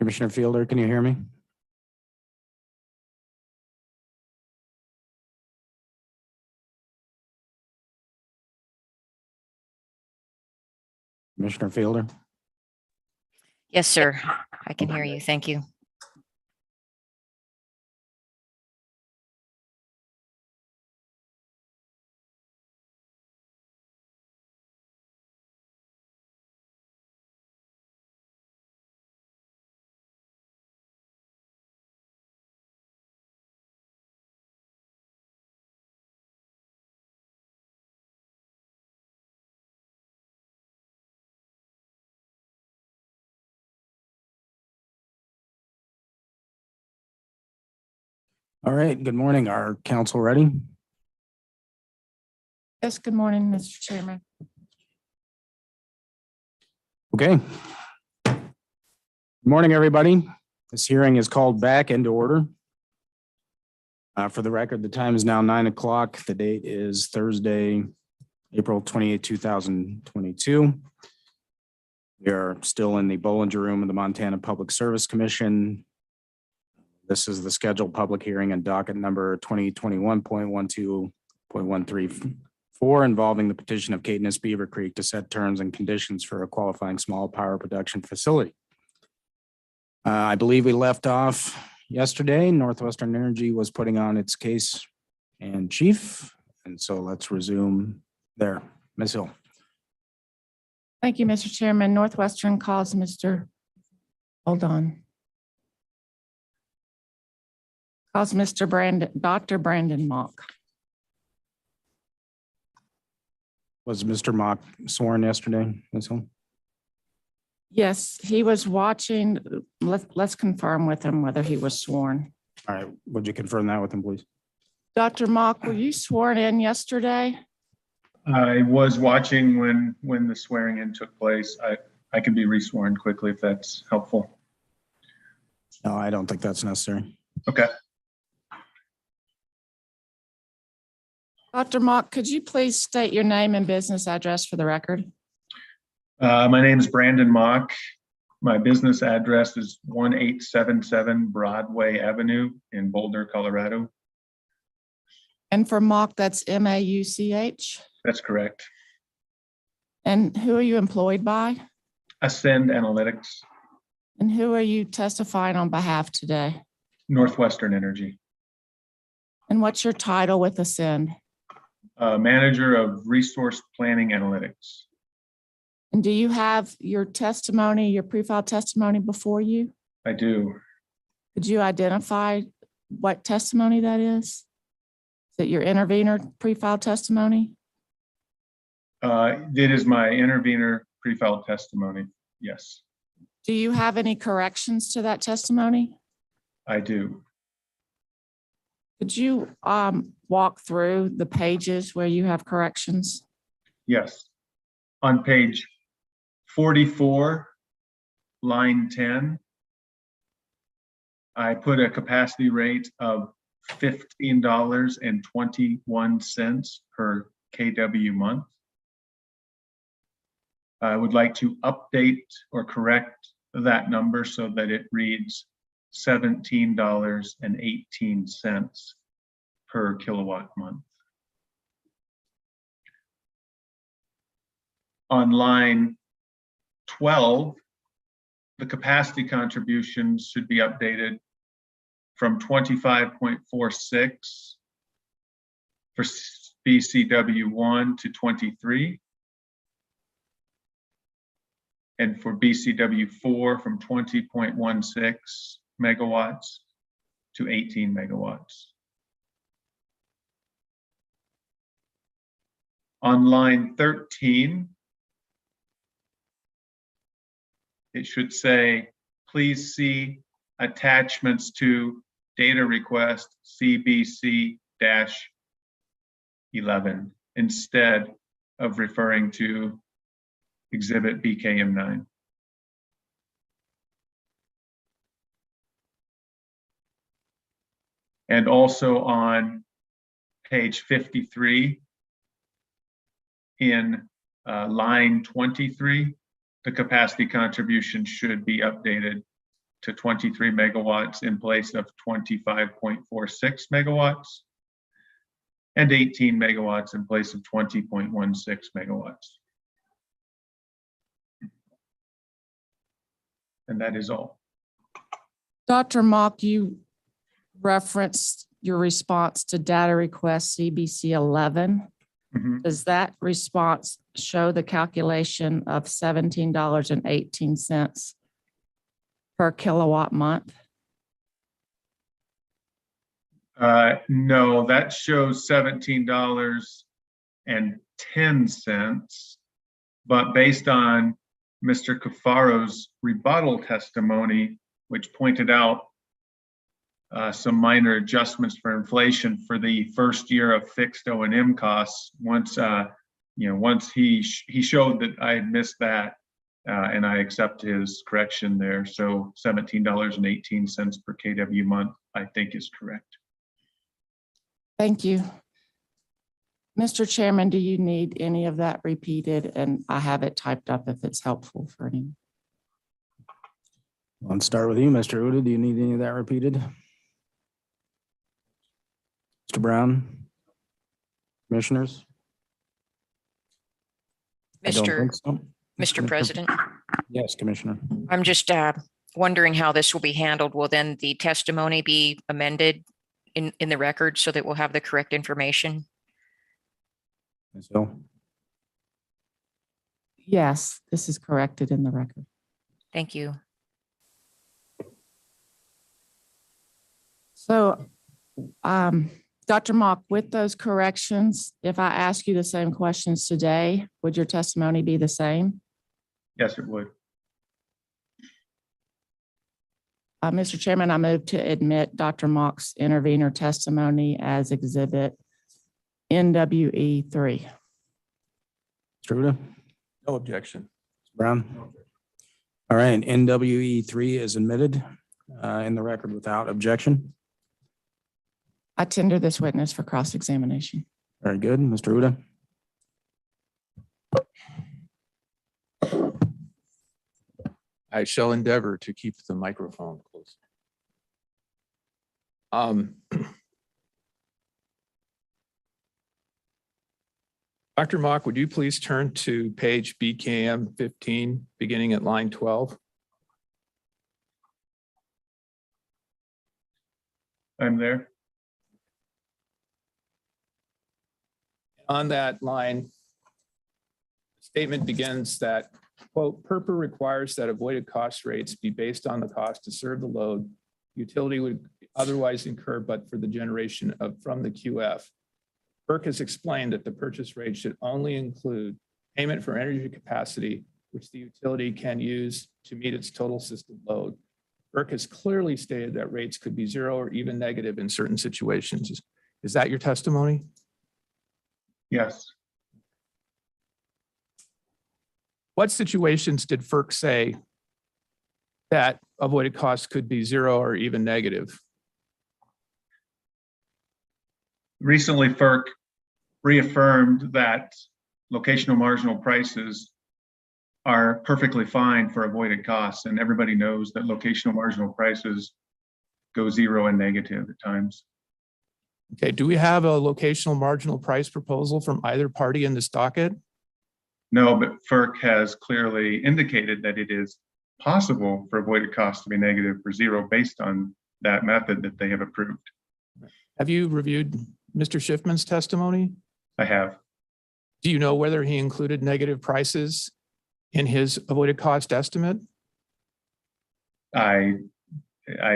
Commissioner Fielder, can you hear me? Commissioner Fielder? Yes, sir. I can hear you. Thank you. All right, good morning. Are council ready? Yes, good morning, Mr. Chairman. Okay. Good morning, everybody. This hearing is called back into order. For the record, the time is now 9 o'clock. The date is Thursday, April 28, 2022. We are still in the Bollinger Room of the Montana Public Service Commission. This is the scheduled public hearing on docket number 2021.12.134 involving the petition of Caithness Beaver Creek to set terms and conditions for a qualifying small power production facility. I believe we left off yesterday. Northwestern Energy was putting on its case in chief. And so let's resume there. Ms. Hill. Thank you, Mr. Chairman. Northwestern calls Mr. Dr. Brandon Mock. Was Mr. Mock sworn yesterday, Ms. Hill? Yes, he was watching. Let's confirm with him whether he was sworn. All right, would you confirm that with him, please? Dr. Mock, were you sworn in yesterday? I was watching when the swearing in took place. I can be resworn quickly if that's helpful. No, I don't think that's necessary. Okay. Dr. Mock, could you please state your name and business address for the record? My name is Brandon Mock. My business address is 1877 Broadway Avenue in Boulder, Colorado. And for Mock, that's M-A-U-C-H? That's correct. And who are you employed by? Ascend Analytics, And who are you testifying on behalf today? Northwestern Energy. And what's your title with Ascend? Manager of Resource Planning Analytics. And do you have your testimony, your pre-filed testimony before you? I do. Could you identify what testimony that is? Is it your intervener pre-filed testimony? It is my intervener pre-filed testimony. Yes, Do you have any corrections to that testimony? I do. Could you walk through the pages where you have corrections? Yes. On page 44, line 10, I put a capacity rate of $15.21 per kW month. I would like to update or correct that number so that it reads $17.18 per kilowatt month. On line 12, the capacity contributions should be updated from 25.46 for BCW1 to 23, and for BCW4 from 20.16 megawatts to 18 megawatts. On line 13, it should say, please see attachments to data request CBC-11 instead of referring to exhibit BKM9. And also on page 53 in line 23, the capacity contribution should be updated to 23 megawatts in place of 25.46 megawatts, and 18 megawatts in place of 20.16 megawatts. And that is all. Dr. Mock, you referenced your response to data request CBC 11. Mhm. Does that response show the calculation of $17.18 per kilowatt month? No, that shows $17.10, but based on Mr. Cafaro's rebuttal testimony, which pointed out some minor adjustments for inflation for the first year of fixed O&M costs. Once he showed that I had missed that, and I accept his correction there. So $17.18 per kW month, I think, is correct. Thank you. Mr. Chairman, do you need any of that repeated? And I have it typed up if it's helpful for anyone. Let's start with you, Mr. Uda. Do you need any of that repeated? Mr. Brown? Commissioners? I don't Mr. think so. Mr. President, Yes, Commissioner. I'm just wondering how this will be handled. Will then the testimony be amended in the record so that we'll have the correct information? Ms. Hill? Yes, this is corrected in the record. Thank you. So, Dr. Mock, with those corrections, if I ask you the same questions today, would your testimony be the same? Yes, it would. Mr. Chairman, I move to admit Dr. Mock's intervener testimony as exhibit NWE 3. Mr. Uda? No objection. Mr. Brown? All right, NWE 3 is admitted in the record without objection. I tender this witness for cross-examination. Very good. Mr. Uda? I shall endeavor to keep the microphone close. Dr. Mock, would you please turn to page BKM 15, beginning at line 12? I'm there. On that line, the statement begins that, quote, PURPA requires that avoided cost rates be based on the cost to serve the load utility would otherwise incur but for the generation from the QF. FERC has explained that the purchase rate should only include payment for energy capacity, which the utility can use to meet its total system load. FERC has clearly stated that rates could be zero or even negative in certain situations. Is that your testimony? Yes. What situations did FERC say that avoided costs could be zero or even negative? Recently, FERC reaffirmed that locational marginal prices are perfectly fine for avoided costs, and everybody knows that locational marginal prices go zero and negative at times. Okay, do we have a locational marginal price proposal from either party in this docket? No, but FERC has clearly indicated that it is possible for avoided costs to be negative for zero based on that method that they have approved. Have you reviewed Mr. Schiffman's testimony? I have. Do you know whether he included negative prices in his avoided cost estimate? I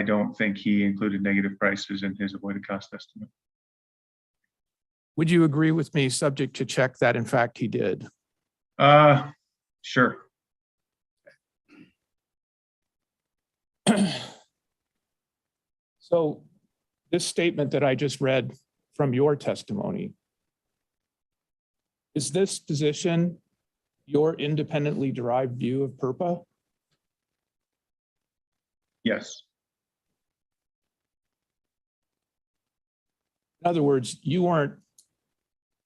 don't think he included negative prices in his avoided cost estimate. Would you agree with me, subject to check, that in fact he did? Sure. So this statement that I just read from your testimony, is this position your independently derived view of PURPA? Yes. In other words, you weren't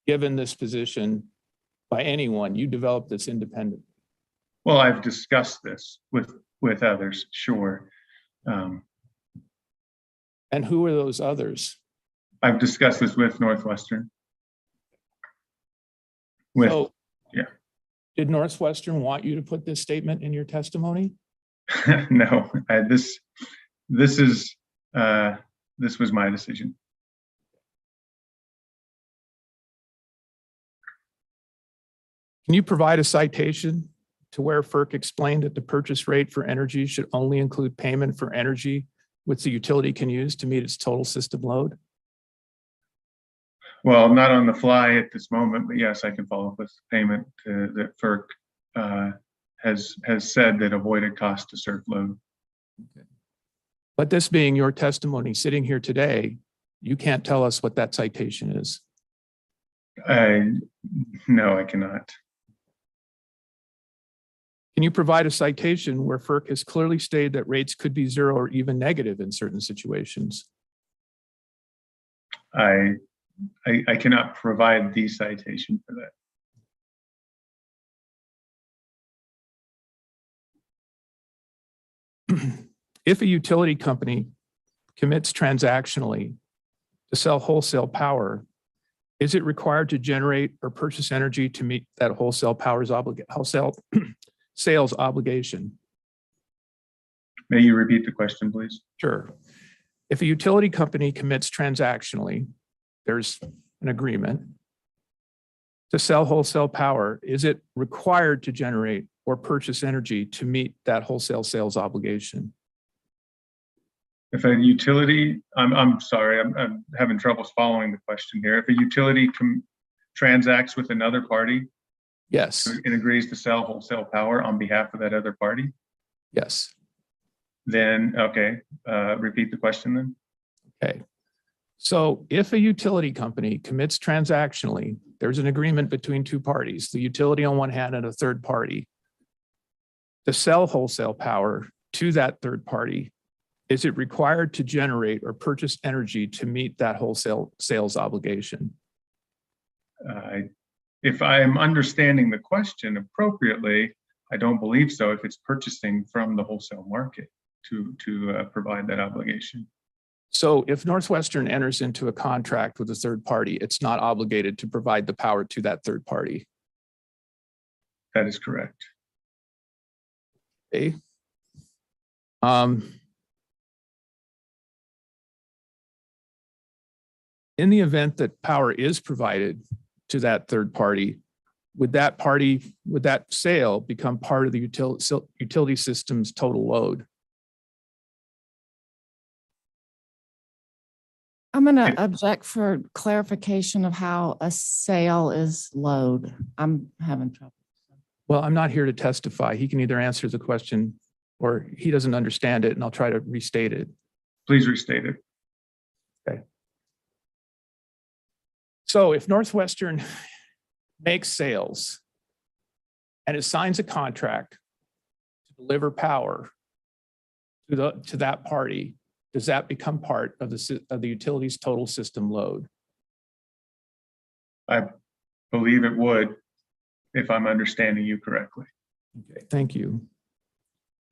given this position by anyone. You developed this independently. Well, I've discussed this with others, sure. And who are those others? I've discussed this with Northwestern. With, So, yeah. Did Northwestern want you to put this statement in your testimony? no, this was my decision. Can you provide a citation to where FERC explained that the purchase rate for energy should only include payment for energy which the utility can use to meet its total system load? Well, not on the fly at this moment, but yes, I can follow up with payment that FERC has said that avoided cost to serve load. Okay. But this being your testimony sitting here today, you can't tell us what that citation is. No, I cannot. Can you provide a citation where FERC has clearly stated that rates could be zero or even negative in certain situations? I cannot provide the citation for that. If a utility company commits transactionally to sell wholesale power, is it required to generate or purchase energy to meet that wholesale sales obligation? May you repeat the question, please? Sure. If a utility company commits transactionally, there's an agreement to sell wholesale power, is it required to generate or purchase energy to meet that wholesale sales obligation? If a utility, I'm sorry, I'm having trouble following the question here. If a utility transacts with another party, Yes. and agrees to sell wholesale power on behalf of that other party, Yes. then, okay, repeat the question then. Okay. So if a utility company commits transactionally, there's an agreement between two parties, the utility on one hand and a third party, to sell wholesale power to that third party, is it required to generate or purchase energy to meet that wholesale sales obligation? If I'm understanding the question appropriately, I don't believe so if it's purchasing from the wholesale market to provide that obligation. So if Northwestern enters into a contract with a third party, it's not obligated to provide the power to that third party. That is correct. Okay. In the event that power is provided to that third party, would that sale become part of the utility system's total load? I'm going to object for clarification of how a sale is load. I'm having trouble. Well, I'm not here to testify. He can either answer the question or he doesn't understand it, and I'll try to restate it. Please restate it. Okay. So if Northwestern makes sales and it signs a contract to deliver power to that party, does that become part of the utility's total system load? I believe it would, if I'm understanding you correctly. Okay, thank you.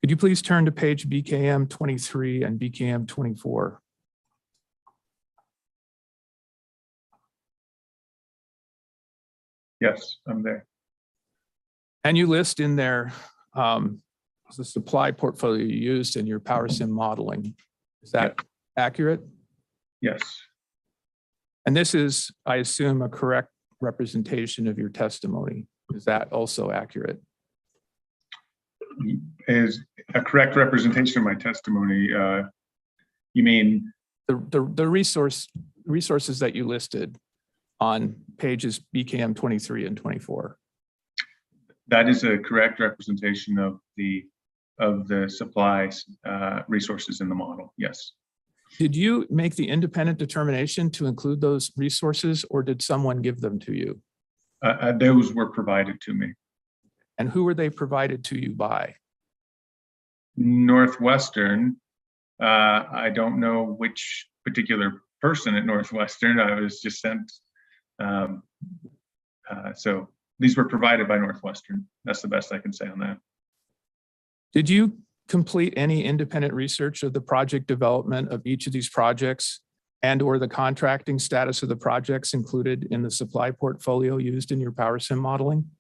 Could you please turn to page BKM 23 and BKM 24? Yes, I'm there. And you list in there the supply portfolio you used in your Powersim modeling. Is that accurate? Yes. And this is, I assume, a correct representation of your testimony. Is that also accurate? Is a correct representation of my testimony. You mean The resources that you listed on pages BKM 23 and 24. that is a correct representation of the supply resources in the model? Yes. Did you make the independent determination to include those resources, or did someone give them to you? Those were provided to me. And who were they provided to you by? Northwestern. I don't know which particular person at Northwestern. I was just sent. So these were provided by Northwestern. That's the best I can say on that. Did you complete any independent research of the project development of each of these projects and or the contracting status of the projects included in the supply portfolio used in your Powersim modeling?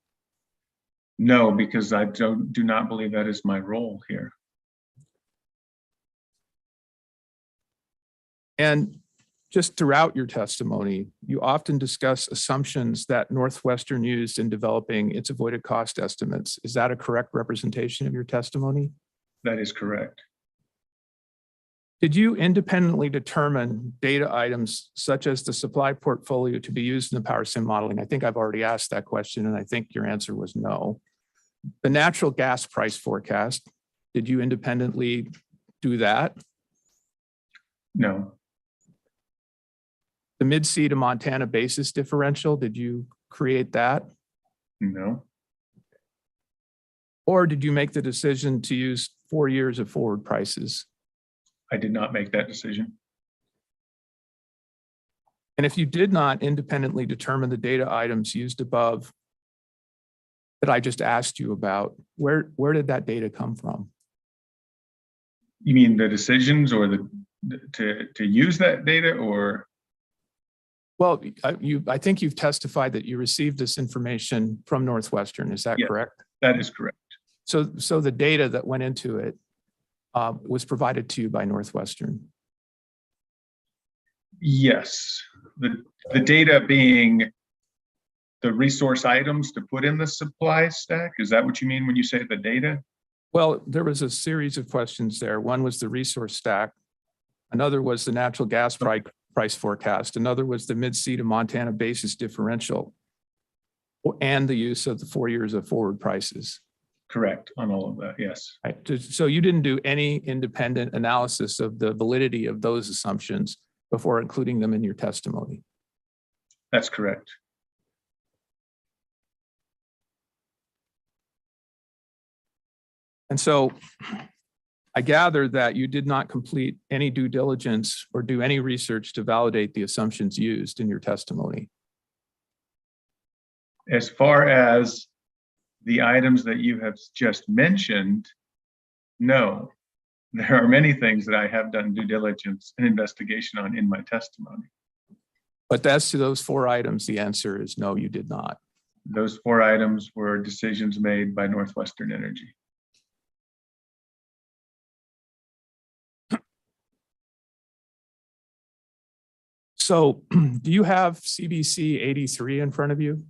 No, because I do not believe that is my role here. And just throughout your testimony, you often discuss assumptions that Northwestern used in developing its avoided cost estimates. Is that a correct representation of your testimony? That is correct. Did you independently determine data items such as the supply portfolio to be used in the Powersim modeling? I think I've already asked that question, and I think your answer was no. The natural gas price forecast, did you independently do that? No, The Mid-C to Montana basis differential, did you create that? no, Or did you make the decision to use 4 years of forward prices? I did not make that decision. And if you did not independently determine the data items used above that I just asked you about, where did that data come from? You mean the decisions or to use that data, or? Well, I think you've testified that you received this information from Northwestern. Is that Yes. correct? That is correct. So the data that went into it was provided to you by Northwestern. Yes, the data being the resource items to put in the supply stack. Is that what you mean when you say the data? Well, there was a series of questions there. One was the resource stack. Another was the natural gas price forecast. Another was the Mid-C to Montana basis differential and the use of the 4 years of forward prices. Correct on all of that, yes. Right. So you didn't do any independent analysis of the validity of those assumptions before including them in your testimony. That's correct. And so I gather that you did not complete any due diligence or do any research to validate the assumptions used in your testimony. As far as the items that you have just mentioned, no. There are many things that I have done due diligence and investigation on in my testimony. But as to those 4 items, the answer is no, you did not. Those 4 items were decisions made by Northwestern Energy. So do you have CBC 83 in front of you?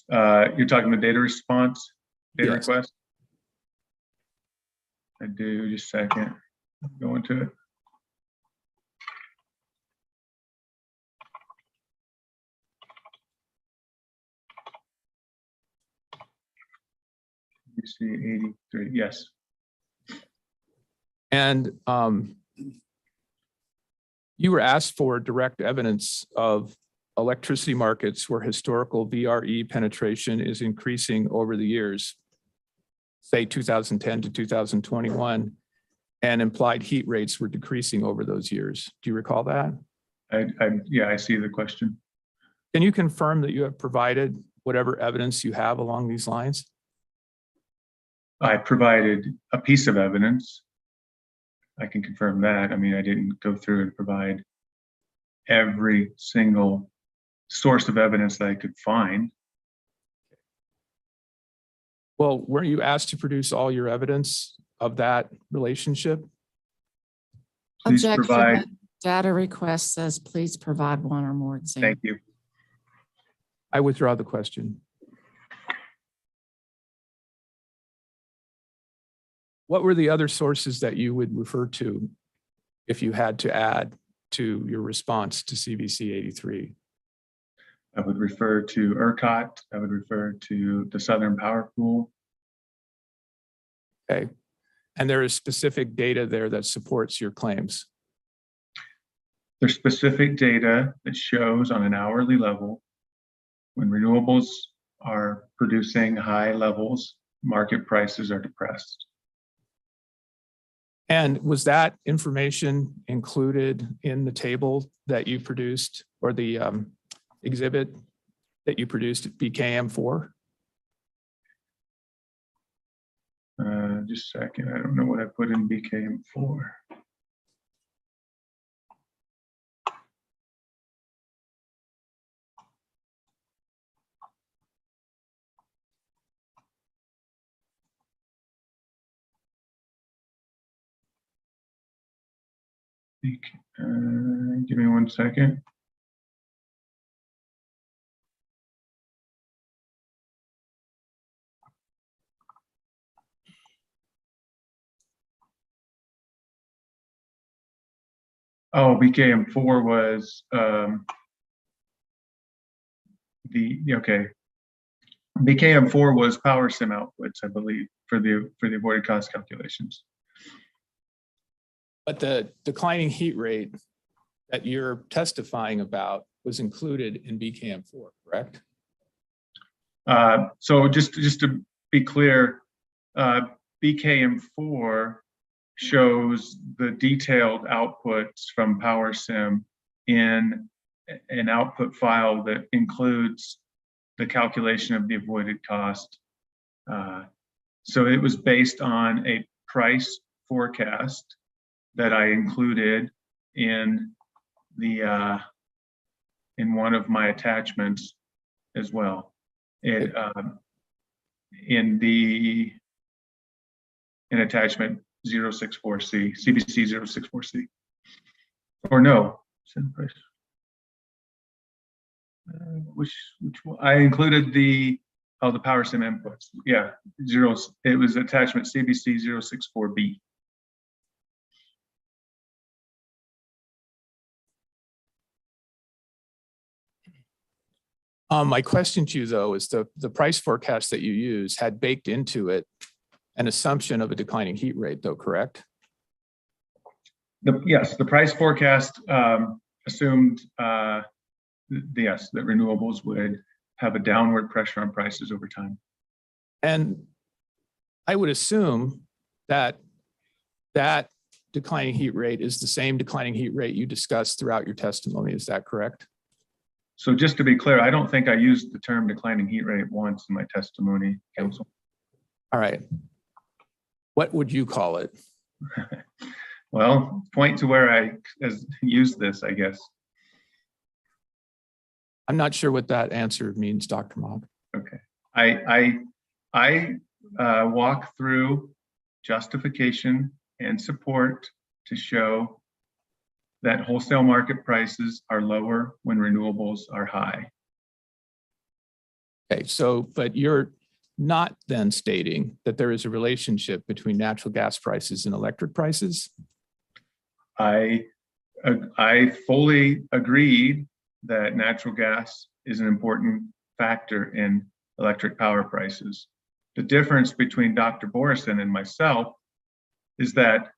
You're talking the data response, data Yes. request? I do, just a second, go into it. You see 83, yes. And you were asked for direct evidence of electricity markets where historical VRE penetration is increasing over the years, say 2010 to 2021, and implied heat rates were decreasing over those years. Do you recall that? Yeah, I see the question. Can you confirm that you have provided whatever evidence you have along these lines? I provided a piece of evidence. I can confirm that. I mean, I didn't go through and provide every single source of evidence that I could find. Well, were you asked to produce all your evidence of that relationship? Please Objection. provide. Data request says, please provide 1 or more examples. Thank you. I withdraw the question. What were the other sources that you would refer to if you had to add to your response to CBC 83? I would refer to ERCOT. I would refer to the Southern Power Pool. Okay. And there is specific data there that supports your claims. There's specific data that shows on an hourly level when renewables are producing high levels, market prices are depressed. And was that information included in the table that you produced or the exhibit that you produced at BKM4? Just a second. I don't know what I put in BKM4. Give me 1 second. Oh, BKM4 was okay. BKM4 was Powersim outputs, I believe, for the avoided cost calculations. But the declining heat rate that you're testifying about was included in BKM4, correct? So just to be clear, BKM4 shows the detailed outputs from Powersim in an output file that includes the calculation of the avoided cost. So it was based on a price forecast that I included in the in one of my attachments as well. It in attachment 064C, CBC 064C. Or no, send price. Which one? I included the Powersim inputs. Yeah, it was attachment CBC 064B. My question to you, though, is the price forecast that you use had baked into it an assumption of a declining heat rate, though, correct? Yes, the price forecast assumed yes, that renewables would have a downward pressure on prices over time. And I would assume that that declining heat rate is the same declining heat rate you discussed throughout your testimony. Is that correct? So just to be clear, I don't think I used the term declining heat rate once in my testimony, counsel. All right. What would you call it? Well, point to where I used this, I guess. I'm not sure what that answer means, Dr. Mogg. Okay. I walk through justification and support to show that wholesale market prices are lower when renewables are high. Okay, so, but you're not then stating that there is a relationship between natural gas prices and electric prices? I fully agreed that natural gas is an important factor in electric power prices. The difference between Dr. Borison and myself is that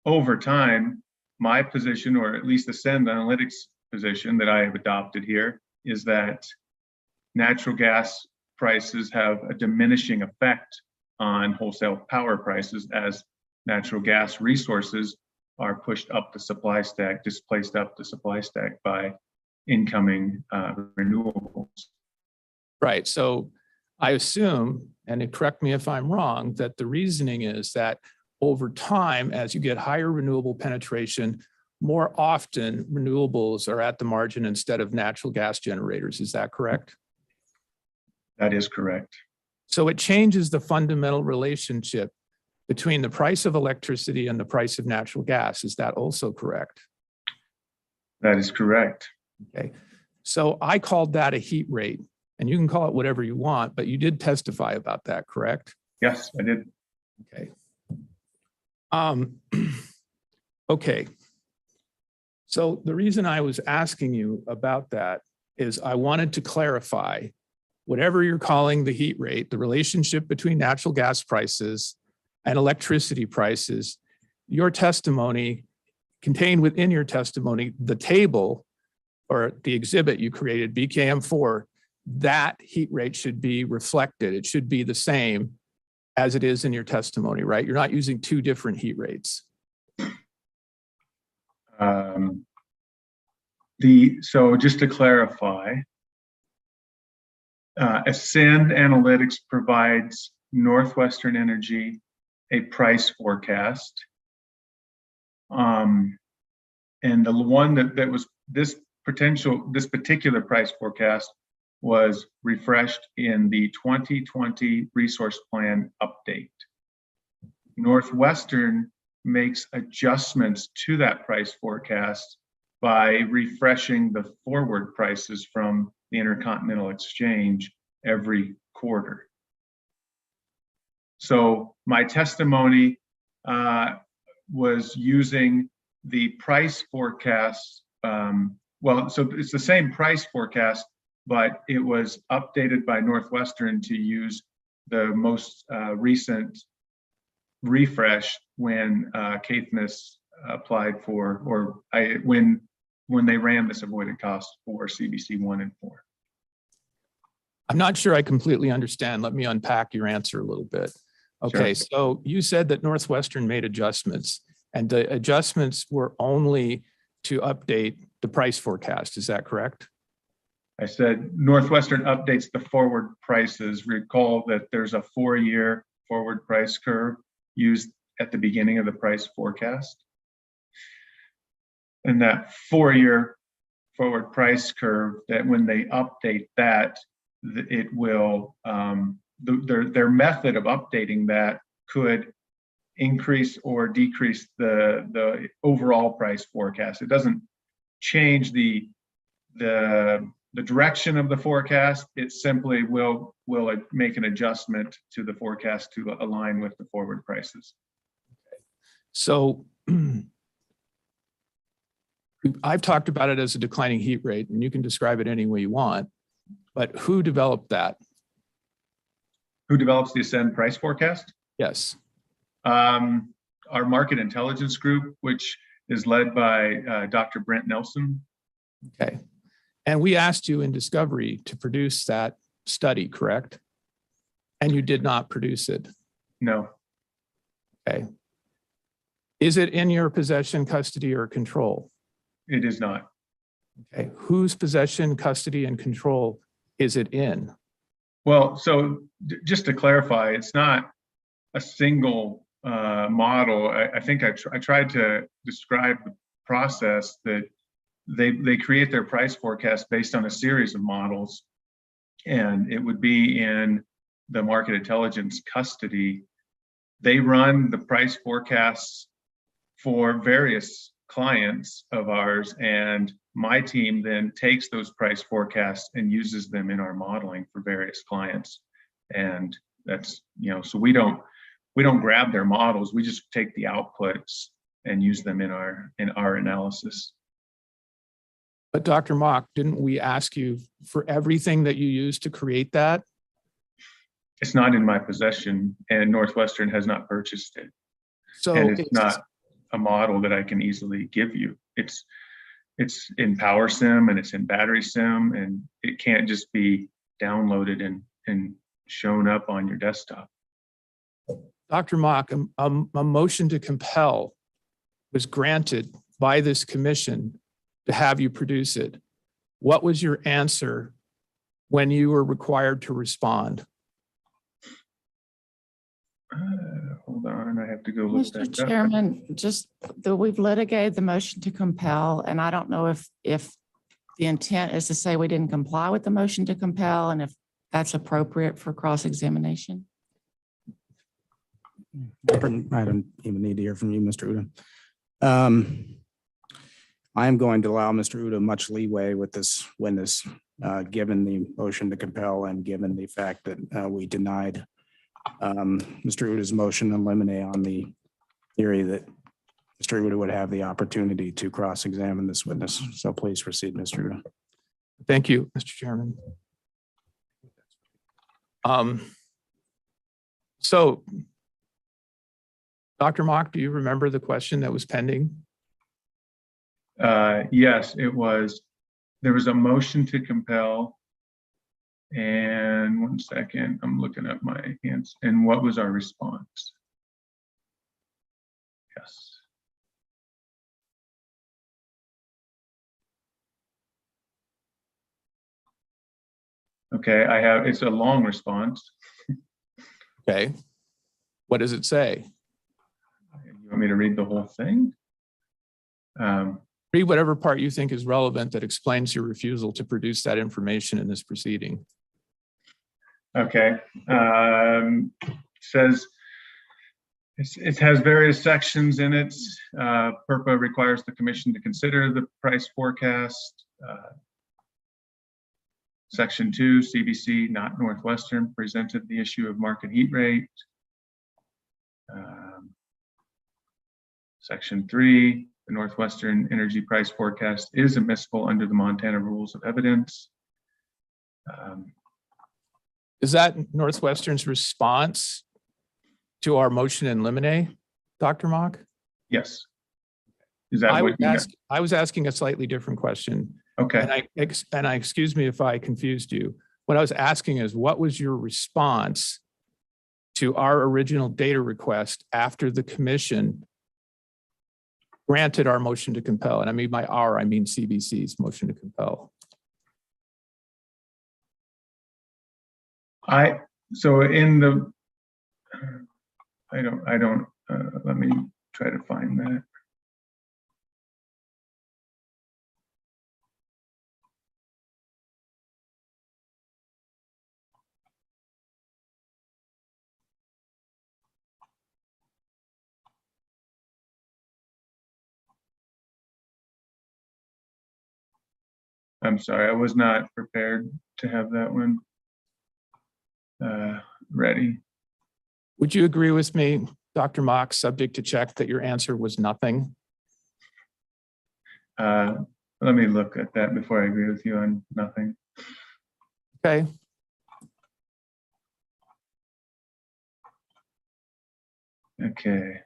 over time, my position, or at least the Send Analytics position that I have adopted here, is that natural gas prices have a diminishing effect on wholesale power prices as natural gas resources are pushed up the supply stack, displaced up the supply stack by incoming renewables. Right, so I assume, and correct me if I'm wrong, that the reasoning is that over time, as you get higher renewable penetration, more often renewables are at the margin instead of natural gas generators. Is that correct? That is correct. So it changes the fundamental relationship between the price of electricity and the price of natural gas. Is that also correct? That is correct. Okay, so I called that a heat rate, and you can call it whatever you want, but you did testify about that, correct? Yes, I did. Okay. Okay. So the reason I was asking you about that is I wanted to clarify whatever you're calling the heat rate, the relationship between natural gas prices and electricity prices. Your testimony, contained within your testimony, the table or the exhibit you created, BKM4, that heat rate should be reflected. It should be the same as it is in your testimony, right? You're not using two different heat rates. So just to clarify, Ascend Analytics provides Northwestern Energy a price forecast. And the one that was this particular price forecast was refreshed in the 2020 resource plan update. Northwestern makes adjustments to that price forecast by refreshing the forward prices from the Intercontinental Exchange every quarter. So my testimony was using the price forecast. So it's the same price forecast, but it was updated by Northwestern to use the most recent refresh when Caithness applied for, when they ran this avoided cost for CBC 1 and 4. I'm not sure I completely understand. Let me unpack your answer a little bit. Okay, Sure. so you said that Northwestern made adjustments, and the adjustments were only to update the price forecast. Is that correct? I said Northwestern updates the forward prices. Recall that there's a 4-year forward price curve used at the beginning of the price forecast. And that 4-year forward price curve, that when they update that, it will, their method of updating that could increase or decrease the overall price forecast. It doesn't change the direction of the forecast. It simply will make an adjustment to the forecast to align with the forward prices. So I've talked about it as a declining heat rate, and you can describe it any way you want, but who developed that? Who develops the Ascend price forecast? Yes. Our market intelligence group, which is led by Dr. Brent Nelson. Okay. And we asked you in Discovery to produce that study, correct? And you did not produce it. No, Okay. Is it in your possession, custody, or control? it is not. Okay. Whose possession, custody, and control is it in? Well, so just to clarify, it's not a single model. I think I tried to describe the process that they create their price forecast based on a series of models, and it would be in the market intelligence custody. They run the price forecasts for various clients of ours, and my team then takes those price forecasts and uses them in our modeling for various clients. And that's, so we don't grab their models, we just take the outputs and use them in our analysis. But Dr. Mock, didn't we ask you for everything that you used to create that? It's not in my possession, and Northwestern has not purchased it. So And it's not a model that I can easily give you. It's in Powersim and it's in Batterysim, and it can't just be downloaded and shown up on your desktop. Dr. Mock, a motion to compel was granted by this commission to have you produce it. What was your answer when you were required to respond? Hold on, I have to go look that Mr. up. Chairman, we've litigated the motion to compel, and I don't know if the intent is to say we didn't comply with the motion to compel, and if that's appropriate for cross-examination. I don't even need to hear from you, Mr. Uda. I am going to allow Mr. Uda much leeway with this witness, given the motion to compel and given the fact that we denied Mr. Uda's motion to eliminate on the theory that Mr. Uda would have the opportunity to cross-examine this witness. So please proceed, Mr. Uda. Thank you, Mr. Chairman. So, Dr. Mock, do you remember the question that was pending? Yes, it was. There was a motion to compel. And 1 second, I'm looking at my hands. And what was our response? Yes. Okay, it's a long response. Okay. What does it say? Want me to read the whole thing? Read whatever part you think is relevant that explains your refusal to produce that information in this proceeding. Okay. Says it has various sections in it. PURPA requires the commission to consider the price forecast. Section 2, CBC, not Northwestern, presented the issue of market heat rate. Section 3, the Northwestern energy price forecast is admissible under the Montana rules of evidence. Is that Northwestern's response to our motion in limine, Dr. Mock? Yes. Is that what you meant? I was asking a slightly different question. Okay. And I excuse me if I confused you. What I was asking is, what was your response to our original data request after the commission granted our motion to compel? And I mean by our, I mean CBC's motion to compel. So in the, let me try to find that. I'm sorry, I was not prepared to have that one ready. Would you agree with me, Dr. Mock, subject to check, that your answer was nothing? Let me look at that before I agree with you on nothing. Okay. Okay.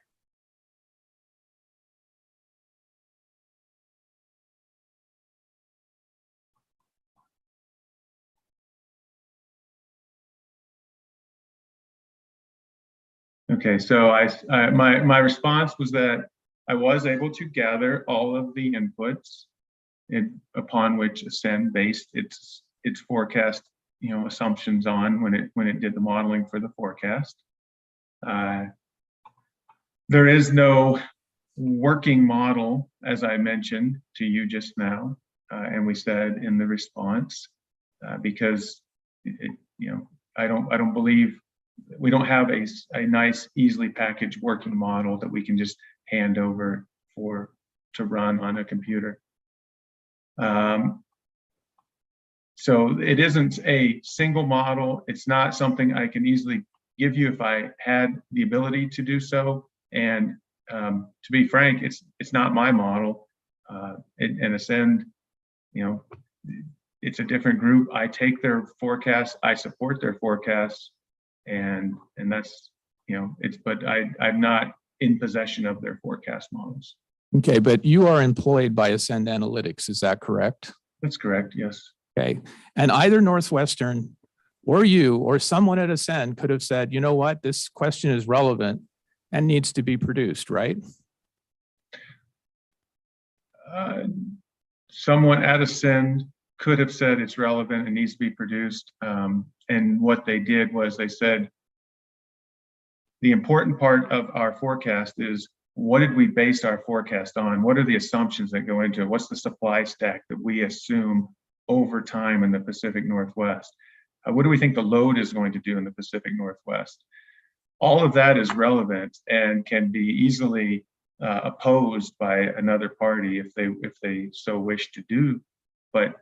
Okay, so my response was that I was able to gather all of the inputs upon which Ascend based its forecast, assumptions on when it did the modeling for the forecast. There is no working model, as I mentioned to you just now, and we said in the response, because I don't believe we don't have a nice, easily packaged working model that we can just hand over to run on a computer. So it isn't a single model. It's not something I can easily give you if I had the ability to do so. And to be frank, it's not my model. And Ascend, it's a different group. I take their forecasts, I support their forecasts. And that's, but I'm not in possession of their forecast models. Okay, but you are employed by Ascend Analytics, is that correct? That's correct, yes. Okay, and either Northwestern or you or someone at Ascend could have said, you know what, this question is relevant and needs to be produced, right? Someone at Ascend could have said it's relevant and needs to be produced. And what they did was they said, the important part of our forecast is, what did we base our forecast on? What are the assumptions that go into it? What's the supply stack that we assume over time in the Pacific Northwest? What do we think the load is going to do in the Pacific Northwest? All of that is relevant and can be easily opposed by another party if they so wish to do. But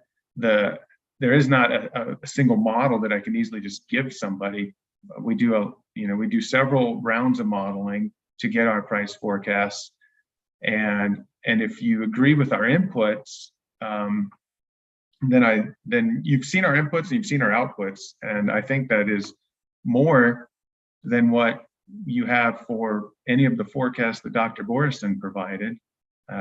there is not a single model that I can easily just give somebody. We do several rounds of modeling to get our price forecasts, and if you agree with our inputs, then you've seen our inputs and you've seen our outputs, and I think that is more than what you have for any of the forecasts that Dr. Powersim provided.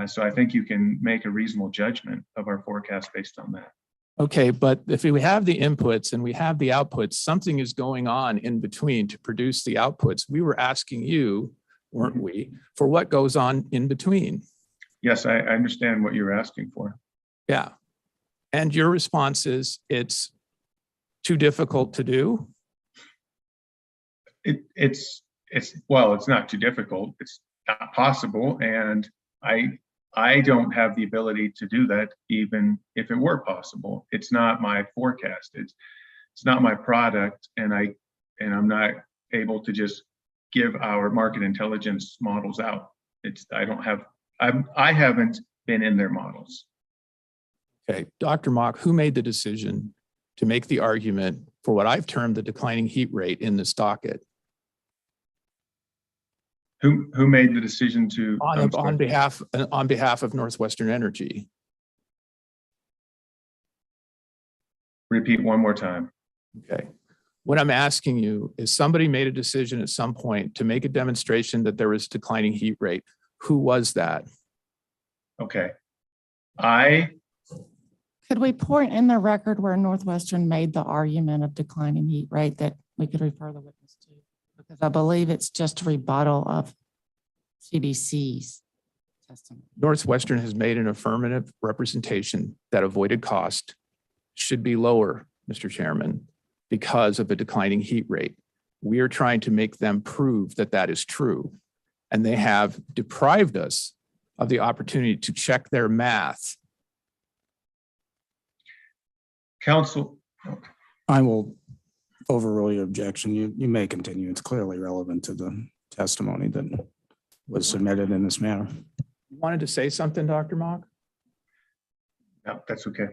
So I think you can make a reasonable judgment of our forecast based on that. Okay, but if we have the inputs and we have the outputs, something is going on in between to produce the outputs. We were asking you, weren't we, for what goes on in between? Yes, I understand what you're asking for. Yeah. And your response is it's too difficult to do? Well, it's not too difficult. not possible. And I don't have the ability to do that, even if it were possible. It's not my forecast. It's not my product, and I'm not able to just give our market intelligence models out. I haven't been in their models. Okay, Dr. Mock, who made the decision to make the argument for what I've termed the declining heat rate in this docket? Who made the decision to On behalf of Northwestern Energy? repeat one more time? Okay. What I'm asking you is, somebody made a decision at some point to make a demonstration that there was declining heat rate. Who was that? Okay. Could we point in the record where Northwestern made the argument of declining heat rate that we could refer the witness to? Because I believe it's just a rebuttal of CBC's testimony. Northwestern has made an affirmative representation that avoided cost should be lower, Mr. Chairman, because of a declining heat rate. We are trying to make them prove that that is true. And they have deprived us of the opportunity to check their math. Counsel, I will overrule your objection. You may continue. It's clearly relevant to the testimony that was submitted in this manner. You wanted to say something, Dr. Mock? no, that's okay.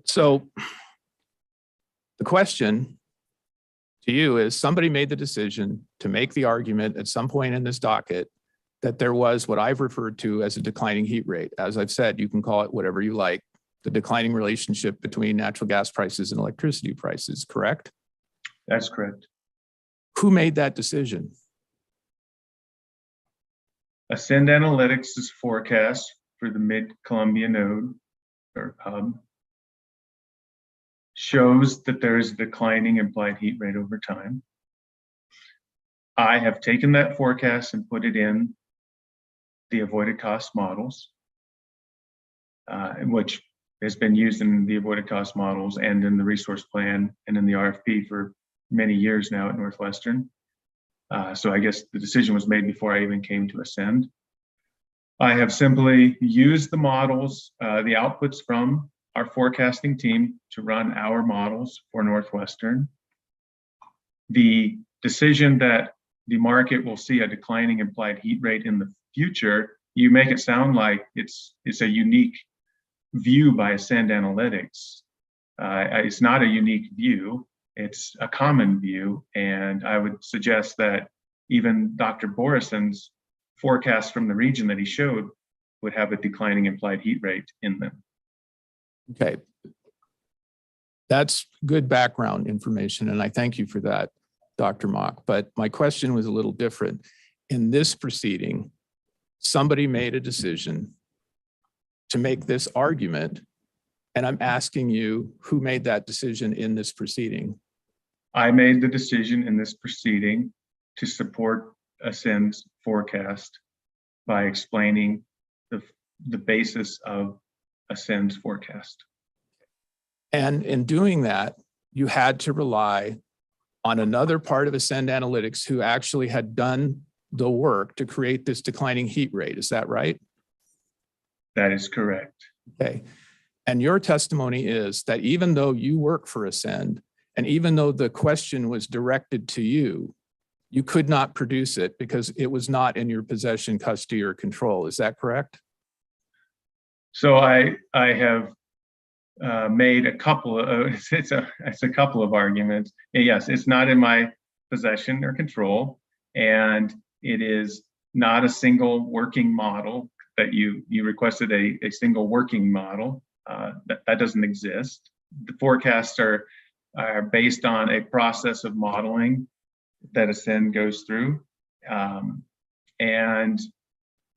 So the question to you is, somebody made the decision to make the argument at some point in this docket that there was what I've referred to as a declining heat rate. As I've said, you can call it whatever you like, the declining relationship between natural gas prices and electricity prices, correct? That's correct. Who made that decision? Ascend Analytics' forecast for the Mid-Columbia node or hub shows that there is a declining implied heat rate over time. I have taken that forecast and put it in the avoided cost models, which has been used in the avoided cost models and in the resource plan and in the RFP for many years now at Northwestern. So I guess the decision was made before I even came to Ascend. I have simply used the models, the outputs from our forecasting team to run our models for Northwestern. The decision that the market will see a declining implied heat rate in the future, you make it sound like it's a unique view by Ascend Analytics. It's not a unique view, it's a common view. And I would suggest that even Dr. Borison's forecast from the region that he showed would have a declining implied heat rate in them. Okay. That's good background information, and I thank you for that, Dr. Mock. But my question was a little different. In this proceeding, somebody made a decision to make this argument, and I'm asking you, who made that decision in this proceeding? I made the decision in this proceeding to support Ascend's forecast by explaining the basis of Ascend's forecast. And in doing that, you had to rely on another part of Ascend Analytics who actually had done the work to create this declining heat rate. Is that right? That is correct. Okay. And your testimony is that even though you work for Ascend, and even though the question was directed to you, you could not produce it because it was not in your possession, custody, or control. Is that correct? So I have made a couple of it's a couple of arguments. Yes, it's not in my possession or control, and it is not a single working model that you requested a single working model. That doesn't exist. The forecasts are based on a process of modeling that Ascend goes through, and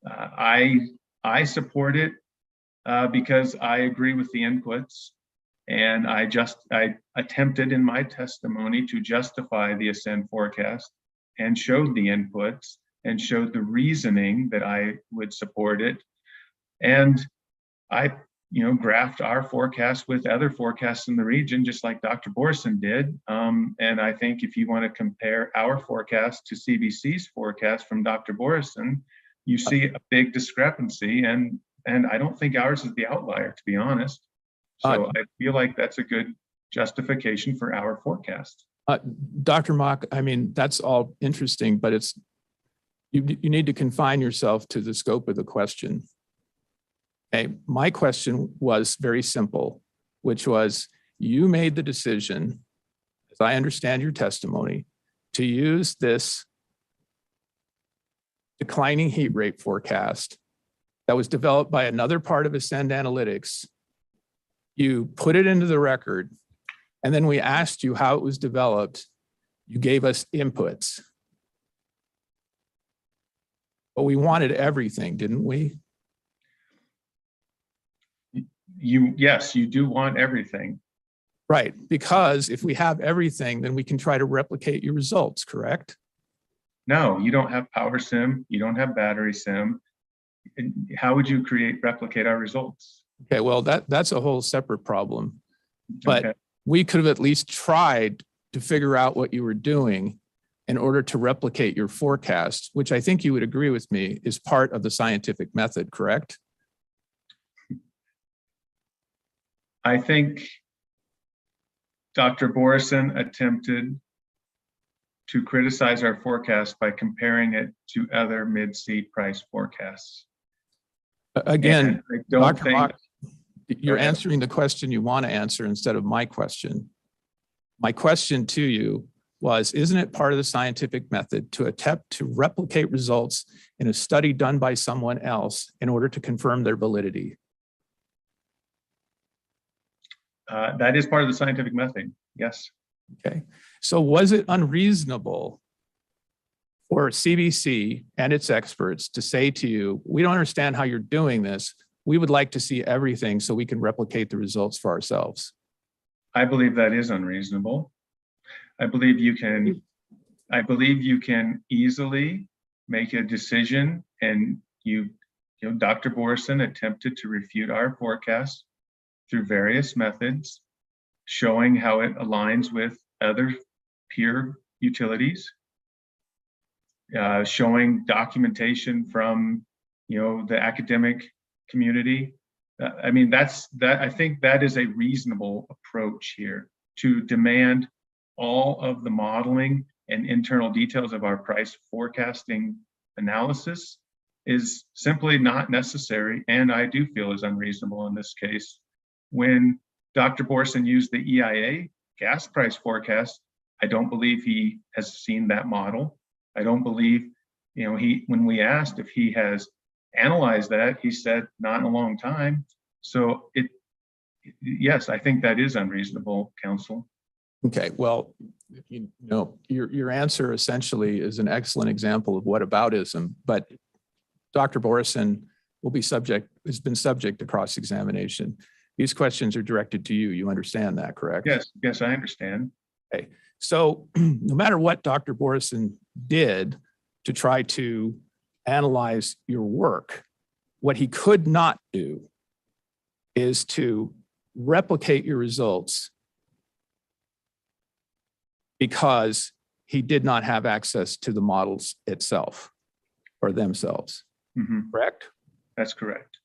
I support it because I agree with the inputs, and I attempted in my testimony to justify the Ascend forecast and showed the inputs and showed the reasoning that I would support it. And graft our forecast with other forecasts in the region, just like Dr. Borison did. And I think if you want to compare our forecast to CBC's forecast from Dr. Borison, you see a big discrepancy. And I don't think ours is the outlier, to be honest. So I feel like that's a good justification for our forecast. Dr. Mock, I mean, that's all interesting, but you need to confine yourself to the scope of the question. Okay, my question was very simple, which was, you made the decision, as I understand your testimony, to use this declining heat rate forecast that was developed by another part of Ascend Analytics. You put it into the record, and then we asked you how it was developed. You gave us inputs. But we wanted everything, didn't we? Yes, you do want everything. Right, because if we have everything, then we can try to replicate your results, correct? No, you don't have Powersim, you don't have Battery Sim. How would you replicate our results? Okay, well, that's a whole separate problem. But Okay. we could have at least tried to figure out what you were doing in order to replicate your forecast, which I think you would agree with me is part of the scientific method, correct? I think Dr. Borison attempted to criticize our forecast by comparing it to other mid-seed price forecasts. Again, And I don't Dr. think, Mock, you're Go ahead. answering the question you want to answer instead of my question. My question to you was, isn't it part of the scientific method to attempt to replicate results in a study done by someone else in order to confirm their validity? that is part of the scientific method, yes. Okay, so was it unreasonable for CBC and its experts to say to you, we don't understand how you're doing this. We would like to see everything so we can replicate the results for ourselves? I believe that is unreasonable. I believe you can easily make a decision, and Dr. Borison attempted to refute our forecast through various methods, showing how it aligns with other peer utilities, showing documentation from the academic community. I mean, I think that is a reasonable approach here. To demand all of the modeling and internal details of our price forecasting analysis is simply not necessary, and I do feel is unreasonable in this case. When Dr. Borison used the EIA gas price forecast, I don't believe he has seen that model. I don't believe, when we asked if he has analyzed that, he said not in a long time. So yes, I think that is unreasonable, counsel. Okay, well, your answer essentially is an excellent example of whataboutism, but Dr. Borison has been subject to cross-examination. These questions are directed to you. You understand that, correct? Yes, I understand. Okay, so no matter what Dr. Borison did to try to analyze your work, what he could not do is to replicate your results because he did not have access to the models itself or themselves, correct? That's correct.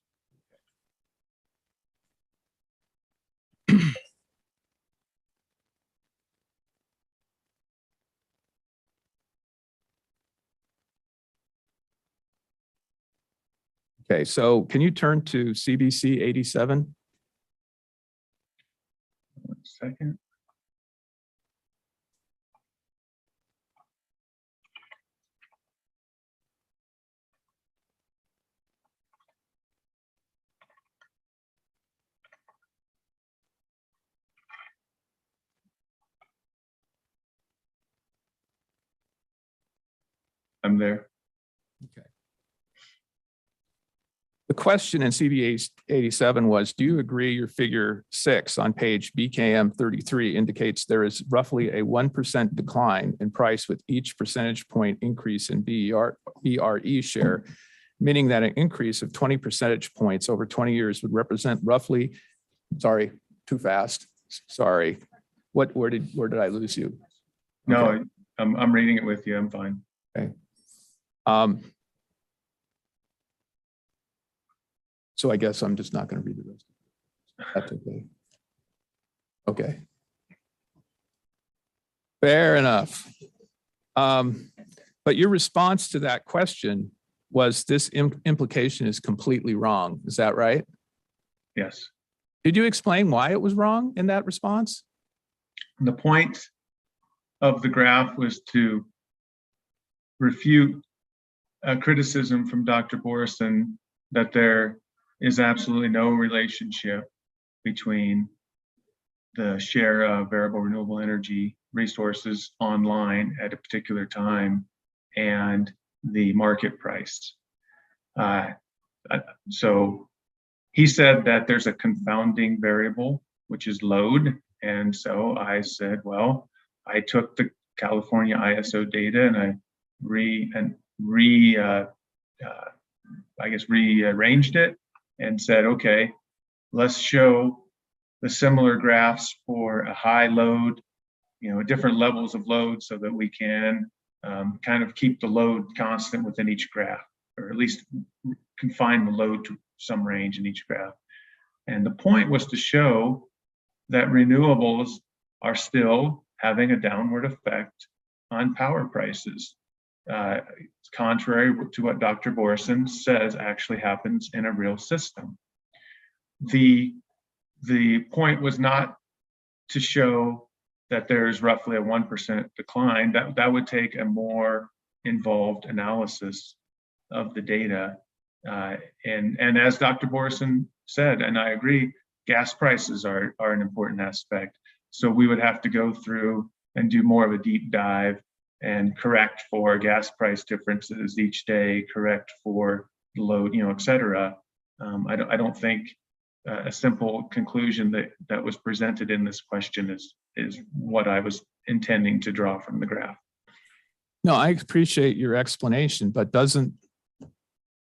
Okay, so can you turn to CBC 87? 1 second. I'm there. Okay. The question in CBA 87 was, do you agree your figure 6 on page BKM 33 indicates there is roughly a 1% decline in price with each percentage point increase in BRE share meaning that an increase of 20 percentage points over 20 years would represent roughly, sorry, too fast. Sorry. Where did I lose you? Okay. No, I'm reading it with you. I'm fine. Okay. So I guess I'm just not going to read the rest. That's okay. Okay. Fair enough. But your response to that question was this implication is completely wrong. Is that right? Yes. Did you explain why it was wrong in that response? The point of the graph was to refute a criticism from Dr. Powersim that there is absolutely no relationship between the share of variable renewable energy resources online at a particular time and the market price. So he said that there's a confounding variable, which is load. And so I said, well, I took the California ISO data and I rearranged it and said, okay, let's show the similar graphs for a high load, different levels of load so that we can kind of keep the load constant within each graph, or at least confine the load to some range in each graph. And the point was to show that renewables are still having a downward effect on power prices. It's contrary to what Dr. Powersim says actually happens in a real system. The point was not to show that there's roughly a 1% decline. That would take a more involved analysis of the data. And as Dr. Powersim said, and I agree, gas prices are an important aspect. So we would have to go through and do more of a deep dive and correct for gas price differences each day, correct for load, et cetera. I don't think a simple conclusion that was presented in this question is what I was intending to draw from the graph. No, I appreciate your explanation, but doesn't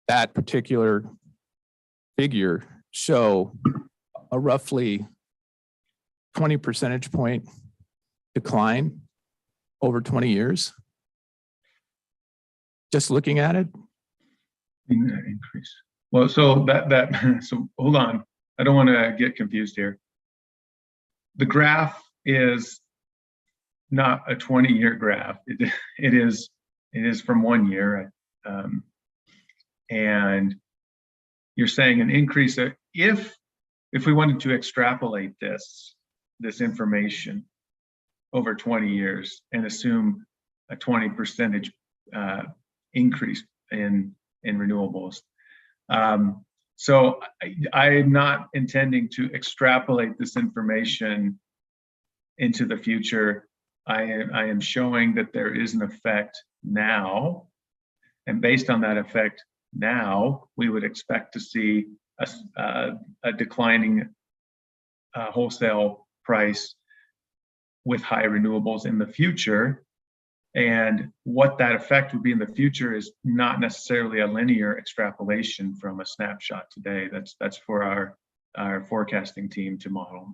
that particular figure show a roughly 20 percentage point decline over 20 years? Just looking at it? Increase. Well, so so hold on. I don't want to get confused here. The graph is not a 20-year graph. It is from 1 year. And you're saying an increase if we wanted to extrapolate this information over 20 years and assume a 20% increase in renewables. So I'm not intending to extrapolate this information into the future. I am showing that there is an effect now, and based on that effect now, we would expect to see a declining wholesale price with high renewables in the future. And what that effect would be in the future is not necessarily a linear extrapolation from a snapshot today. That's for our forecasting team to model.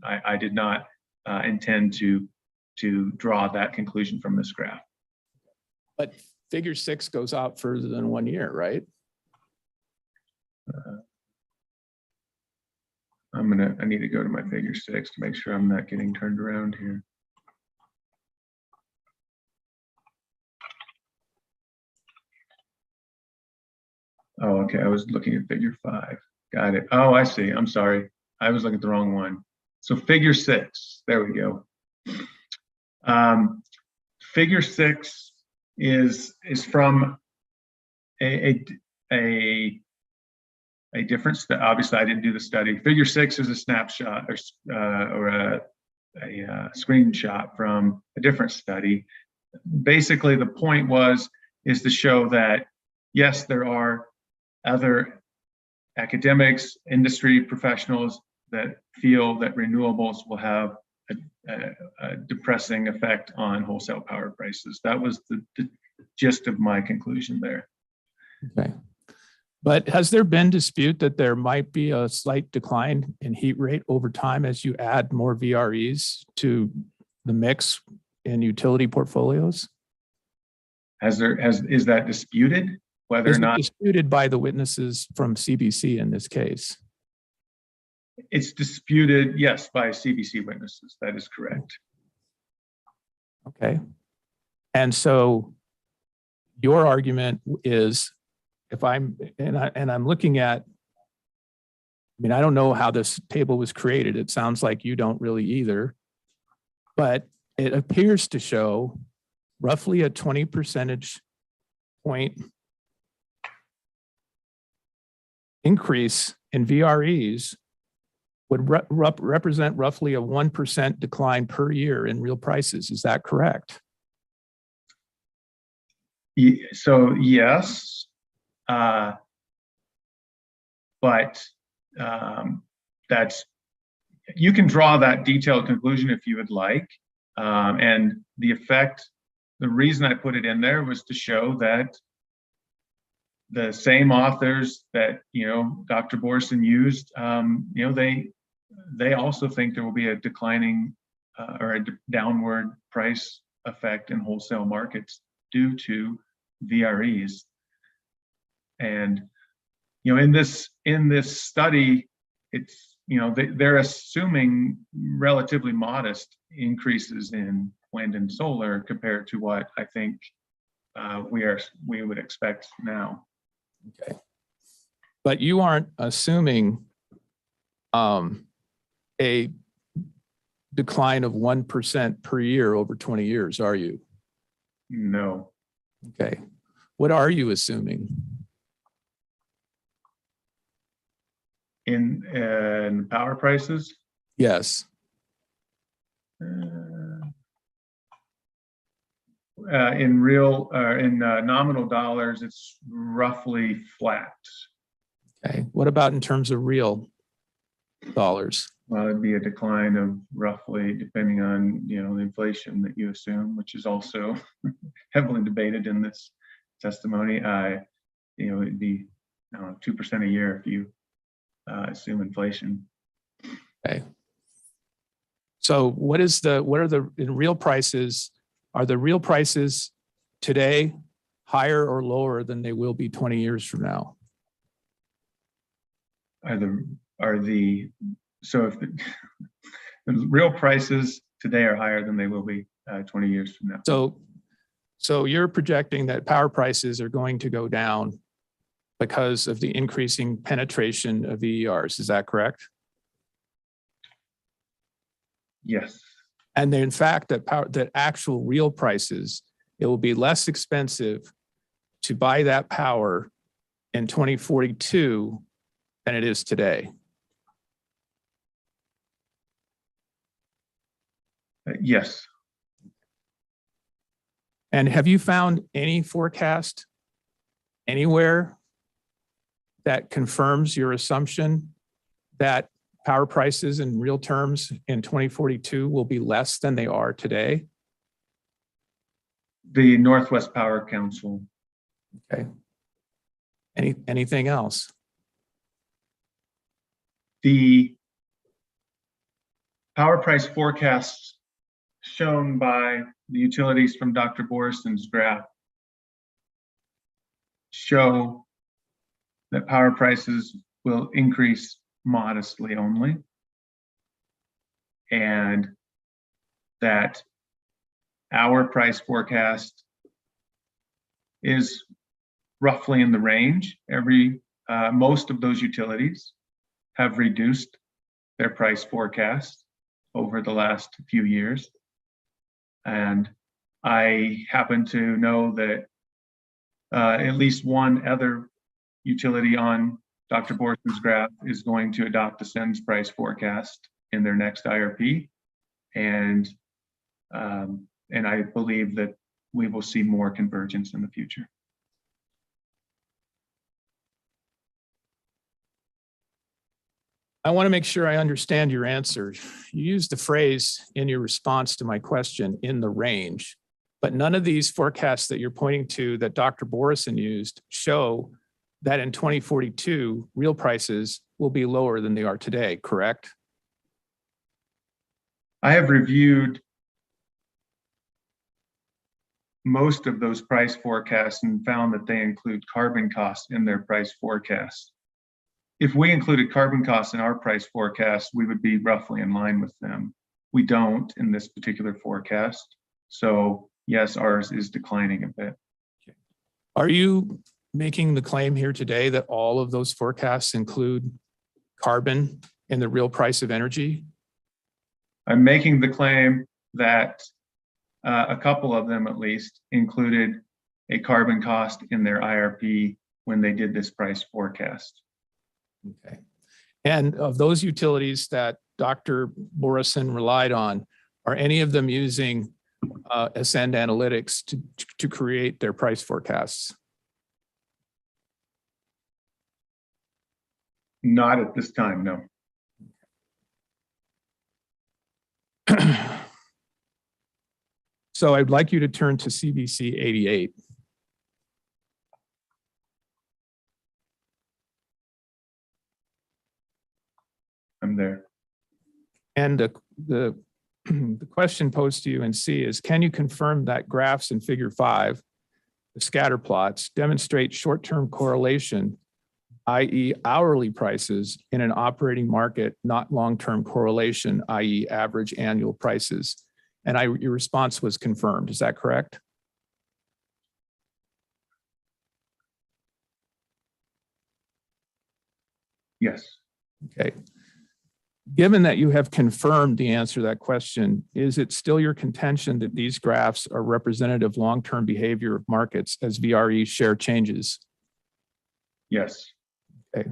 I did not intend to draw that conclusion from this graph. But figure 6 goes out further than 1 year, right? I need to go to my figure 6 to make sure I'm not getting turned around here. Oh, okay. I was looking at figure 5. Got it. Oh, I see. I'm sorry. I was looking at the wrong one. So figure 6. There we go. Figure 6 is from a different. Obviously, I didn't do the study. Figure 6 is a snapshot or a screenshot from a different study. Basically, the point is to show that yes, there are other academics, industry professionals that feel that renewables will have a depressing effect on wholesale power prices. That was the gist of my conclusion there. Okay. But has there been dispute that there might be a slight decline in heat rate over time as you add more VREs to the mix in utility portfolios? Is that disputed? Whether Is or it not disputed by the witnesses from CBC in this case? it's disputed, yes, by CBC witnesses. That is correct. Okay. And so your argument is, if I'm looking at, I mean, I don't know how this table was created. It sounds like you don't really either, but it appears to show roughly a 20 percentage point increase in VREs would represent roughly a 1% decline per year in real prices. Is that correct? So yes, but that's, you can draw that detailed conclusion if you would like. And the effect, the reason I put it in there was to show that the same authors that, Dr. Powersim used, they also think there will be a declining or a downward price effect in wholesale markets due to VREs. And, in this study, it's, they're assuming relatively modest increases in wind and solar compared to what I think we would expect now. Okay. But you aren't assuming a decline of 1% per year over 20 years, are you? No. Okay. What are you assuming? In power prices? Yes. In nominal dollars, it's roughly flat. Okay. What about in terms of real dollars? Well, it'd be a decline of roughly, depending on, the inflation that you assume, which is also heavily debated in this testimony. It'd be, 2% a year if you assume inflation. Okay. So in real prices, are the real prices today higher or lower than they will be 20 years from now? So if the real prices today are higher than they will be 20 years from now. So you're projecting that power prices are going to go down because of the increasing penetration of VERs. Is that correct? Yes. And then in fact, that actual real prices, it will be less expensive to buy that power in 2042 than it is today. Yes. And have you found any forecast anywhere that confirms your assumption that power prices in real terms in 2042 will be less than they are today? The Northwest Power Council. Okay. Anything else? The power price forecasts shown by the utilities from Dr. Powersim's graph show that power prices will increase modestly only, and that our price forecast is roughly in the range. Most of those utilities have reduced their price forecast over the last few years. And I happen to know that at least one other utility on Dr. Powersim's graph is going to adopt the SENS price forecast in their next IRP. And I believe that we will see more convergence in the future. I want to make sure I understand your answer. You used the phrase in your response to my question, in the range, but none of these forecasts that you're pointing to that Dr. Powersim used show that in 2042, real prices will be lower than they are today, correct? I have reviewed most of those price forecasts and found that they include carbon costs in their price forecast. If we included carbon costs in our price forecast, we would be roughly in line with them. We don't in this particular forecast. So yes, ours is declining a bit. Are you making the claim here today that all of those forecasts include carbon in the real price of energy? I'm making the claim that a couple of them at least included a carbon cost in their IRP when they did this price forecast. Okay. And of those utilities that Dr. Powersim relied on, are any of them using Ascend Analytics to create their price forecasts? Not at this time, no. So I'd like you to turn to CBC 88. I'm there. And the question posed to you in C is, can you confirm that graphs in figure 5, the scatter plots, demonstrate short-term correlation, i.e. hourly prices in an operating market, not long-term correlation, i.e. average annual prices? And your response was confirmed. Is that correct? Yes. Okay. Given that you have confirmed the answer to that question, is it still your contention that these graphs are representative long-term behavior of markets as VRE share changes? Yes. Okay.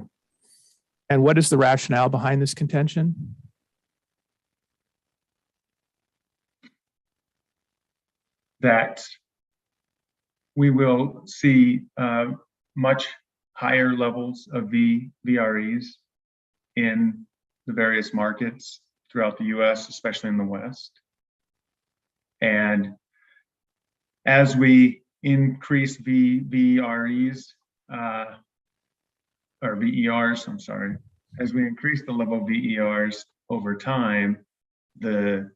And what is the rationale behind this contention? That we will see much higher levels of VREs in the various markets throughout the US, especially in the West. And as we increase VREs, or VERs, I'm sorry, as we increase the level of VERs over time, the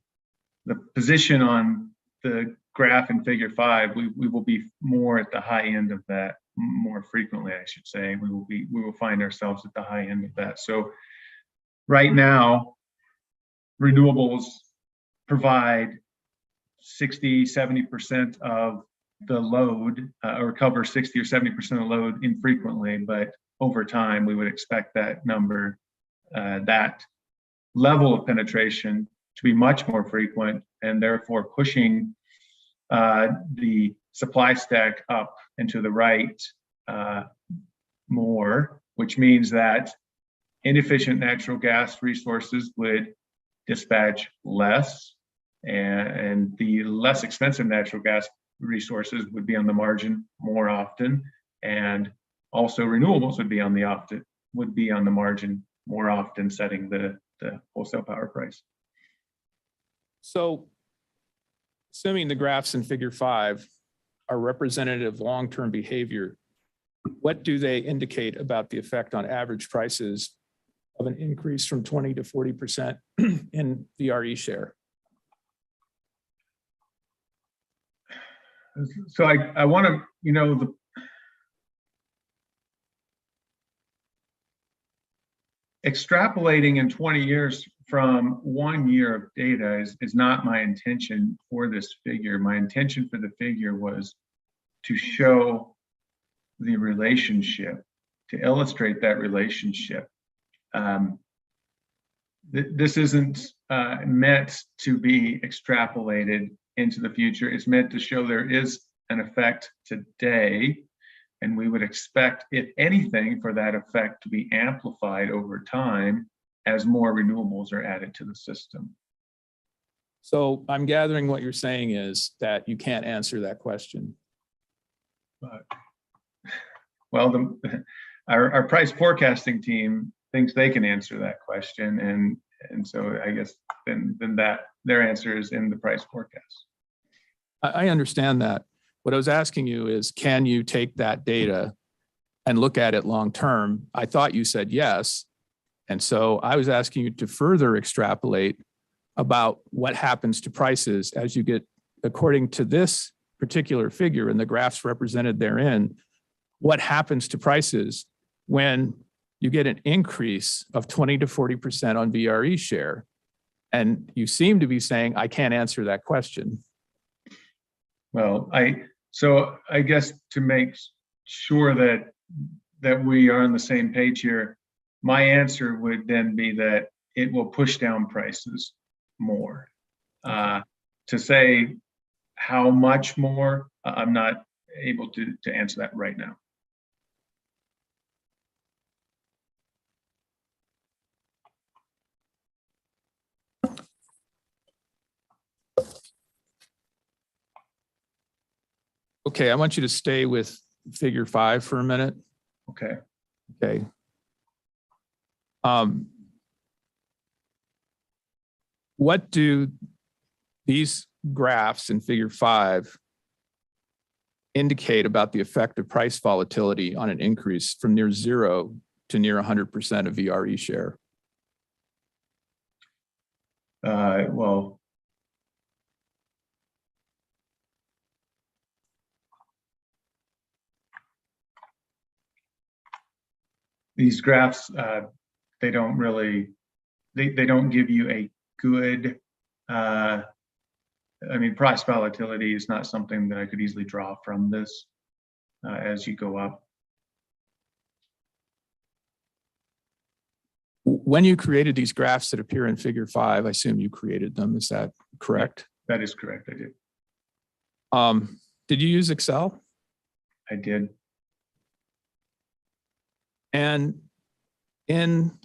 position on the graph in figure 5, we will be more at the high end of that more frequently, I should say. We will find ourselves at the high end of that. So right now, renewables provide 60-70% of the load, or cover 60 or 70% of the load infrequently, but over time we would expect that number, that level of penetration to be much more frequent, and therefore pushing the supply stack up and to the right more, which means that inefficient natural gas resources would dispatch less, and the less expensive natural gas resources would be on the margin more often, and also renewables would be on the margin more often, setting the wholesale power price. So assuming the graphs in figure 5 are representative long-term behavior, what do they indicate about the effect on average prices of an increase from 20 to 40% in VRE share? So I want to, extrapolating in 20 years from 1 year of data is not my intention for this figure. My intention for the figure was to show the relationship, to illustrate that relationship. This isn't meant to be extrapolated into the future. It's meant to show there is an effect today, and we would expect, if anything, for that effect to be amplified over time as more renewables are added to the system. So I'm gathering what you're saying is that you can't answer that question. Well, our price forecasting team thinks they can answer that question, and so I guess then that their answer is in the price forecast. I understand that. What I was asking you is, can you take that data and look at it long-term? I thought you said yes. And so I was asking you to further extrapolate about what happens to prices as you get, according to this particular figure and the graphs represented therein, what happens to prices when you get an increase of 20 to 40% on VRE share? And you seem to be saying, I can't answer that question. Well, so I guess to make sure that we are on the same page here, my answer would then be that it will push down prices more. To say how much more, I'm not able to answer that right now. Okay, I want you to stay with figure 5 for a minute. Okay. Okay. What do these graphs in figure 5 indicate about the effect of price volatility on an increase from near 0 to near 100% of VRE share? Well, these graphs, they don't really, they don't give you a good, I mean, price volatility is not something that I could easily draw from this as you go up. When you created these graphs that appear in figure 5, I assume you created them. Is that correct? That is correct, I did. Did you use Excel? I did. And in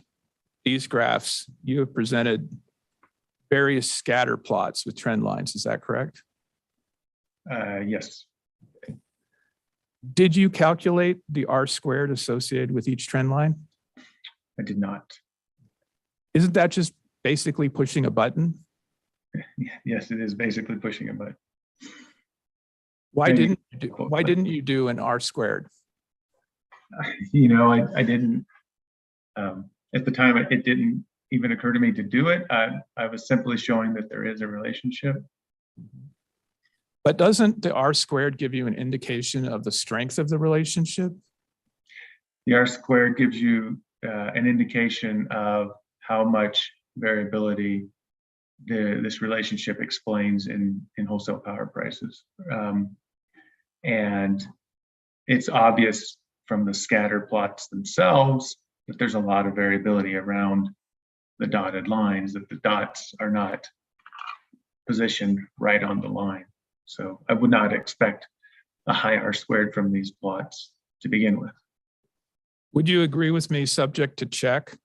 these graphs, you have presented various scatter plots with trend lines. Is that correct? Yes. Did you calculate the R squared associated with each trend line? I did not. Isn't that just basically pushing a button? Yes, it is basically pushing a button. Why didn't you do an R squared? You know, I didn't, at the time, it didn't even occur to me to do it. I was simply showing that there is a relationship. But doesn't the R squared give you an indication of the strength of the relationship? The R squared gives you an indication of how much variability this relationship explains in wholesale power prices. And it's obvious from the scatter plots themselves that there's a lot of variability around the dotted lines, that the dots are not positioned right on the line. So I would not expect a high R squared from these plots to begin with. Would you agree with me, subject to check,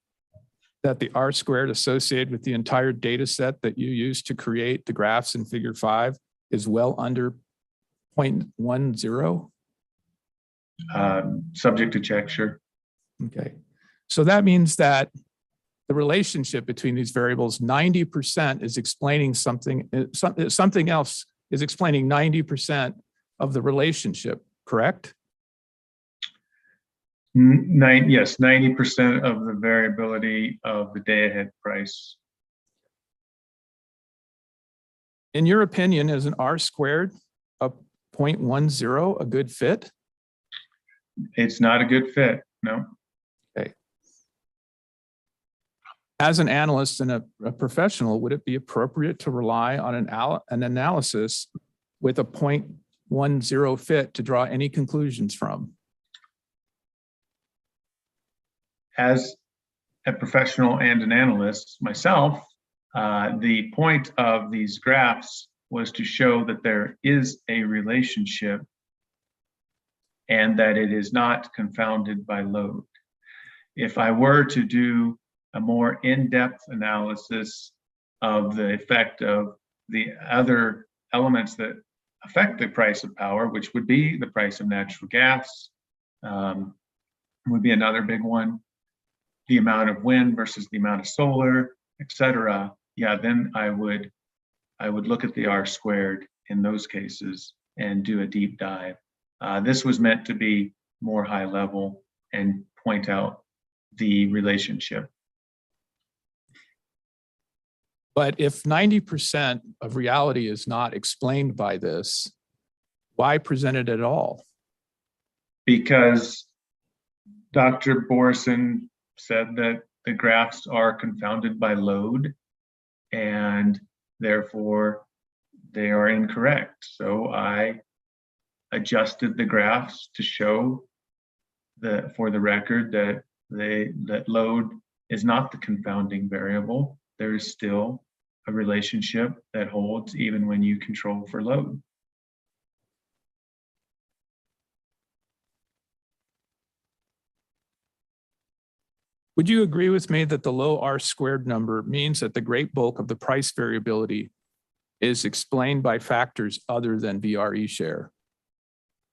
that the R squared associated with the entire data set that you used to create the graphs in figure 5 is well under 0.10? Subject to check, sure. Okay. So that means that the relationship between these variables, 90% is explaining something else is explaining 90% of the relationship, correct? Yes, 90% of the variability of the day ahead price. In your opinion, is an R squared of 0.10 a good fit? It's not a good fit, no. Okay. As an analyst and a professional, would it be appropriate to rely on an analysis with a 0.10 fit to draw any conclusions from? As a professional and an analyst myself, the point of these graphs was to show that there is a relationship and that it is not confounded by load. If I were to do a more in-depth analysis of the effect of the other elements that affect the price of power, which would be the price of natural gas, would be another big one, the amount of wind versus the amount of solar, et cetera. Yeah, then I would look at the R squared in those cases and do a deep dive. This was meant to be more high level and point out the relationship. But if 90% of reality is not explained by this, why present it at all? Because Dr. Borison said that the graphs are confounded by load, and therefore they are incorrect. So I adjusted the graphs to show for the record that that load is not the confounding variable. There is still a relationship that holds even when you control for load. Would you agree with me that the low R squared number means that the great bulk of the price variability is explained by factors other than VRE share?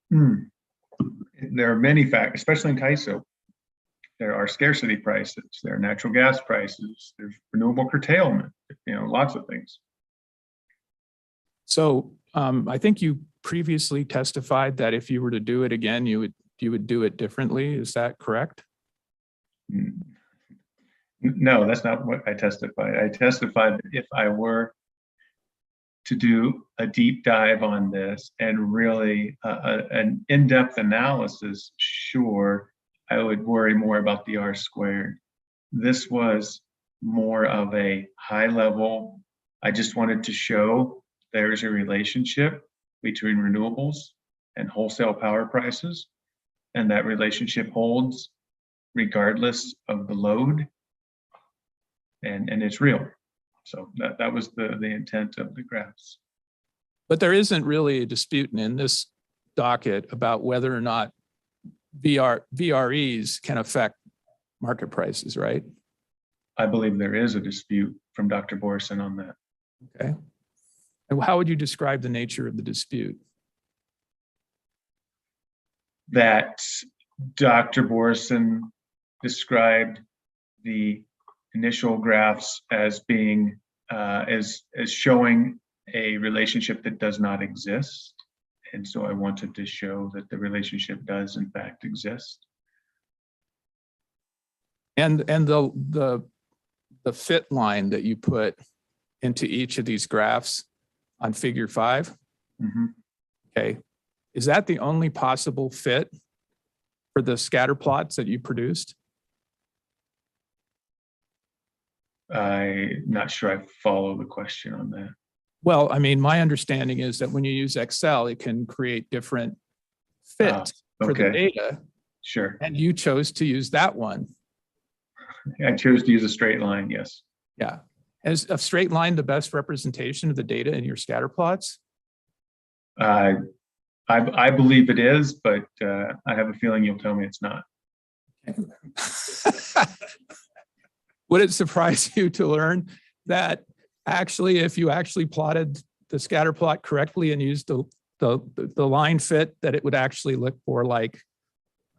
There are many factors, especially in CAISO. There are scarcity prices, there are natural gas prices, there's renewable curtailment, lots of things. So I think you previously testified that if you were to do it again, you would do it differently. Is that correct? No, that's not what I testified. I testified that if I were to do a deep dive on this and really an in-depth analysis, sure, I would worry more about the R squared. This was more of a high level. I just wanted to show there's a relationship between renewables and wholesale power prices, and that relationship holds regardless of the load, and it's real. So that was the intent of the graphs. But there isn't really a dispute in this docket about whether or not VREs can affect market prices, right? I believe there is a dispute from Dr. Borison on that. Okay. And how would you describe the nature of the dispute? That Dr. Borison described the initial graphs as being as showing a relationship that does not exist. And so I wanted to show that the relationship does in fact exist. And the fit line that you put into each of these graphs on figure 5, okay, is that the only possible fit for the scatter plots that you produced? I'm not sure I follow the question on that. Well, I mean, my understanding is that when you use Excel, it can create different fits for the data. Sure. And you chose to use that one. I chose to use a straight line, yes. Yeah. Is a straight line the best representation of the data in your scatter plots? I believe it is, but I have a feeling you'll tell me it's not. Would it surprise you to learn that actually, if you actually plotted the scatter plot correctly and used the line fit, that it would actually look more like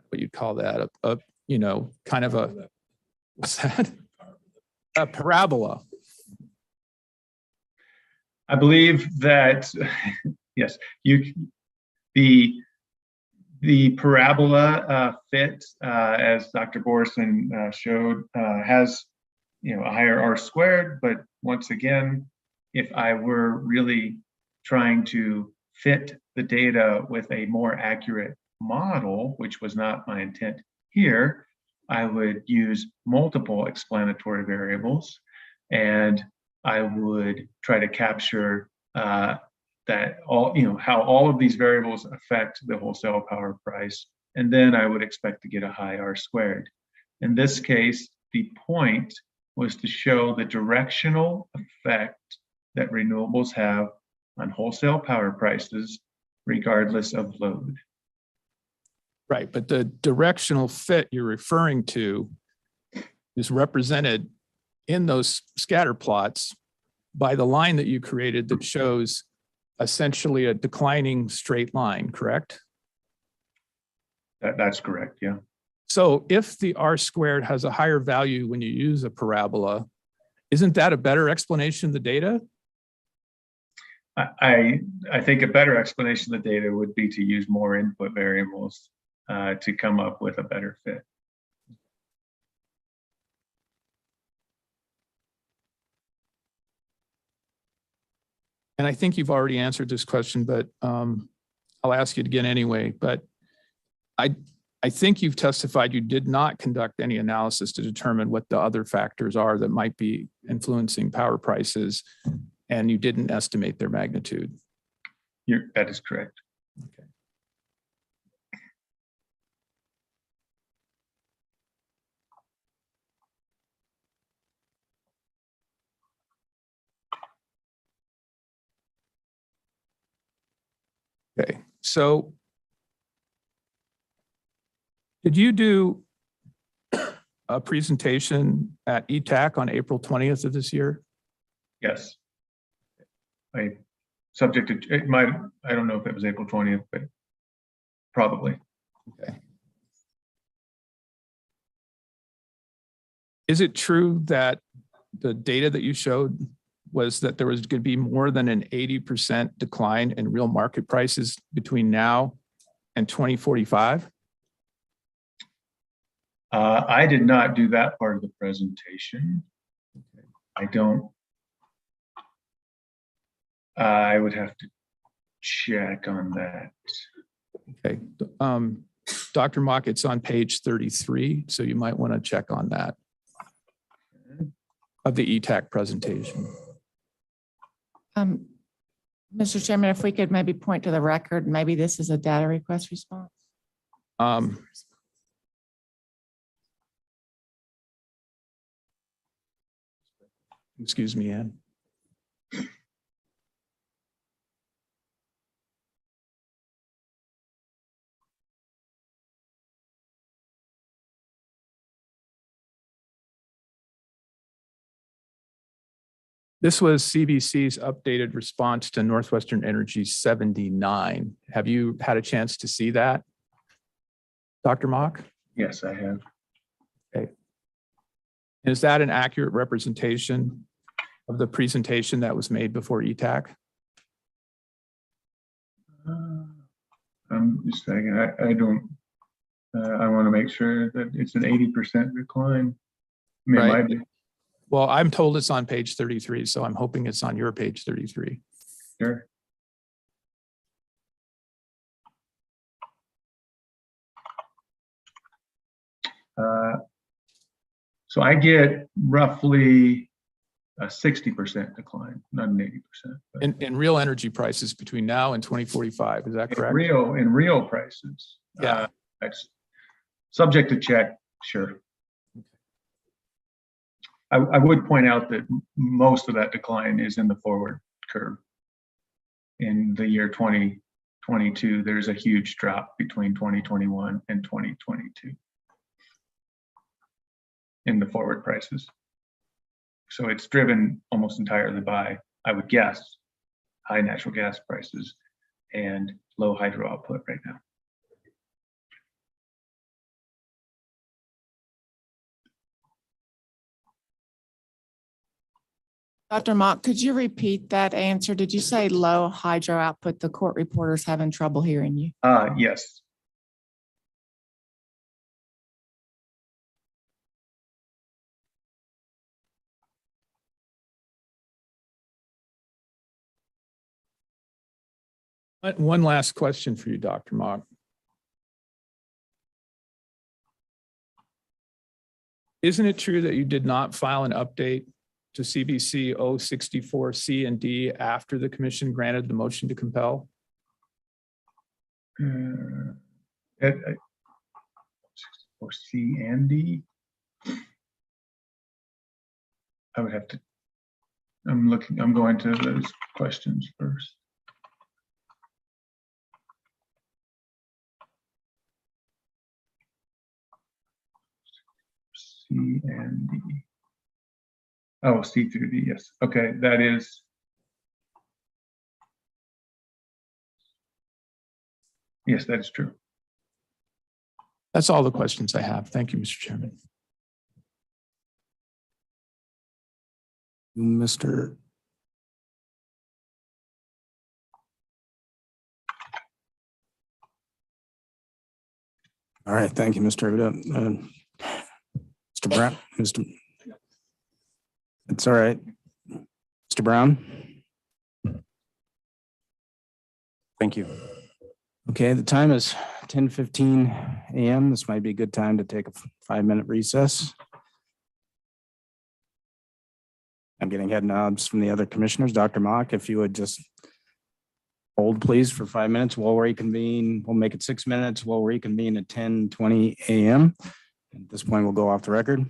what you'd call that, kind of a, what's that? A parabola. I believe that, yes, the parabola fit, as Dr. Borison showed, has a higher R squared, but once again, if I were really trying to fit the data with a more accurate model, which was not my intent here, I would use multiple explanatory variables, and I would try to capture that how all of these variables affect the wholesale power price, and then I would expect to get a high R squared. In this case, the point was to show the directional effect that renewables have on wholesale power prices, regardless of load. Right, but the directional fit you're referring to is represented in those scatter plots by the line that you created that shows essentially a declining straight line, correct? That's correct, yeah. So if the R squared has a higher value when you use a parabola, isn't that a better explanation of the data? I think a better explanation of the data would be to use more input variables to come up with a better fit. and I think you've already answered this question, but I'll ask it again anyway. But I think you've testified you did not conduct any analysis to determine what the other factors are that might be influencing power prices, and you didn't estimate their magnitude. That is correct. Okay. Okay, so did you do a presentation at ETAC on April 20th of this year? Yes. I don't know if it was April 20th, but probably. Okay. Is it true that the data that you showed was that there was going to be more than an 80% decline in real market prices between now and 2045? I did not do that part of the presentation. I would have to check on that. Okay. Dr. Mock, it's on page 33, so you might want to check on that of the ETAC presentation. Mr. Chairman, if we could maybe point to the record, maybe this is a data request response. Excuse me, Ann. This was CBC's updated response to Northwestern Energy 79. Have you had a chance to see that, Dr. Mock? Yes, I have. Okay. Is that an accurate representation of the presentation that was made before ETAC? I'm just saying, I don't, I want to make sure that it's an 80% decline. I mean, Right. it might be. Well, I'm told it's on page 33, so I'm hoping it's on your page 33. Sure. So I get roughly a 60% decline, not an 80%. but In real energy prices between now and 2045, is that correct? in real prices. Yeah. That's subject to check, sure. I would point out that most of that decline is in the forward curve. In the year 2022, there's a huge drop between 2021 and 2022 in the forward prices. So it's driven almost entirely by, I would guess, high natural gas prices and low hydro output right now. Dr. Mock, could you repeat that answer? Did you say low hydro output? The court reporter's having trouble hearing you. Yes. One last question for you, Dr. Mock. Isn't it true that you did not file an update to CBC 064C and D after the commission granted the motion to compel? For C and D, I would have to, I'm going to those questions first. C and D. Oh, C through D, yes. Okay, that is. Yes, that is true. That's all the questions I have. Thank you, Mr. Chairman. Mr. All right, thank you, Mr. Uda. Mr. Brown, it's all right. Mr. Brown? Thank you. Okay, the time is 10:15 a.m. This might be a good time to take a 5-minute recess. I'm getting head nods from the other commissioners. Dr. Mock, if you would just hold, please, for 5 minutes. We'll reconvene. We'll make it 6 minutes. We'll reconvene at 10:20 a.m. At this point, we'll go off the record.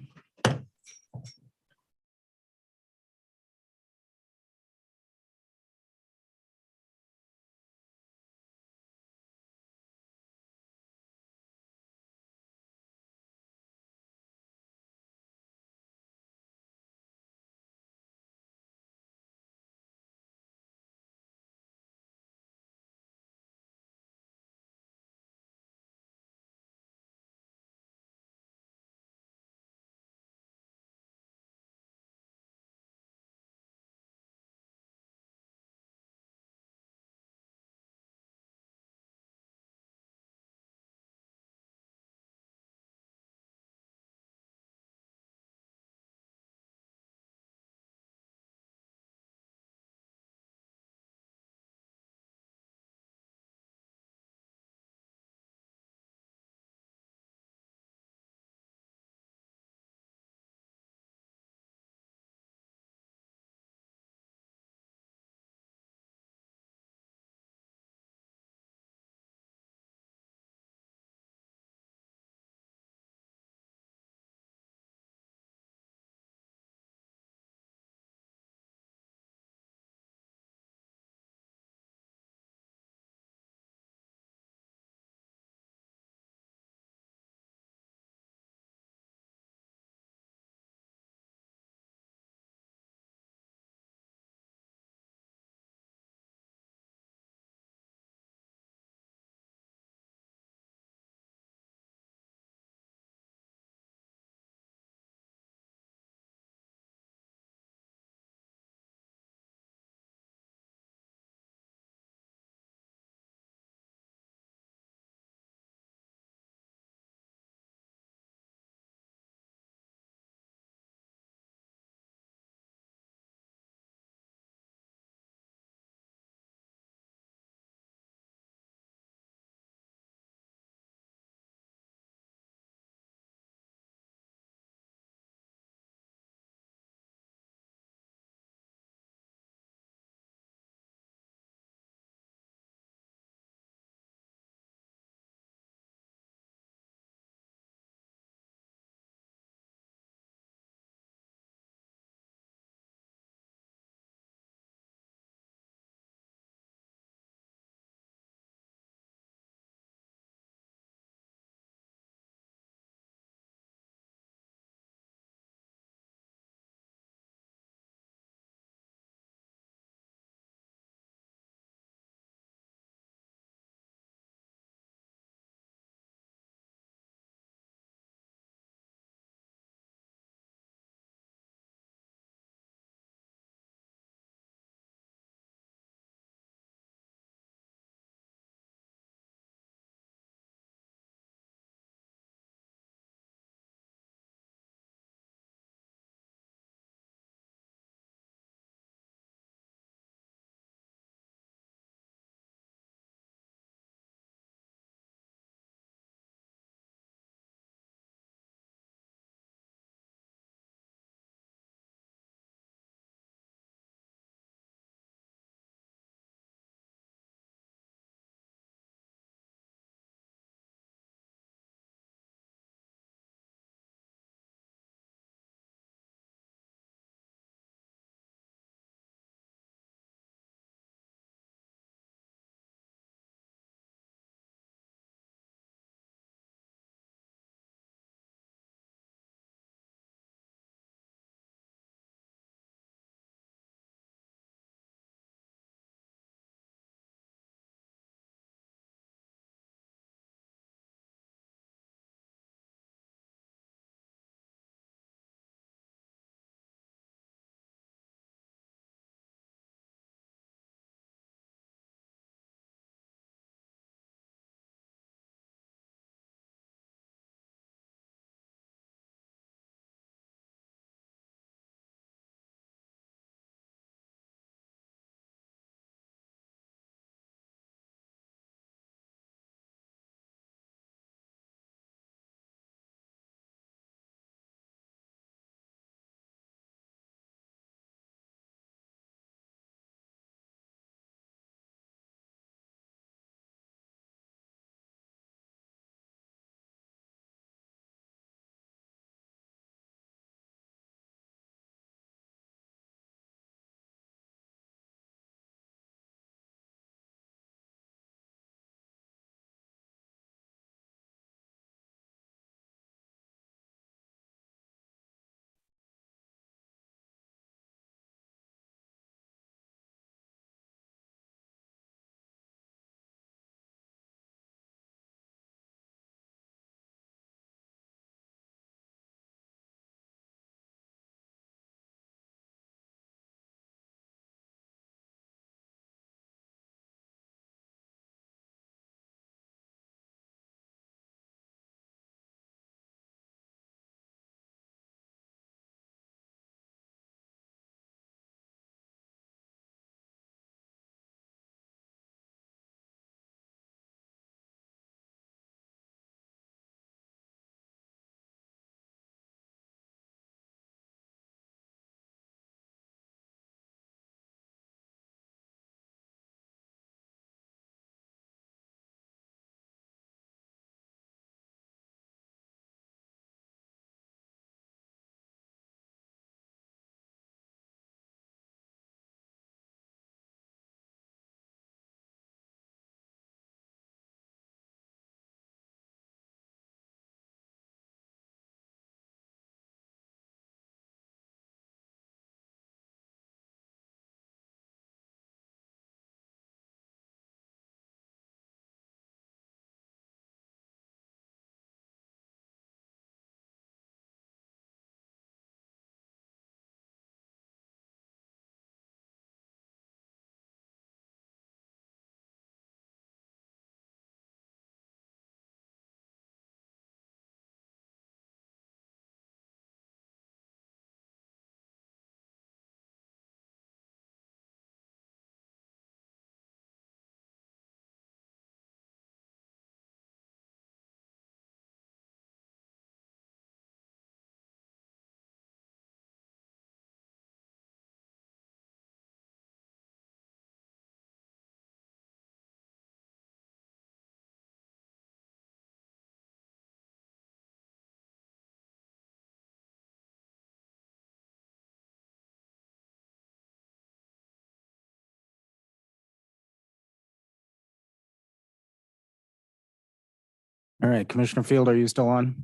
All right, Commissioner Field, are you still on?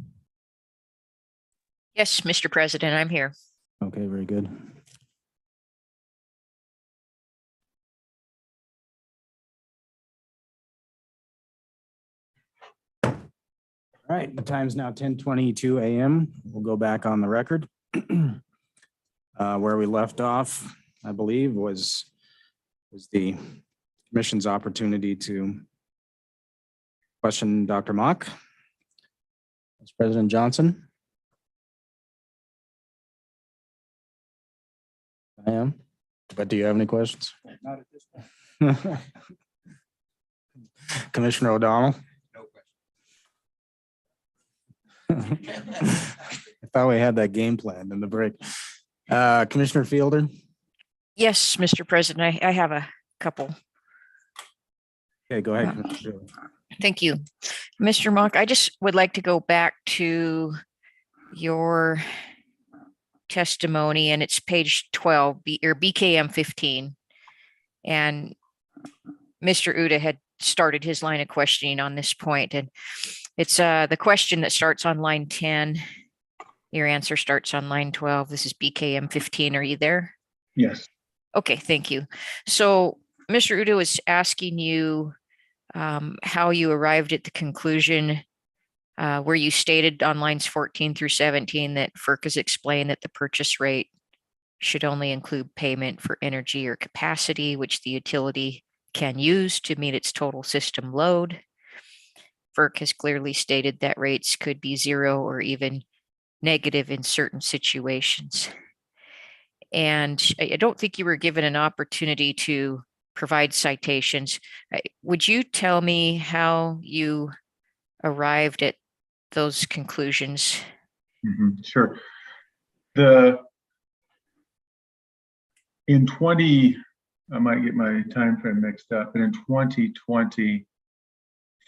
Yes, Mr. President, I'm here. Okay, very good. All right, the time's now 10:22 a.m. We'll go back on the record. Where we left off, I believe, was the commission's opportunity to question Dr. Mock. Vice President Johnson. I am, but do you have any questions? Not at this point. Commissioner O'Donnell? No question. I thought we had that game planned in the break. Commissioner Fielder? Yes, Mr. President, I have a couple. Okay, go ahead. Commissioner Fielder. Thank you. Mr. Mock, I just would like to go back to your testimony, and it's page 12, or BKM 15. And Mr. Uda had started his line of questioning on this point, and it's the question that starts on line 10. Your answer starts on line 12. This is BKM 15. Are you there? Yes. Okay, thank you. So Mr. Uda was asking you how you arrived at the conclusion where you stated on lines 14 through 17 that FERC has explained that the purchase rate should only include payment for energy or capacity, which the utility can use to meet its total system load. FERC has clearly stated that rates could be zero or even negative in certain situations. And I don't think you were given an opportunity to provide citations. Would you tell me how you arrived at those conclusions? Sure. I might get my time frame mixed up, but in 2020,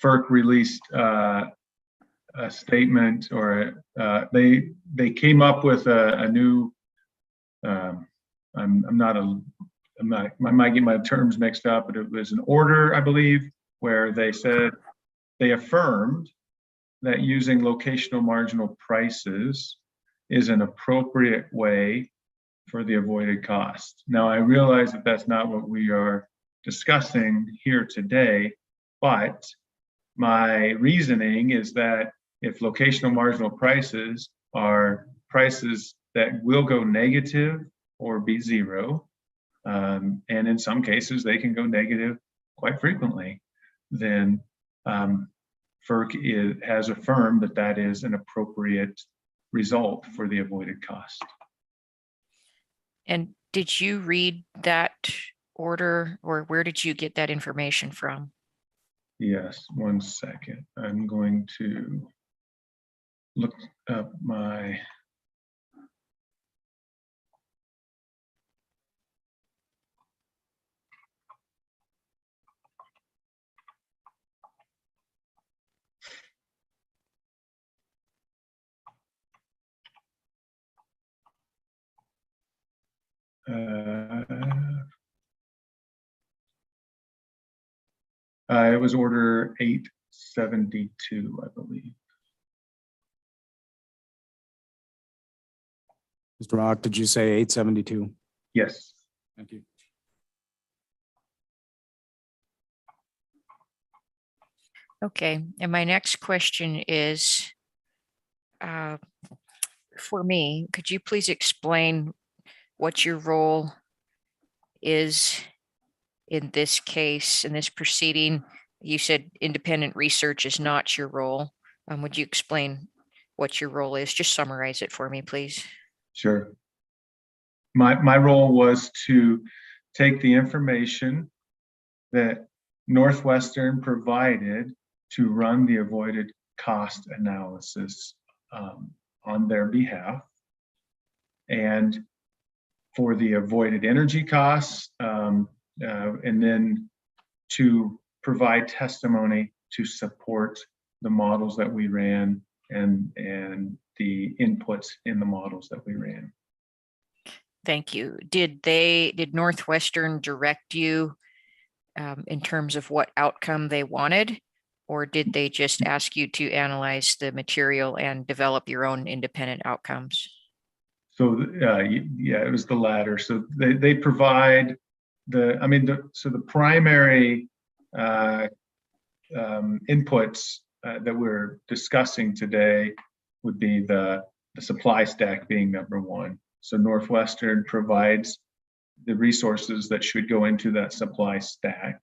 FERC released a statement, or they came up with a new. I might get my terms mixed up, but it was an order, I believe, where they affirmed that using locational marginal prices is an appropriate way for the avoided cost. Now, I realize that that's not what we are discussing here today, but my reasoning is that if locational marginal prices are prices that will go negative or be zero, and in some cases they can go negative quite frequently, then FERC has affirmed that that is an appropriate result for the avoided cost. And did you read that order, or where did you get that information from? Yes, 1 second. I'm going to look up my. It was order 872, I believe. Mr. Mock, did you say 872? Yes. Thank you. Okay, and my next question is, for me, could you please explain what your role is in this case, in this proceeding? You said independent research is not your role. Would you explain what your role is? Just summarize it for me, please. Sure. My role was to take the information that Northwestern provided to run the avoided cost analysis on their behalf, and for the avoided energy costs, and then to provide testimony to support the models that we ran and the inputs in the models that we ran. Thank you. Did Northwestern direct you in terms of what outcome they wanted, or did they just ask you to analyze the material and develop your own independent outcomes? So, yeah, it was the latter. So they provide the primary inputs that we're discussing today would be the supply stack being number one. So Northwestern provides the resources that should go into that supply stack.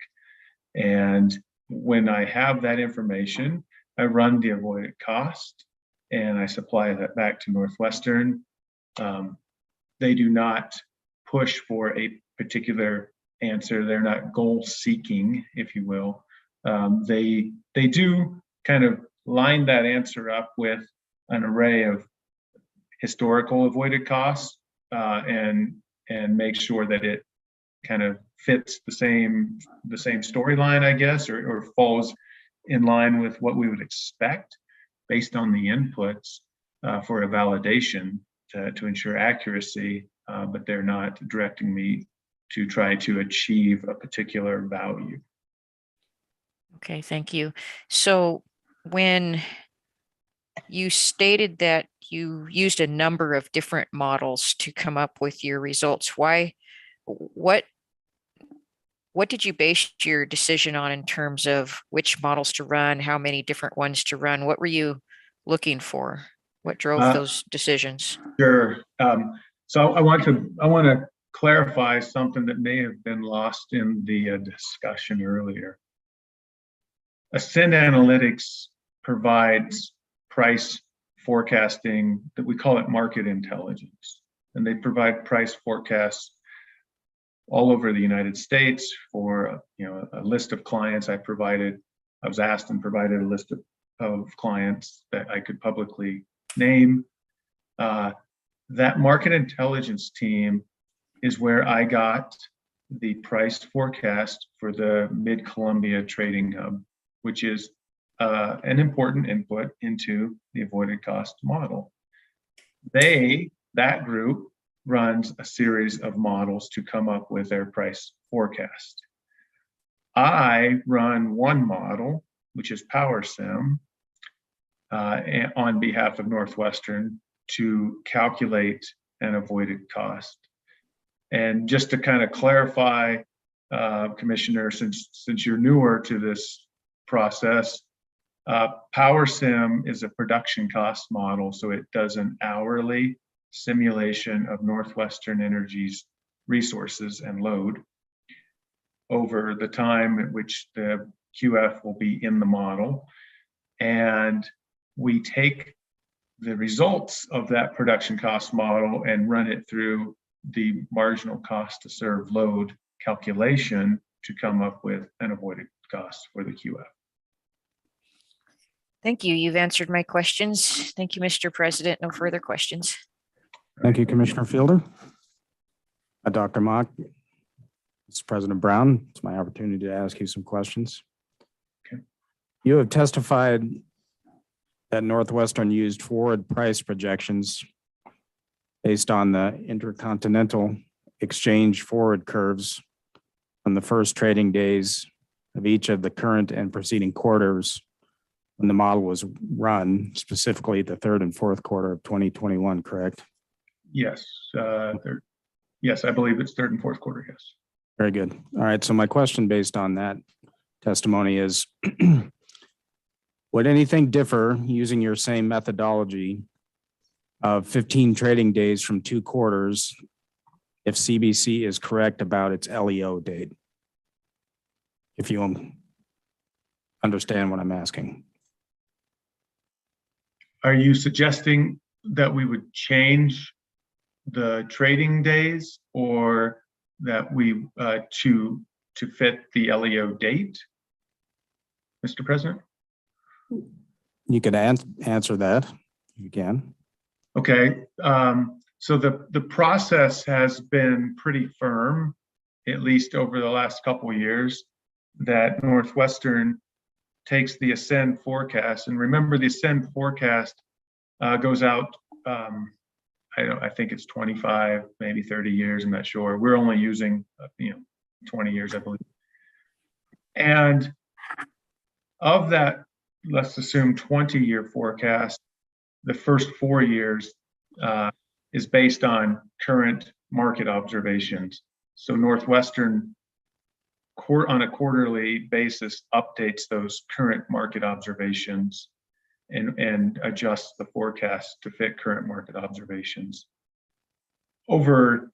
And when I have that information, I run the avoided cost and I supply that back to Northwestern. They do not push for a particular answer. They're not goal seeking, if you will. They do kind of line that answer up with an array of historical avoided costs and make sure that it kind of fits the same storyline, I guess, or falls in line with what we would expect based on the inputs for a validation to ensure accuracy, but they're not directing me to try to achieve a particular value. Okay, thank you. So when you stated that you used a number of different models to come up with your results, what did you base your decision on in terms of which models to run, how many different ones to run? What were you looking for? What drove those decisions? Sure. So I want to clarify something that may have been lost in the discussion earlier. Ascend Analytics provides price forecasting that we call it market intelligence, and they provide price forecasts all over the United States for a list of clients. I was asked and provided a list of clients that I could publicly name. That market intelligence team is where I got the price forecast for the Mid-Columbia Trading Hub, which is an important input into the avoided cost model. That group runs a series of models to come up with their price forecast. I run one model, which is Powersim, on behalf of Northwestern to calculate an avoided cost. And just to kind of clarify, Commissioner, since you're newer to this process, Powersim is a production cost model, so it does an hourly simulation of Northwestern Energy's resources and load over the time at which the QF will be in the model. And we take the results of that production cost model and run it through the marginal cost to serve load calculation to come up with an avoided cost for the QF. Thank you. You've answered my questions. Thank you, Mr. President. No further questions. Thank you, Commissioner Fielder. Dr. Mock, Mr. President Brown, it's my opportunity to ask you some questions. Okay. You have testified that Northwestern used forward price projections based on the intercontinental exchange forward curves on the first trading days of each of the current and preceding quarters when the model was run, specifically the third and fourth quarter of 2021, correct? Yes, yes, I believe it's third and fourth quarter, yes. Very good. All right, so my question based on that testimony is, would anything differ using your same methodology of 15 trading days from 2 quarters if CBC is correct about its LEO date? If you understand what I'm asking. Are you suggesting that we would change the trading days or that we to fit the LEO date, Mr. President? You could answer that. You can. Okay. So the process has been pretty firm, at least over the last couple of years, that Northwestern takes the Ascend forecast. And remember, the Ascend forecast goes out, I think it's 25, maybe 30 years. I'm not sure. We're only using, 20 years, I believe. And Of that, let's assume 20-year forecast, the first 4 years is based on current market observations. So Northwestern on a quarterly basis updates those current market observations and adjusts the forecast to fit current market observations. Over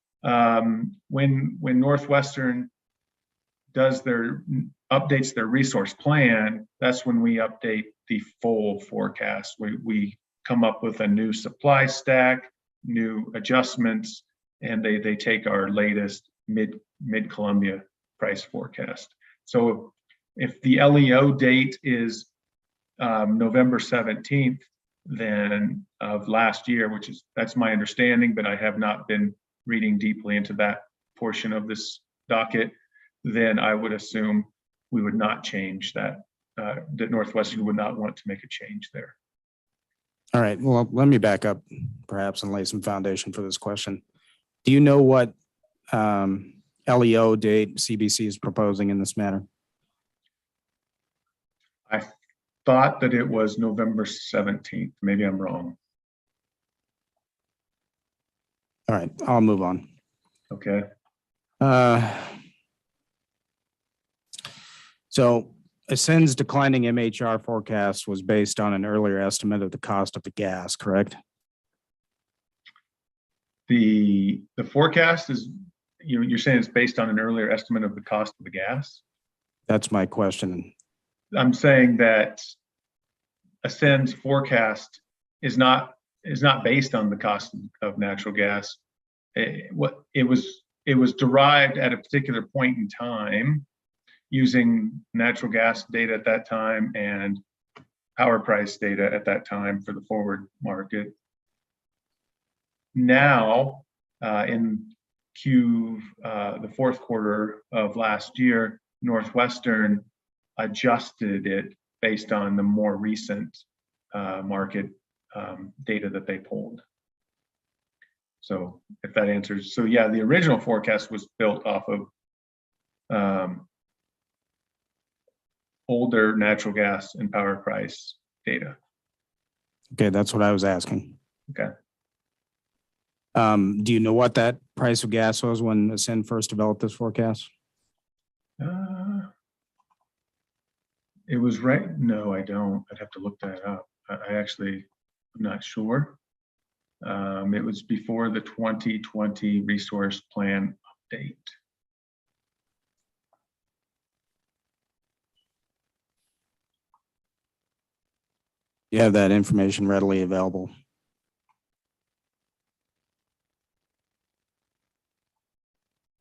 when Northwestern updates their resource plan, that's when we update the full forecast. We come up with a new supply stack, new adjustments, and they take our latest mid-Columbia price forecast. So if the LEO date is November 17th then of last year, that's my understanding, but I have not been reading deeply into that portion of this docket, then I would assume we would not change that, that Northwestern would not want to make a change there. All right, well, let me back up perhaps and lay some foundation for this question. Do you know what LEO date CBC is proposing in this matter? I thought that it was November 17th. Maybe I'm wrong. All right, I'll move on. Okay. So Ascend's declining MHR forecast was based on an earlier estimate of the cost of the gas, correct? The forecast is, you're saying it's based on an earlier estimate of the cost of the gas? That's my question. I'm saying that Ascend's forecast is not based on the cost of natural gas. It was derived at a particular point in time using natural gas data at that time and power price data at that time for the forward market. Now, in the fourth quarter of last year, Northwestern adjusted it based on the more recent market data that they pulled. So if that answers, so yeah, the original forecast was built off of older natural gas and power price data. Okay, that's what I was asking. Okay. Do you know what that price of gas was when Ascend first developed this forecast? It was right. No, I don't. I'd have to look that up. I'm not sure. It was before the 2020 resource plan update. You have that information readily available?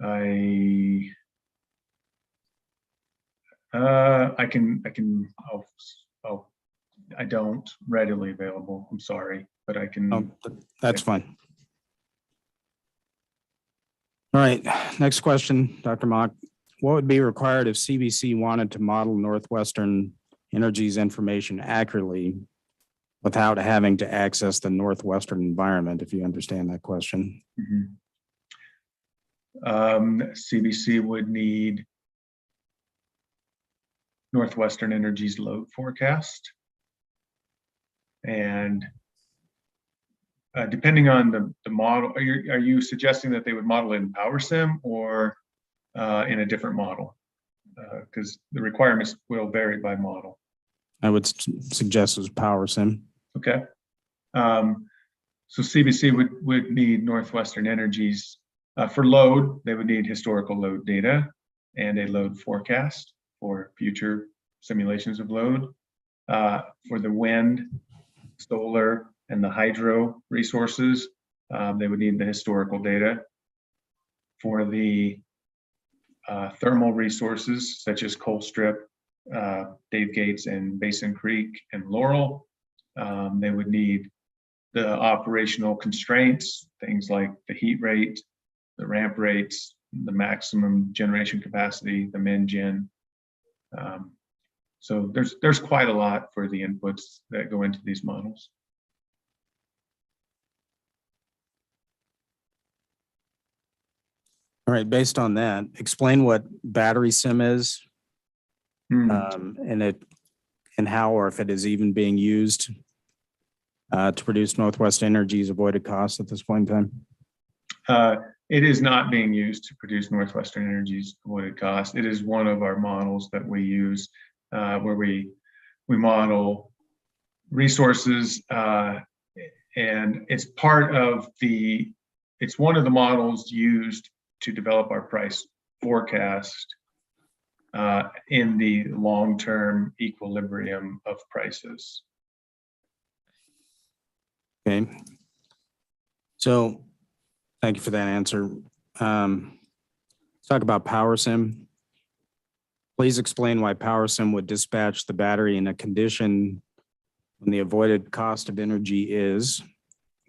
I don't readily available. I'm sorry, but I can. Oh, that's fine. All right, next question, Dr. Mock. What would be required if CBC wanted to model Northwestern Energy's information accurately without having to access the Northwestern environment, if you understand that question? CBC would need Northwestern Energy's load forecast. And depending on the model, are you suggesting that they would model in Powersim or in a different model? Because the requirements will vary by model. I would suggest it was Powersim. Okay. So CBC would need Northwestern Energy's, for load, they would need historical load data and a load forecast for future simulations of load. For the wind, solar, and the hydro resources, they would need the historical data. For the thermal resources, such as Colstrip, Dave Gates, and Basin Creek, and Laurel, they would need the operational constraints, things like the heat rate, the ramp rates, the maximum generation capacity, the min gen. So there's quite a lot for the inputs that go into these models. All right, based on that, explain what battery sim is. And and how, or if it is even being used to produce Northwest Energy's avoided costs at this point in time? It is not being used to produce Northwestern Energy's avoided cost. It is one of our models that we use where we model resources, and it's one of the models used to develop our price forecast in the long-term equilibrium of prices. Okay. So thank you for that answer. Let's talk about Powersim. Please explain why Powersim would dispatch the battery in a condition when the avoided cost of energy is,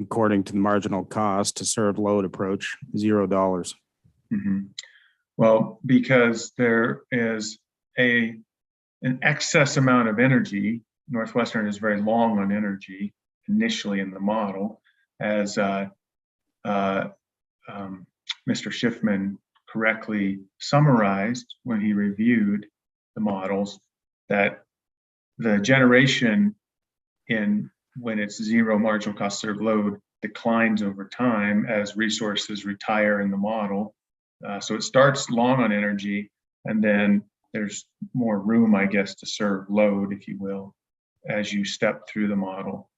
according to the marginal cost to serve load approach, $0. Mm-hmm. Well, because there is an excess amount of energy. Northwestern is very long on energy initially in the model, as Mr. Schiffman correctly summarized when he reviewed the models, that the generation when it's zero marginal cost served load declines over time as resources retire in the model. So it starts long on energy, and then there's more room, I guess, to serve load, if you will, as you step through the model.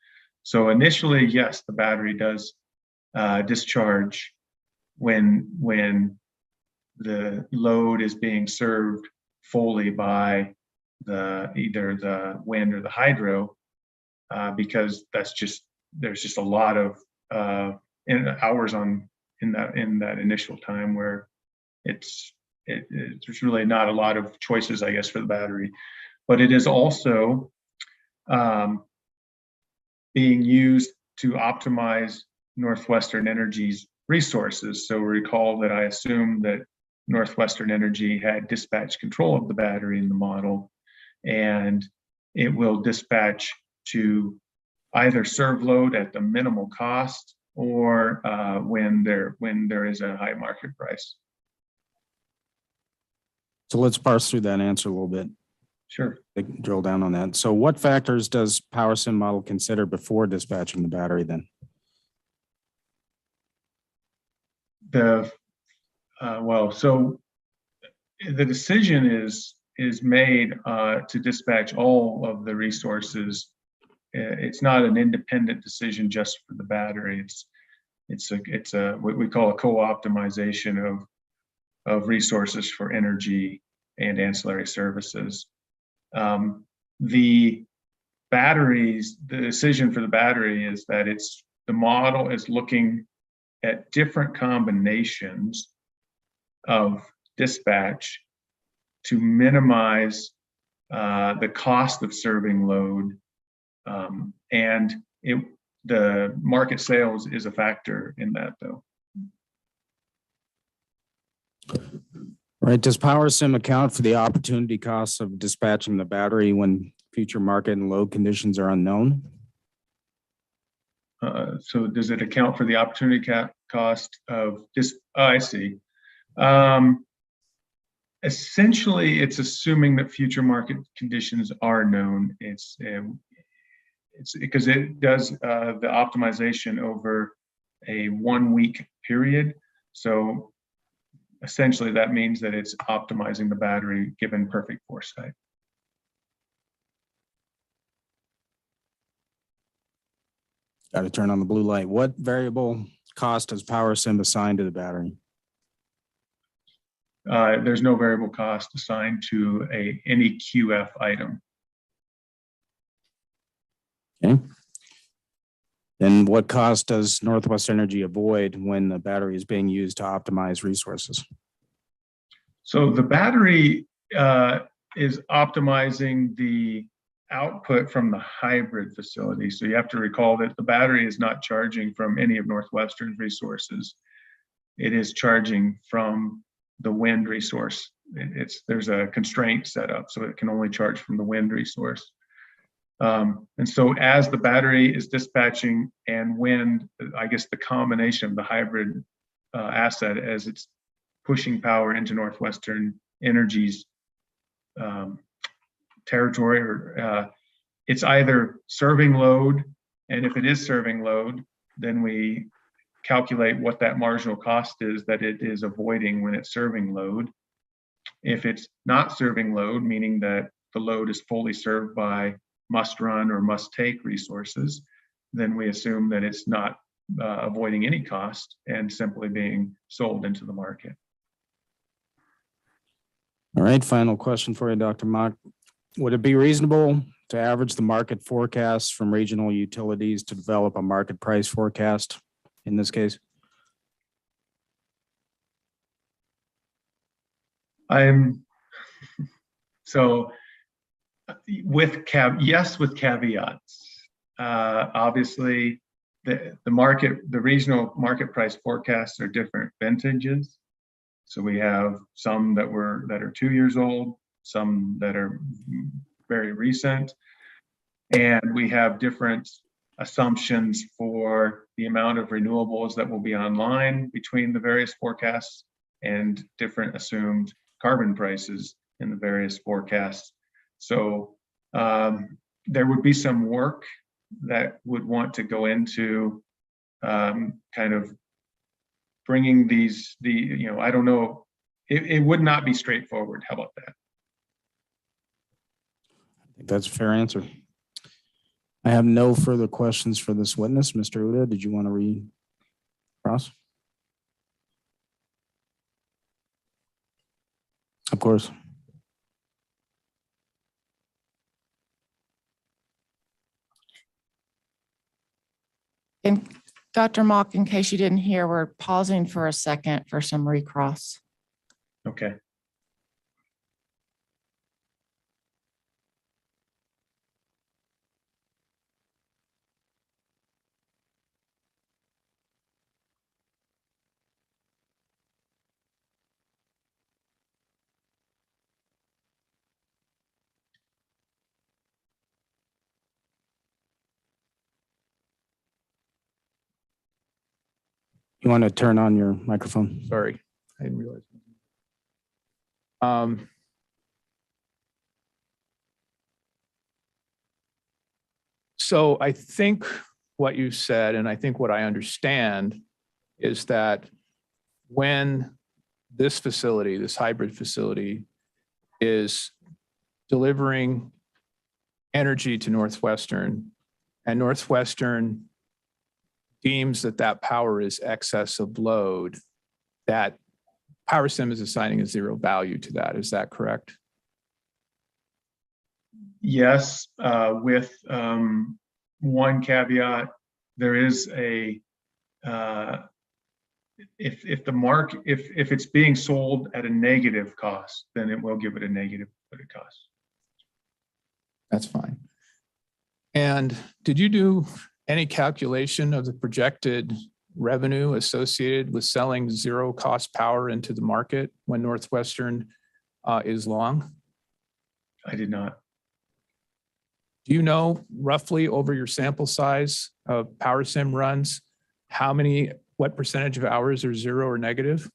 So initially, yes, the battery does discharge when the load is being served fully by either the wind or the hydro, because there's just a lot of hours in that initial time where there's really not a lot of choices, I guess, for the battery. But it is also being used to optimize Northwestern Energy's resources. So recall that I assumed that Northwestern Energy had dispatch control of the battery in the model, and it will dispatch to either serve load at the minimal cost or when there is a high market price. So let's parse through that answer a little bit. Sure. Drill down on that. So what factors does Powersim model consider before dispatching the battery then? So the decision is made to dispatch all of the resources. It's not an independent decision just for the battery. It's what we call a co-optimization of resources for energy and ancillary services. The decision for the battery is that the model is looking at different combinations of dispatch to minimize the cost of serving load, and the market sales is a factor in that, though. Right. Does Powersim account for the opportunity costs of dispatching the battery when future market and load conditions are unknown? So does it account for the opportunity cost of this? Oh, I see. Essentially, it's assuming that future market conditions are known. It's because it does the optimization over a 1 week period. So essentially, that means that it's optimizing the battery given perfect foresight. Got to turn on the blue light. What variable cost does Powersim assign to the battery? There's no variable cost assigned to any QF item. Okay. Then what cost does Northwest Energy avoid when the battery is being used to optimize resources? So the battery is optimizing the output from the hybrid facility. So you have to recall that the battery is not charging from any of Northwestern's resources. It is charging from the wind resource. There's a constraint set up, so it can only charge from the wind resource. And so as the battery is dispatching and wind, I guess the combination of the hybrid asset as it's pushing power into Northwestern Energy's territory, or it's either serving load, and if it is serving load, then we calculate what that marginal cost is that it is avoiding when it's serving load. If it's not serving load, meaning that the load is fully served by must run or must take resources, then we assume that it's not avoiding any cost and simply being sold into the market. All right, final question for you, Dr. Mock. Would it be reasonable to average the market forecasts from regional utilities to develop a market price forecast in this case? So with yes, with caveats. Obviously, the regional market price forecasts are different vintages. So we have some that are 2 years old, some that are very recent, and we have different assumptions for the amount of renewables that will be online between the various forecasts and different assumed carbon prices in the various forecasts. So there would be some work that would want to go into kind of bringing I don't know, it would not be straightforward. How about that? I think that's a fair answer. I have no further questions for this witness. Mr. Uda, did you want to read across? Of course. And Dr. Mock, in case you didn't hear, we're pausing for a second for some recross. Okay. You want to turn on your microphone? Sorry, I didn't realize. So I think what you said, and I think what I understand, is that when this facility, this hybrid facility, is delivering energy to Northwestern, and Northwestern deems that that power is excess of load, that Powersim is assigning a zero value to that. Is that correct? Yes, with one caveat. There is a if it's being sold at a negative cost, then it will give it a negative cost. That's fine. And did you do any calculation of the projected revenue associated with selling zero cost power into the market when Northwestern is long? I did not. Do you know roughly over your sample size of Powersim runs, what percentage of hours are zero or negative?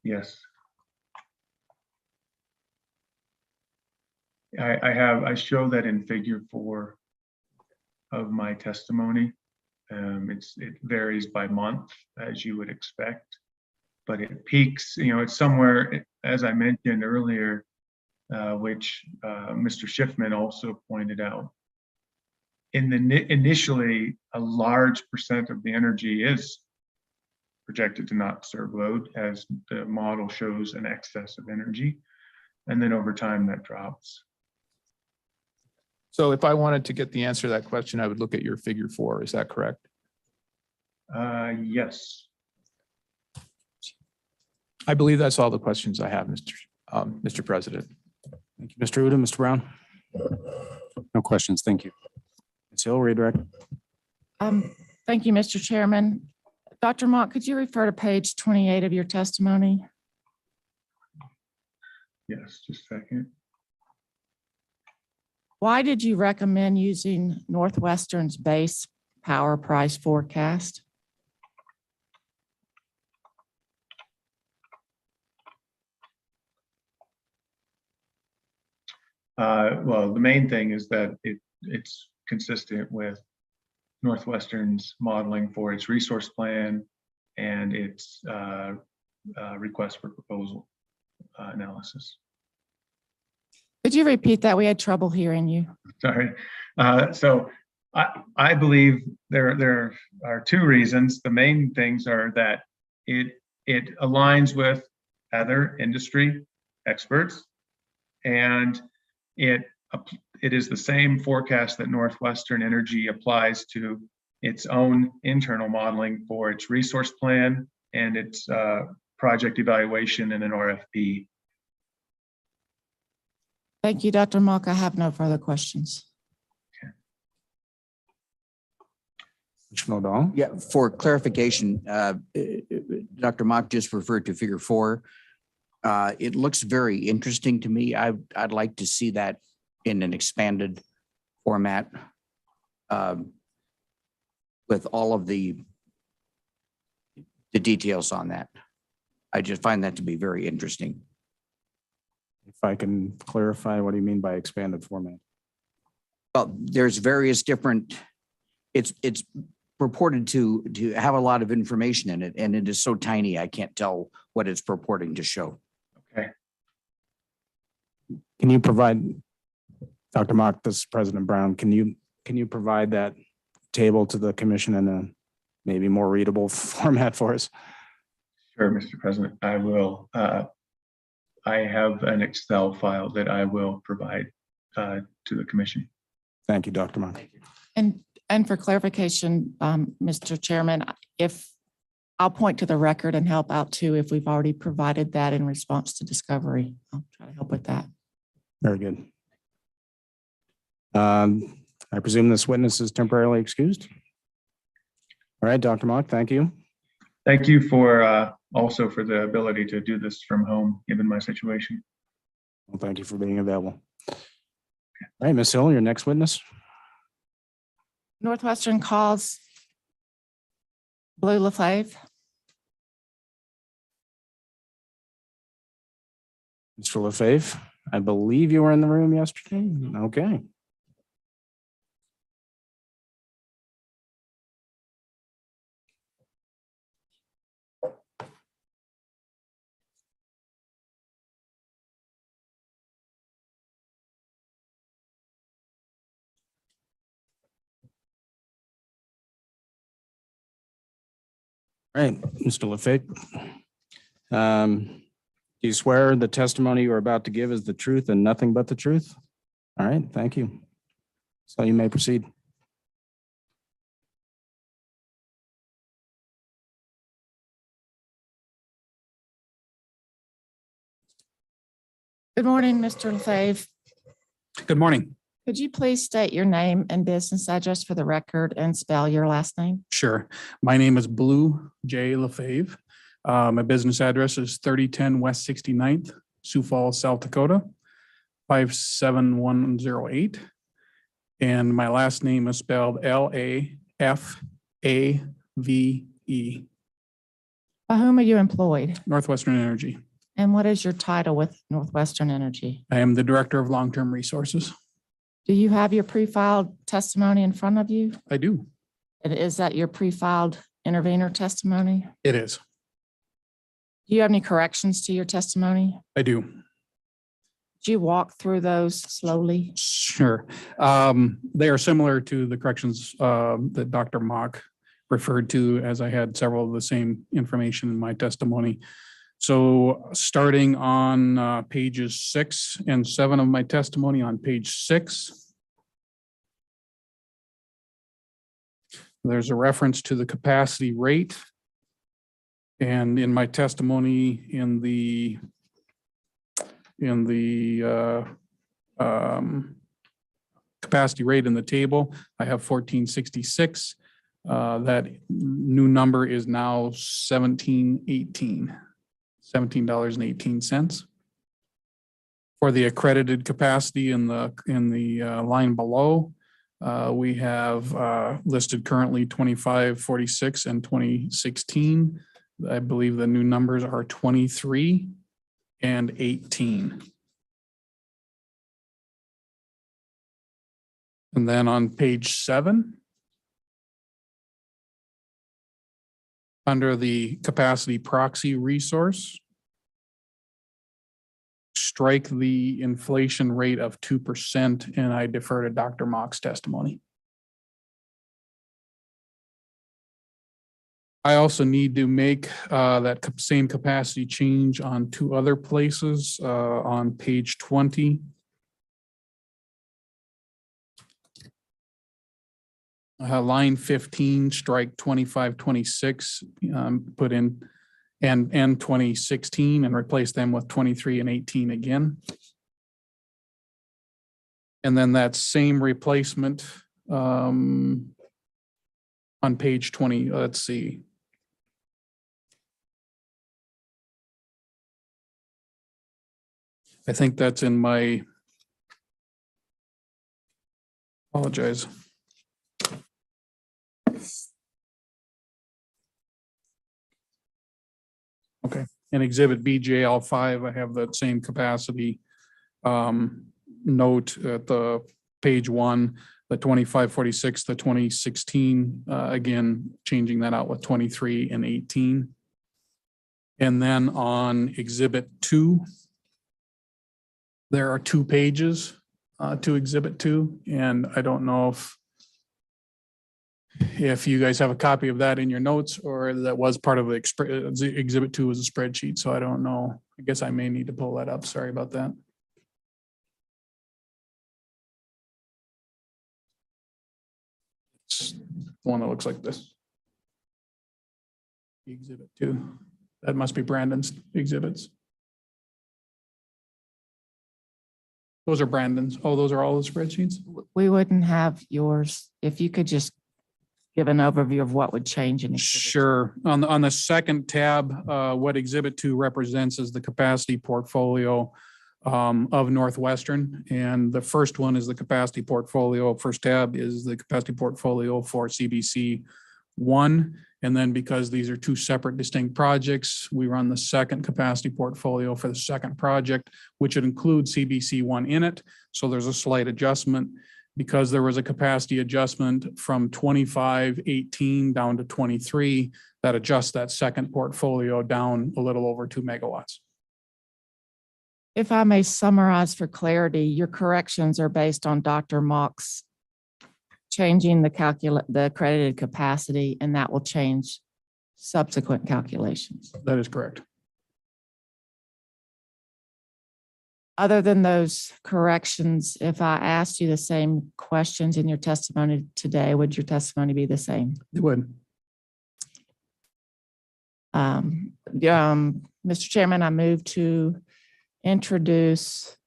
Yes. I show that in figure 4 of my testimony. It varies by month, as you would expect, but it peaks, it's somewhere, as I mentioned earlier, which Mr. Schiffman also pointed out. Initially, a large percent of the energy is projected to not serve load, as the model shows an excess of energy, and then over time that drops. So if I wanted to get the answer to that question, I would look at your figure 4. Is that correct? Yes. I believe that's all the questions I have, Mr. President. Thank you, Mr. Uda. Mr. Brown? No questions. Thank you. Ms. Hill, redirect. Thank you, Mr. Chairman. Dr. Mott, could you refer to page 28 of your testimony? Yes, just a second. Why did you recommend using Northwestern's base power price forecast? Well, the main thing is that it's consistent with Northwestern's modeling for its resource plan and its request for proposal analysis. Could you repeat that? We had trouble hearing you. Sorry. So I believe there are two reasons. The main things are that it aligns with other industry experts, and it is the same forecast that Northwestern Energy applies to its own internal modeling for its resource plan and its project evaluation in an RFP. Thank you, Dr. Mock. I have no further questions. Commissioner O'Donnell? Yeah, for clarification, Dr. Mock just referred to figure 4. It looks very interesting to me. I'd like to see that in an expanded format with all of the details on that. I just find that to be very interesting. If I can clarify, what do you mean by expanded format? Well, there's various different, it's purported to have a lot of information in it, and it is so tiny, I can't tell what it's purporting to show. Okay. Can you provide, Dr. Mock, this is President Brown, can you provide that table to the commission in a maybe more readable format for us? Sure, Mr. President, I will. I have an Excel file that I will provide to the commission. Thank you, Dr. Mock. And for clarification, Mr. Chairman, if I'll point to the record and help out too, if we've already provided that in response to discovery, I'll try to help with that. Very good. I presume this witness is temporarily excused. All right, Dr. Mock, thank you. Thank you for also for the ability to do this from home, given my situation. Well, thank you for being available. All right, Ms. Hill, your next witness. Northwestern calls Blue LaFave. Mr. LaFave, I believe you were in the room yesterday. Okay. All right, Mr. LaFave. Do you swear the testimony you are about to give is the truth and nothing but the truth? All right, thank you. So you may proceed. Good morning, Mr. LaFave. Good morning. Could you please state your name and business address for the record and spell your last name? Sure. My name is Blue J. LaFave. My business address is 3010 West 69th, Sioux Falls, South Dakota, 57108. And my last name is spelled L-A-F-A-V-E. By whom are you employed? Northwestern Energy. And what is your title with Northwestern Energy? I am the Director of Long-Term Resources. Do you have your pre-filed testimony in front of you? I do. And is that your pre-filed intervener testimony? It is. Do you have any corrections to your testimony? I do. Do you walk through those slowly? Sure. They are similar to the corrections that Dr. Mock referred to, as I had several of the same information in my testimony. So starting on pages 6 and 7 of my testimony, on page 6, there's a reference to the capacity rate. And in my testimony in the capacity rate in the table, I have 1466. That new number is now $17.18. For the accredited capacity in the line below, we have listed currently 2546 and 2016. I believe the new numbers are 23 and 18. And then on page 7, under the capacity proxy resource, strike the inflation rate of 2%, and I defer to Dr. Mock's testimony. I also need to make that same capacity change on 2 other places on page 20. Line 15, strike 2526, put in and 2016 and replace them with 23 and 18 again. And then that same replacement on page 20, let's see. I think that's in my, apologize. Okay, in exhibit BJL5, I have that same capacity note at the page 1, the 2546, the 2016, again, changing that out with 23 and 18. And then on exhibit 2, there are 2 pages to exhibit 2, and I don't know if you guys have a copy of that in your notes, or that was part of the exhibit 2 was a spreadsheet. So I don't know. I guess I may need to pull that up. Sorry about that. It's the one that looks like this. Exhibit 2. That must be Brandon's exhibits. Those are Brandon's. Oh, those are all the spreadsheets? We wouldn't have yours if you could just give an overview of what would change in. Sure. On the second tab, what exhibit 2 represents is the capacity portfolio of Northwestern. And the first one is the capacity portfolio. First tab is the capacity portfolio for CBC 1. And then because these are 2 separate distinct projects, we run the second capacity portfolio for the second project, which would include CBC 1 in it. So there's a slight adjustment because there was a capacity adjustment from 2518 down to 23 that adjusts that second portfolio down a little over 2 megawatts. If I may summarize for clarity, your corrections are based on Dr. Mock's changing the credited capacity, and that will change subsequent calculations. That is correct. Other than those corrections, if I asked you the same questions in your testimony today, would your testimony be the same? It would. Mr. Chairman, I move to introduce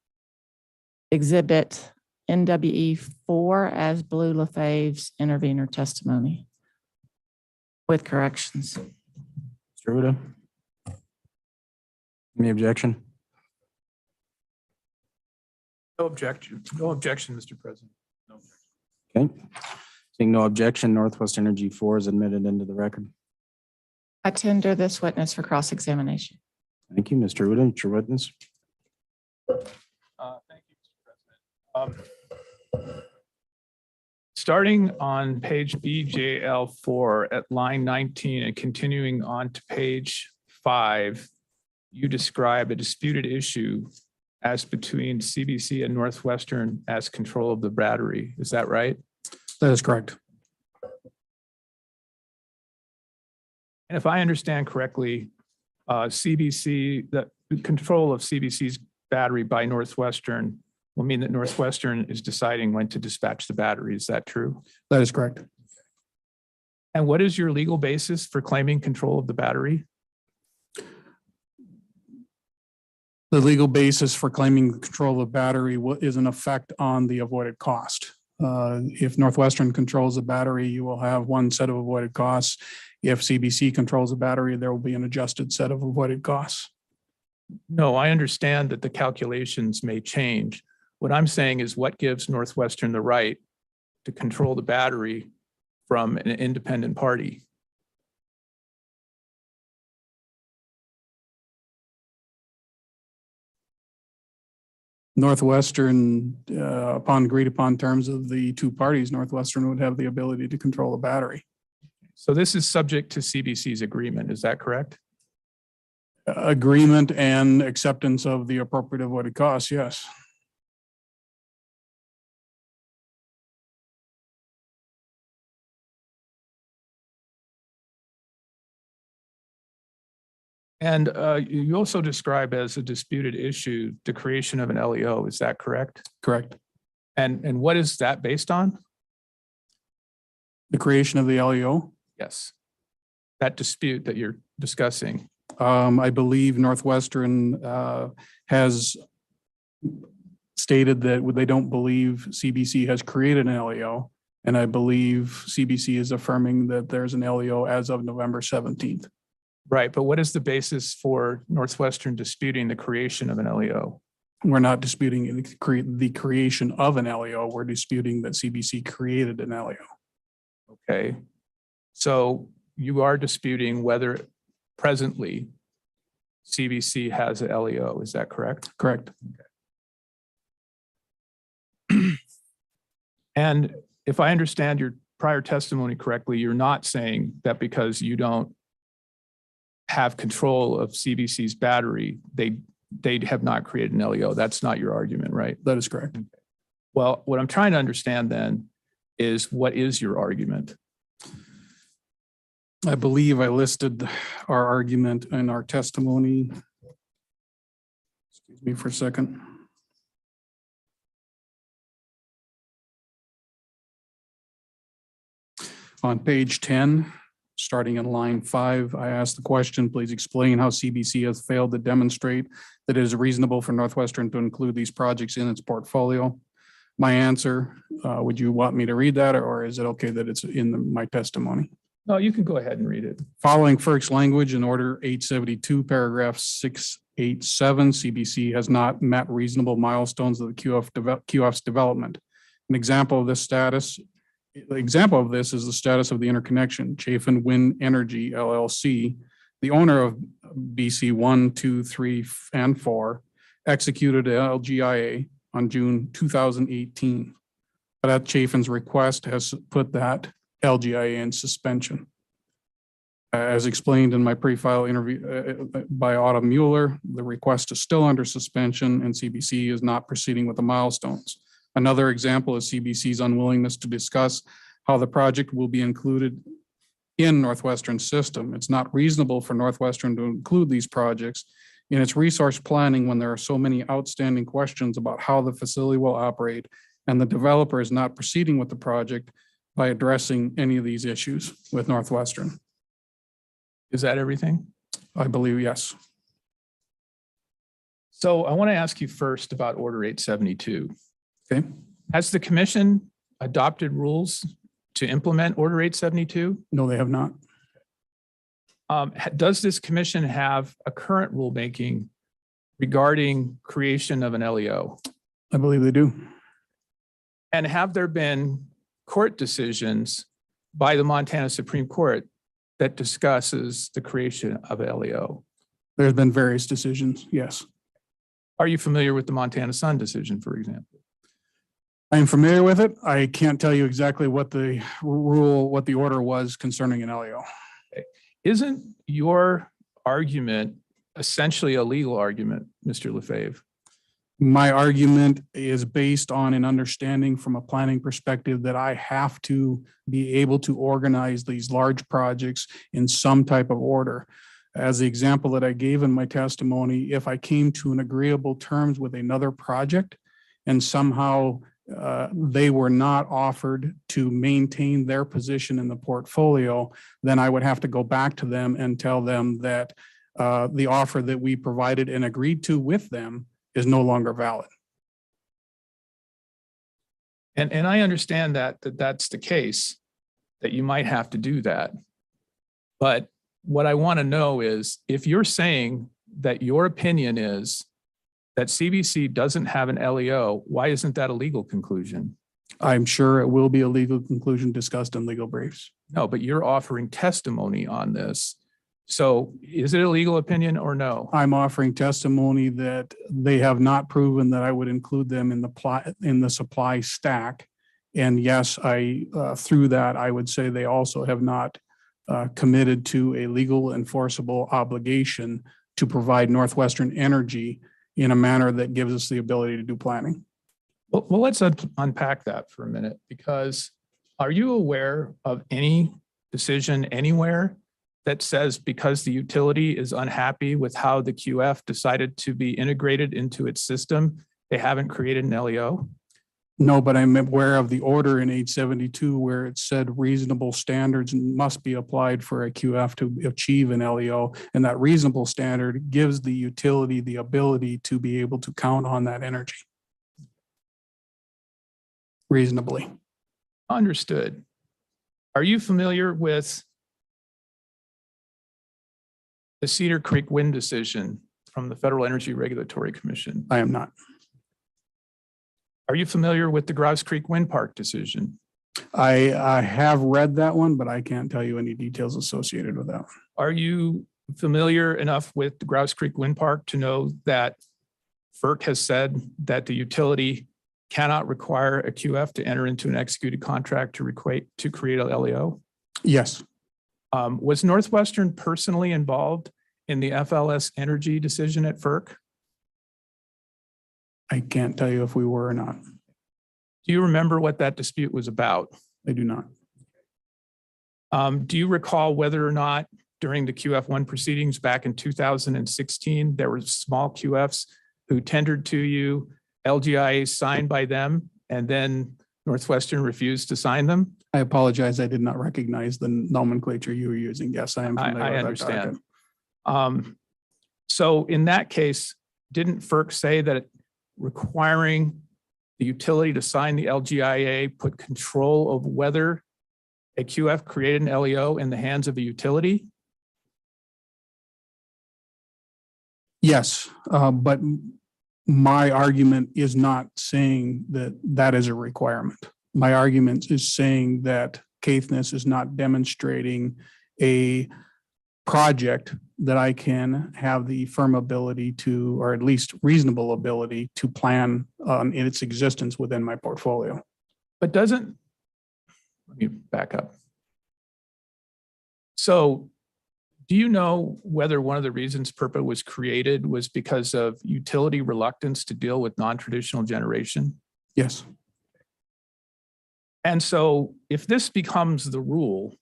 exhibit NWE 4 as Blue LaFave's intervenor testimony with corrections. Mr. Uda? Any objection? No objection. No objection, Mr. President. No. Okay. Seeing no objection, Northwest Energy 4 is admitted into the record. I tender this witness for cross-examination. Thank you, Mr. Uda. It's your witness. Thank you, Mr. President. Starting on page BJL4 at line 19 and continuing on to page 5, you describe a disputed issue as between CBC and Northwestern as control of the battery. Is that right? That is correct. And if I understand correctly, CBC, the control of CBC's battery by Northwestern will mean that Northwestern is deciding when to dispatch the battery. Is that true? That is correct. And what is your legal basis for claiming control of the battery? The legal basis for claiming control of the battery is an effect on the avoided cost. If Northwestern controls the battery, you will have one set of avoided costs. If CBC controls the battery, there will be an adjusted set of avoided costs. No, I understand that the calculations may change. What I'm saying is what gives Northwestern the right to control the battery from an independent party? Northwestern, upon agreed upon terms of the two parties, Northwestern would have the ability to control the battery. So this is subject to CBC's agreement, is that correct? Agreement and acceptance of the appropriate avoided costs, yes. And you also describe as a disputed issue, the creation of an LEO, is that correct? Correct. And what is that based on? The creation of the LEO. Yes. That dispute that you're discussing. I believe Northwestern has stated that they don't believe CBC has created an LEO. And I believe CBC is affirming that there's an LEO as of November 17th. Right, but what is the basis for Northwestern disputing the creation of an LEO? We're not disputing the creation of an LEO. We're disputing that CBC created an LEO. Okay. So you are disputing whether presently CBC has an LEO, is that correct? Correct. And if I understand your prior testimony correctly, you're not saying that because you don't have control of CBC's battery, they have not created an LEO. That's not your argument, right? That is correct. Well, what I'm trying to understand then is what is your argument? I believe I listed our argument in our testimony. Excuse me for a second. On page 10, starting in line 5, I asked the question, please explain how CBC has failed to demonstrate that it is reasonable for Northwestern to include these projects in its portfolio. My answer, would you want me to read that, or is it okay that it's in my testimony? No, you can go ahead and read it. Following FERC's language in Order 872, paragraph 687, CBC has not met reasonable milestones of the QF's development. An example of this status, the example of this is the status of the interconnection. Chafin Wind Energy LLC, the owner of BC 1, 2, 3, and 4, executed an LGIA on June 2018. But at Chafin's request has put that LGIA in suspension. As explained in my pre-file interview by Autumn Mueller, the request is still under suspension and CBC is not proceeding with the milestones. Another example is CBC's unwillingness to discuss how the project will be included in Northwestern's system. It's not reasonable for Northwestern to include these projects in its resource planning when there are so many outstanding questions about how the facility will operate and the developer is not proceeding with the project by addressing any of these issues with Northwestern. Is that everything? I believe, yes. So I want to ask you first about Order 872. Okay. Has the commission adopted rules to implement Order 872? No, they have not. Does this commission have a current rulemaking regarding creation of an LEO? I believe they do. And have there been court decisions by the Montana Supreme Court that discusses the creation of a LEO? There's been various decisions, yes. Are you familiar with the Montana Sun decision, for example? I am familiar with it. I can't tell you exactly what the rule, what the order was concerning an LEO. Isn't your argument essentially a legal argument, Mr. Lefebvre? My argument is based on an understanding from a planning perspective that I have to be able to organize these large projects in some type of order. As the example that I gave in my testimony, if I came to an agreeable terms with another project and somehow they were not offered to maintain their position in the portfolio, then I would have to go back to them and tell them that the offer that we provided and agreed to with them is no longer valid. And I understand that that's the case, that you might have to do that. But what I want to know is if you're saying that your opinion is that CBC doesn't have an LEO, why isn't that a legal conclusion? I'm sure it will be a legal conclusion discussed in legal briefs. No, but you're offering testimony on this So is it a legal opinion or no? I'm offering testimony that they have not proven that I would include them in the supply stack. And yes, through that, I would say they also have not committed to a legal enforceable obligation to provide Northwestern energy in a manner that gives us the ability to do planning. Well, let's unpack that for a minute, because are you aware of any decision anywhere that says because the utility is unhappy with how the QF decided to be integrated into its system, they haven't created an LEO? No, but I'm aware of the order in 872 where it said reasonable standards must be applied for a QF to achieve an LEO. And that reasonable standard gives the utility the ability to be able to count on that energy reasonably. Understood. Are you familiar with the Cedar Creek wind decision from the Federal Energy Regulatory Commission? I am not. Are you familiar with the Grouse Creek Wind Park decision? I have read that one, but I can't tell you any details associated with that. Are you familiar enough with the Grouse Creek Wind Park to know that FERC has said that the utility cannot require a QF to enter into an executed contract to create a LEO? Yes, Was Northwestern personally involved in the FLS energy decision at FERC? I can't tell you if we were or not. Do you remember what that dispute was about? I do not. Do you recall whether or not during the QF1 proceedings back in 2016, there were small QFs who tendered to you LGIA signed by them, and then Northwestern refused to sign them? I apologize. I did not recognize the nomenclature you were using. Yes, I am familiar I with that understand. document. So in that case, didn't FERC say that requiring the utility to sign the LGIA put control of whether a QF created an LEO in the hands of the utility? Yes, but my argument is not saying that that is a requirement. My argument is saying that Caithness is not demonstrating a project that I can have the firm ability to, or at least reasonable ability to plan in its existence within my portfolio. But let me back up. So do you know whether one of the reasons PURPA was created was because of utility reluctance to deal with non-traditional generation? Yes, And so if this becomes the rule,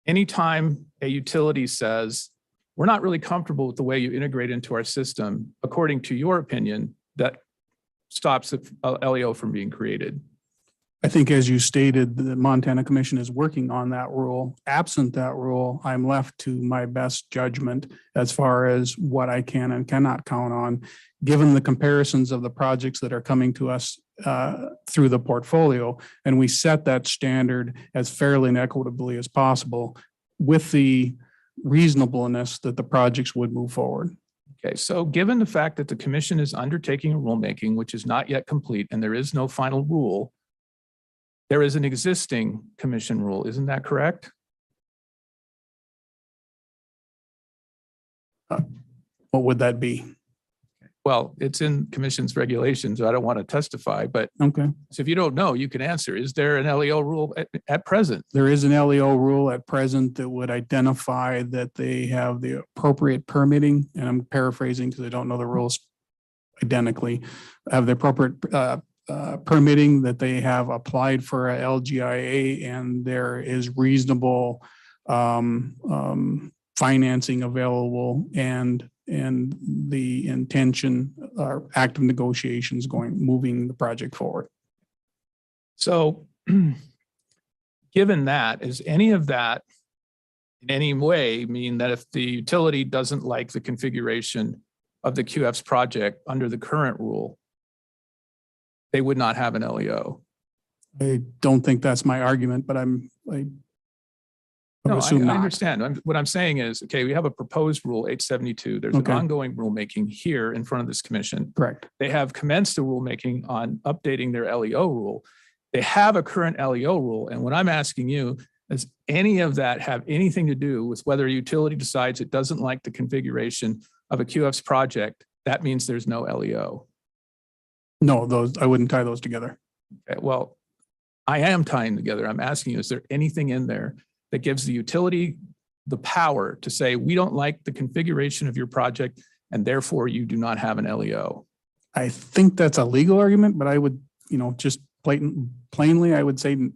anytime a utility says, we're not really comfortable with the way you integrate into our system, according to your opinion, that stops a LEO from being created. I think as you stated, the Montana Commission is working on that rule. Absent that rule, I'm left to my best judgment as far as what I can and cannot count on, given the comparisons of the projects that are coming to us through the portfolio. And we set that standard as fairly and equitably as possible with the reasonableness that the projects would move forward. Okay, so given the fact that the commission is undertaking a rulemaking, which is not yet complete, and there is no final rule, there is an existing commission rule, isn't that correct? What would that be? Well, it's in commission's regulations. I don't want to testify, but Okay. so if you don't know, you can answer. Is there an LEO rule at present? There is an LEO rule at present that would identify that they have the appropriate permitting, and I'm paraphrasing because I don't know the rules identically, have the appropriate permitting, that they have applied for a LGIA, and there is reasonable financing available, and the intention or active negotiations moving the project forward. So given that, is any of that in any way mean that if the utility doesn't like the configuration of the QF's project under the current rule, they would not have an LEO? I don't think that's my argument, but I No, assume I not. understand. What I'm saying is, okay, we have a proposed rule 872. There's Okay. an ongoing rulemaking here in front of this commission. Correct. They have commenced a rulemaking on updating their LEO rule. They have a current LEO rule. And what I'm asking you, Does any of that have anything to do with whether a utility decides it doesn't like the configuration of a QF's project? That means there's no LEO. No, those, I wouldn't tie those together. Okay, well, I am tying together. I'm asking you, is there anything in there that gives the utility the power to say, we don't like the configuration of your project and therefore you do not have an LEO? I think that's a legal argument, but I would, just plainly, I would say no.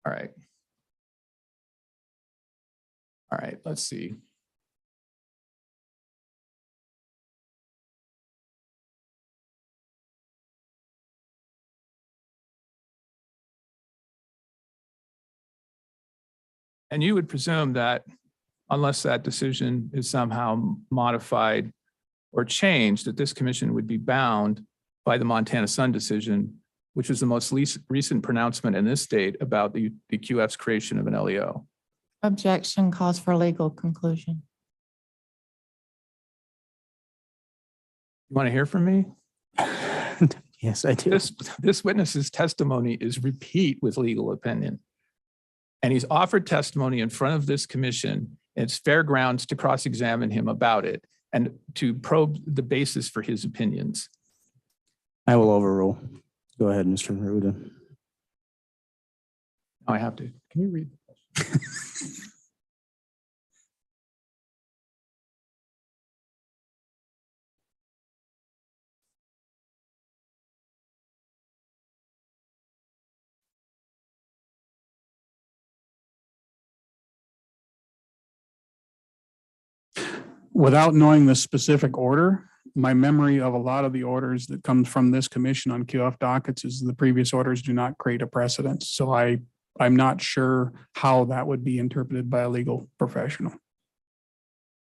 All right. All right, let's see. And you would presume that unless that decision is somehow modified or changed, that this commission would be bound by the Montana Sun decision, which is the most recent pronouncement in this state about the QF's creation of an LEO. Objection calls for legal conclusion. You want to hear from me? Yes, I do. This witness's testimony is replete with legal opinion. And he's offered testimony in front of this commission. It's fair grounds to cross-examine him about it and to probe the basis for his opinions. I will overrule. Go ahead, Mr. Ruda. I have to. Can you read the question? Without knowing the specific order, my memory of a lot of the orders that comes from this commission on QF dockets is the previous orders do not create a precedent. So I'm not sure how that would be interpreted by a legal professional.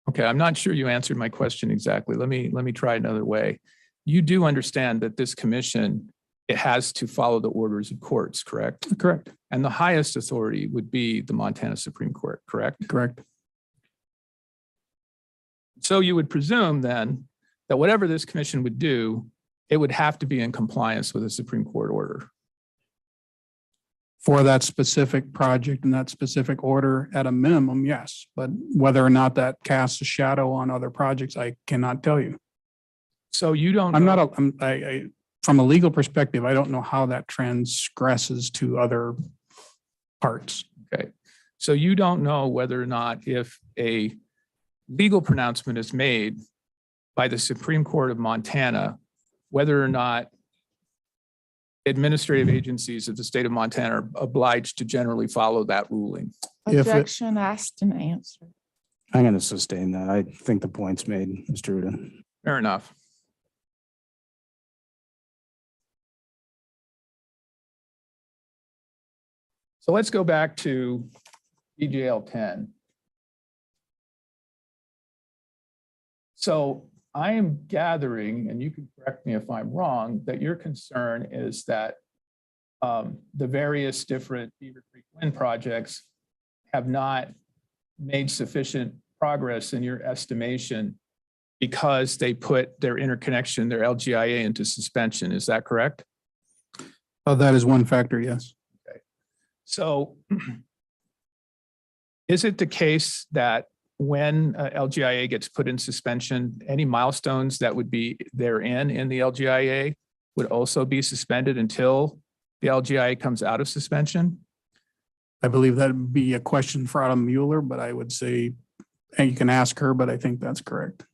Okay, I'm not sure you answered my question exactly. Let me try another way. You do understand that this commission, it has to follow the orders of courts, correct? Correct. And the highest authority would be the Montana Supreme Court, correct? Correct. So you would presume then that whatever this commission would do, it would have to be in compliance with a Supreme Court order. For that specific project and that specific order at a minimum, yes. But whether or not that casts a shadow on other projects, I cannot tell you. So you don't. I'm not, from a legal perspective, I don't know how that transgresses to other parts. Okay. So you don't know whether or not if a legal pronouncement is made by the Supreme Court of Montana, whether or not administrative agencies of the state of Montana are obliged to generally follow that ruling. Objection asked and answered. I'm going to sustain that. I think the point's made, Mr. Ruda. Fair enough. So let's go back to DJL 10. So I am gathering, and you can correct me if I'm wrong, that your concern is that the various different Beaver Creek wind projects have not made sufficient progress in your estimation because they put their interconnection, their LGIA into suspension. Is that correct? That is one factor, yes. Okay. So is it the case that when LGIA gets put in suspension, any milestones that would be therein in the LGIA would also be suspended until the LGIA comes out of suspension? I believe that would be a question for Autumn Mueller, but I would say, and you can ask her, but I think that's correct.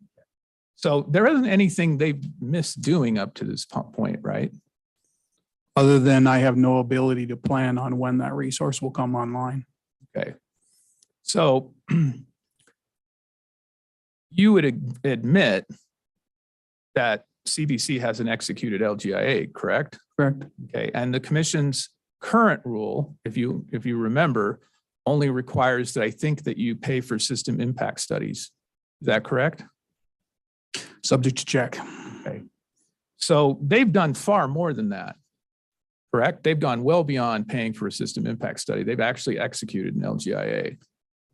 So there isn't anything they've missed doing up to this point, right? Other than I have no ability to plan on when that resource will come online. Okay. So you would admit that CBC has an executed LGIA, correct? Correct. Okay. And the commission's current rule, if you remember, only requires that I think that you pay for system impact studies. Is that correct? Subject to check. Okay. So they've done far more than that, correct? They've gone well beyond paying for a system impact study. They've actually executed an LGIA.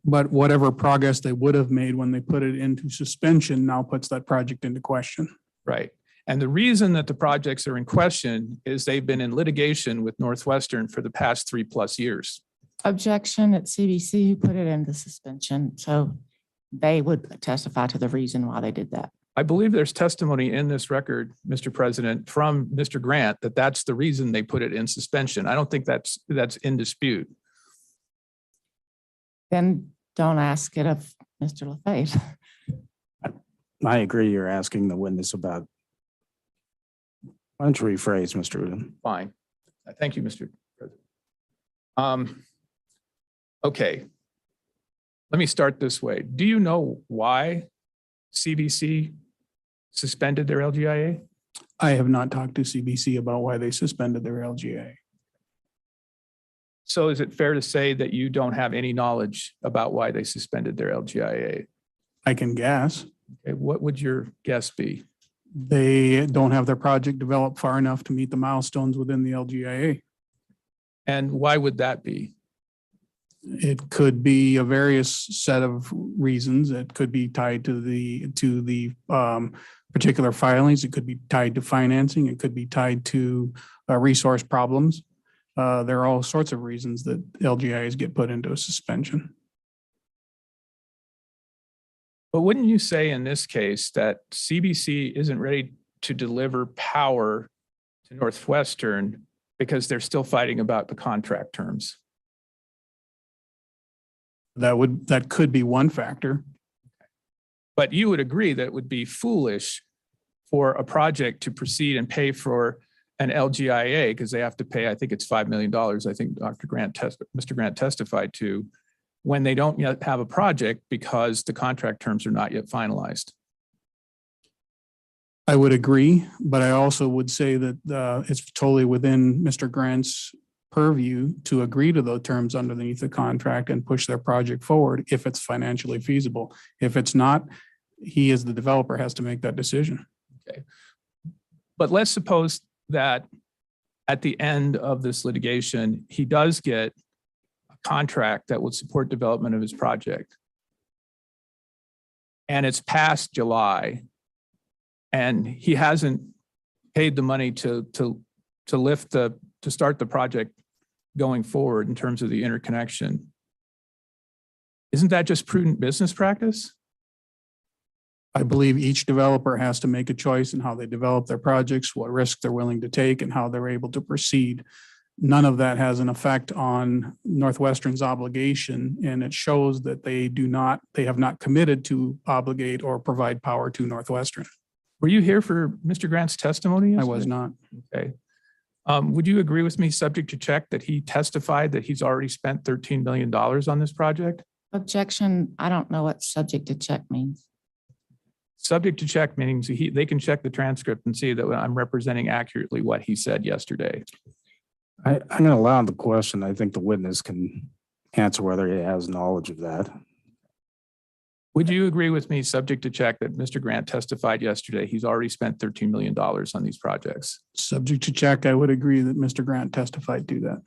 But whatever progress they would have made when they put it into suspension now puts that project into question. Right. And the reason that the projects are in question is they've been in litigation with Northwestern for the past 3+ years. Objection at CBC who put it into suspension. So they would testify to the reason why they did that. I believe there's testimony in this record, Mr. President, from Mr. Grant, that that's the reason they put it in suspension. I don't think that's in dispute. Then don't ask it of Mr. LaFave. I agree. You're asking the witness about. Why don't you rephrase, Mr. Udom? Fine. Thank you, Mr. President. Okay. Let me start this way. Do you know why CBC suspended their LGIA? I have not talked to CBC about why they suspended their LGA. So is it fair to say that you don't have any knowledge about why they suspended their LGIA? I can guess. Okay, what would your guess be? They don't have their project developed far enough to meet the milestones within the LGIA. And why would that be? It could be a various set of reasons. It could be tied to the particular filings. It could be tied to financing. It could be tied to resource problems. There are all sorts of reasons that LGIs get put into a suspension. But wouldn't you say in this case that CBC isn't ready to deliver power to Northwestern because they're still fighting about the contract terms? That could be one factor. But you would agree that it would be foolish for a project to proceed and pay for an LGIA because they have to pay, I think it's $5 million. I think Mr. Grant testified to, when they don't yet have a project because the contract terms are not yet finalized. I would agree, but I also would say that it's totally within Mr. Grant's purview to agree to those terms underneath the contract and push their project forward if it's financially feasible. If it's not, he as the developer has to make that decision. Okay. But let's suppose that at the end of this litigation, he does get a contract that would support development of his project. And it's past July, and he hasn't paid the money to start the project going forward in terms of the interconnection. Isn't that just prudent business practice? I believe each developer has to make a choice in how they develop their projects, what risks they're willing to take, and how they're able to proceed. None of that has an effect on Northwestern's obligation, and it shows that they have not committed to obligate or provide power to Northwestern. Were you here for Mr. Grant's testimony? I was not. Okay. Would you agree with me, subject to check, that he testified that he's already spent $13 million on this project? Objection. I don't know what subject to check means. Subject to check means they can check the transcript and see that I'm representing accurately what he said yesterday. I'm going to allow the question. I think the witness can answer whether he has knowledge of that. Would you agree with me, subject to check, that Mr. Grant testified yesterday he's already spent $13 million on these projects? Subject to check, I would agree that Mr. Grant testified to that.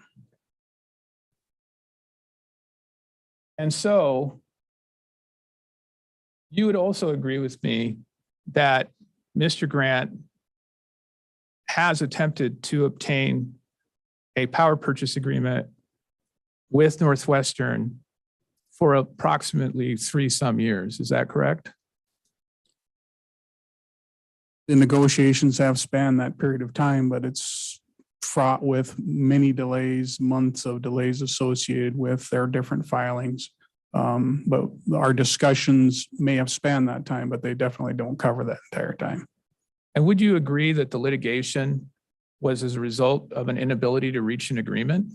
And so you would also agree with me that Mr. Grant has attempted to obtain a power purchase agreement with Northwestern for approximately 3-some years. Is that correct? The negotiations have spanned that period of time, but it's fraught with many delays, months of delays associated with their different filings. But our discussions may have spanned that time, but they definitely don't cover that entire time. And would you agree that the litigation was as a result of an inability to reach an agreement?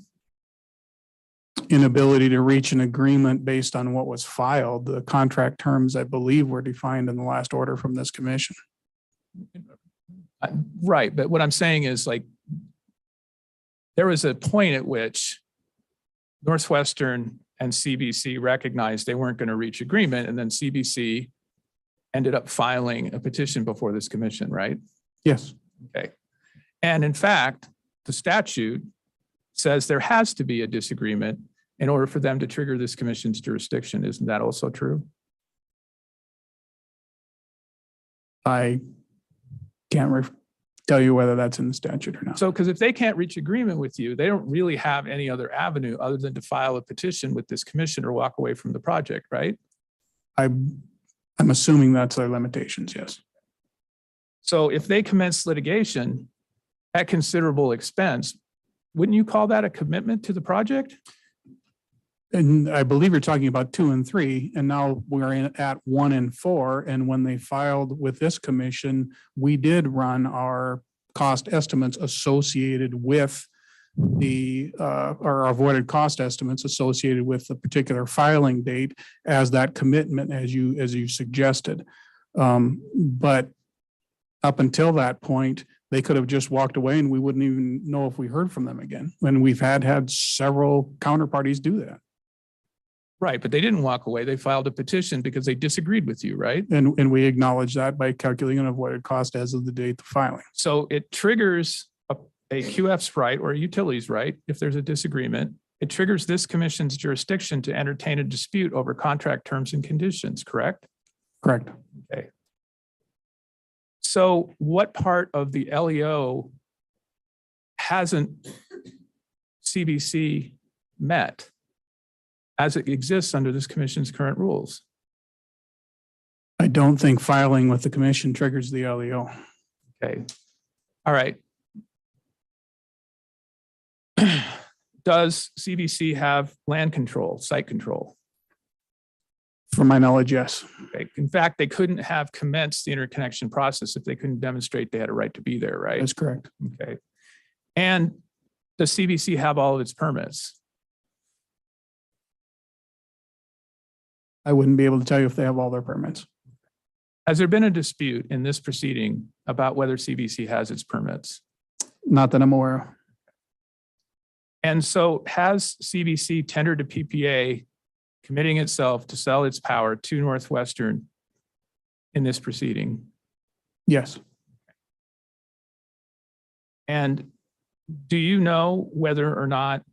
Inability to reach an agreement based on what was filed. The contract terms, I believe, were defined in the last order from this commission. Right, but what I'm saying is, like, there was a point at which Northwestern and CBC recognized they weren't going to reach agreement, and then CBC ended up filing a petition before this commission, right? Yes. Okay. And in fact, the statute says there has to be a disagreement in order for them to trigger this commission's jurisdiction. Isn't that also true? I can't tell you whether that's in the statute or not. So, because if they can't reach agreement with you, they don't really have any other avenue other than to file a petition with this commission or walk away from the project, right? I'm assuming that's their limitations, yes. So if they commence litigation at considerable expense, wouldn't you call that a commitment to the project? And I believe you're talking about 2 and 3, and now we're at 1 and 4. And when they filed with this commission, we did run our cost estimates associated with our avoided cost estimates associated with the particular filing date as that commitment, as you suggested. But up until that point, they could have just walked away and we wouldn't even know if we heard from them again. When we've had several counterparties do that. Right, but they didn't walk away. They filed a petition because they disagreed with you, right? And we acknowledge that by calculating an avoided cost as of the date of filing. So it triggers a QF's right or a utilities right if there's a disagreement. It triggers this commission's jurisdiction to entertain a dispute over contract terms and conditions, correct? Correct. Okay. So what part of the LEO hasn't CBC met as it exists under this commission's current rules? I don't think filing with the commission triggers the LEO. Okay. All right. Does CBC have land control, site control? From my knowledge, yes. Okay. In fact, they couldn't have commenced the interconnection process if they couldn't demonstrate they had a right to be there, right? That's correct. Okay. And does CBC have all of its permits? I wouldn't be able to tell you if they have all their permits. Has there been a dispute in this proceeding about whether CBC has its permits? Not that I'm aware of. And so has CBC tendered a PPA committing itself to sell its power to Northwestern in this proceeding? Yes. And do you know whether or not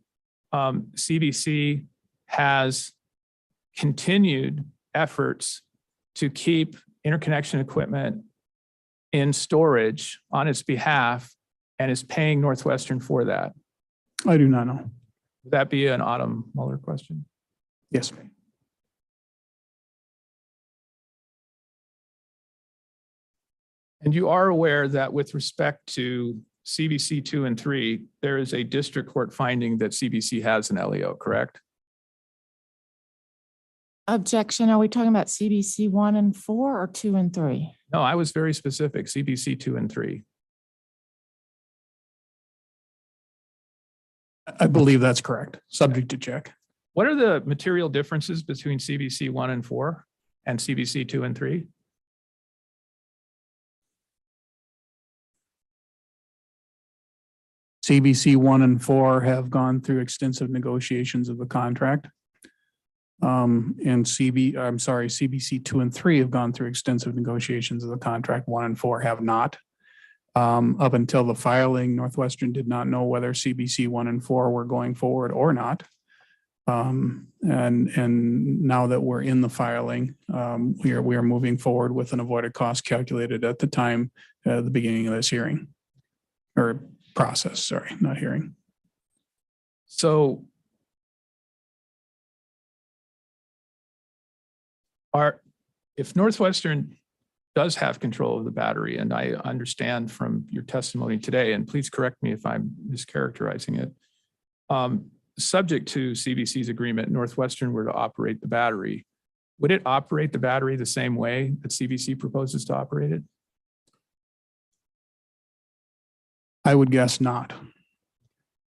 CBC has continued efforts to keep interconnection equipment in storage on its behalf and is paying Northwestern for that? I do not know. Would that be an Autumn Muller question? Yes. And you are aware that with respect to CBC 2 and 3, there is a district court finding that CBC has an LEO, correct? Objection. Are we talking about CBC 1 and 4 or 2 and 3? No, I was very specific, CBC 2 and 3. I believe that's correct, subject to check. What are the material differences between CBC 1 and 4 and CBC 2 and 3? CBC 1 and 4 have gone through extensive negotiations of the contract. And CBC 2 and 3 have gone through extensive negotiations of the contract. 1 and 4 have not. Up until the filing, Northwestern did not know whether CBC 1 and 4 were going forward or not. And now that we're in the filing, we are moving forward with an avoided cost calculated at the time, the beginning of this hearing or process, sorry, not hearing. So if Northwestern does have control of the battery, and I understand from your testimony today, and please correct me if I'm mischaracterizing it, subject to CBC's agreement, Northwestern were to operate the battery, would it operate the battery the same way that CBC proposes to operate it? I would guess not.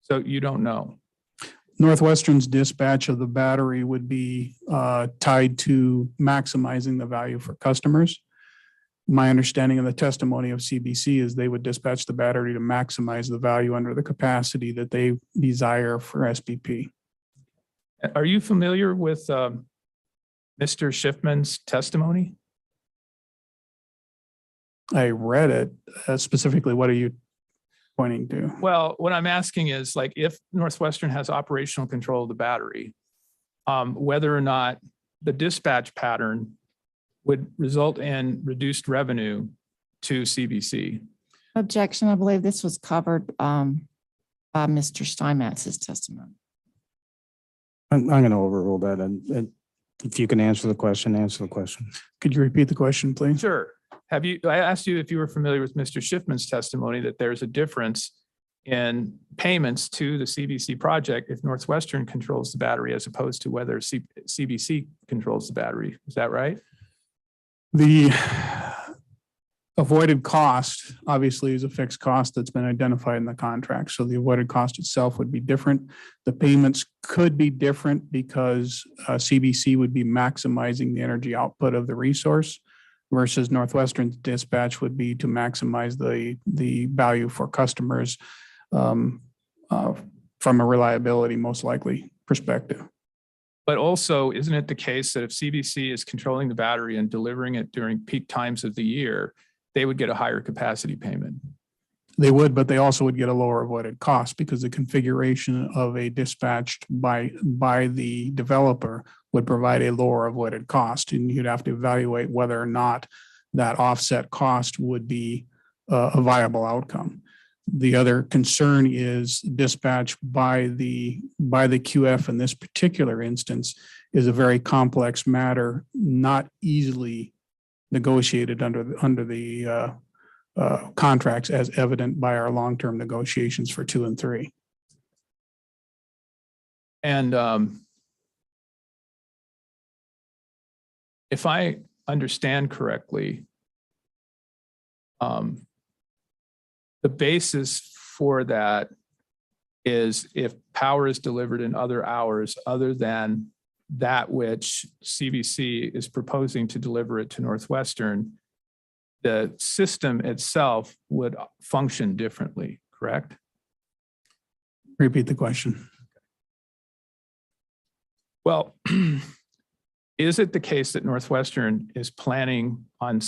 So you don't know. Northwestern's dispatch of the battery would be tied to maximizing the value for customers. My understanding of the testimony of CBC is they would dispatch the battery to maximize the value under the capacity that they desire for SPP. Are you familiar with Mr. Schiffman's testimony? I read it. Specifically, what are you pointing to? Well, what I'm asking is, like, if Northwestern has operational control of the battery, whether or not the dispatch pattern would result in reduced revenue to CBC. Objection, I believe this was covered by Mr. Steinmetz's testimony. I'm going to overrule that. And if you can answer the question, answer the question. Could you repeat the question, please? Sure. I asked you if you were familiar with Mr. Schiffman's testimony that there's a difference in payments to the CBC project if Northwestern controls the battery as opposed to whether CBC controls the battery. Is that right? The avoided cost obviously is a fixed cost that's been identified in the contract. So the avoided cost itself would be different. The payments could be different because CBC would be maximizing the energy output of the resource versus Northwestern's dispatch would be to maximize the value for customers from a reliability, most likely perspective. But also, isn't it the case that if CBC is controlling the battery and delivering it during peak times of the year, they would get a higher capacity payment? They would, but they also would get a lower avoided cost because the configuration of a dispatched by the developer would provide a lower avoided cost. And you'd have to evaluate whether or not that offset cost would be a viable outcome. The other concern is dispatch by the QF in this particular instance is a very complex matter, not easily negotiated under the contracts as evident by our long-term negotiations for 2 and 3. And if I understand correctly, the basis for that is if power is delivered in other hours other than that which CBC is proposing to deliver it to Northwestern, the system itself would function differently, correct? Repeat the question. Well, is it the case that Northwestern is planning on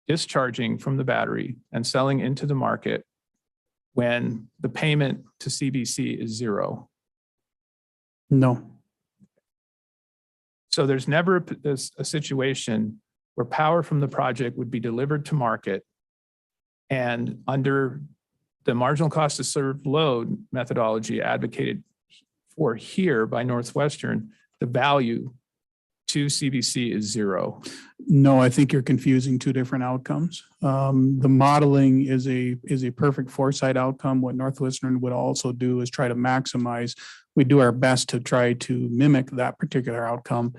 discharging from the battery and selling into the market when the payment to CBC is 0? No. So there's never a situation where power from the project would be delivered to market, and under the marginal cost to serve load methodology advocated for here by Northwestern, the value to CBC is 0. No, I think you're confusing two different outcomes. The modeling is a perfect foresight outcome. What Northwestern would also do is try to maximize. We do our best to try to mimic that particular outcome.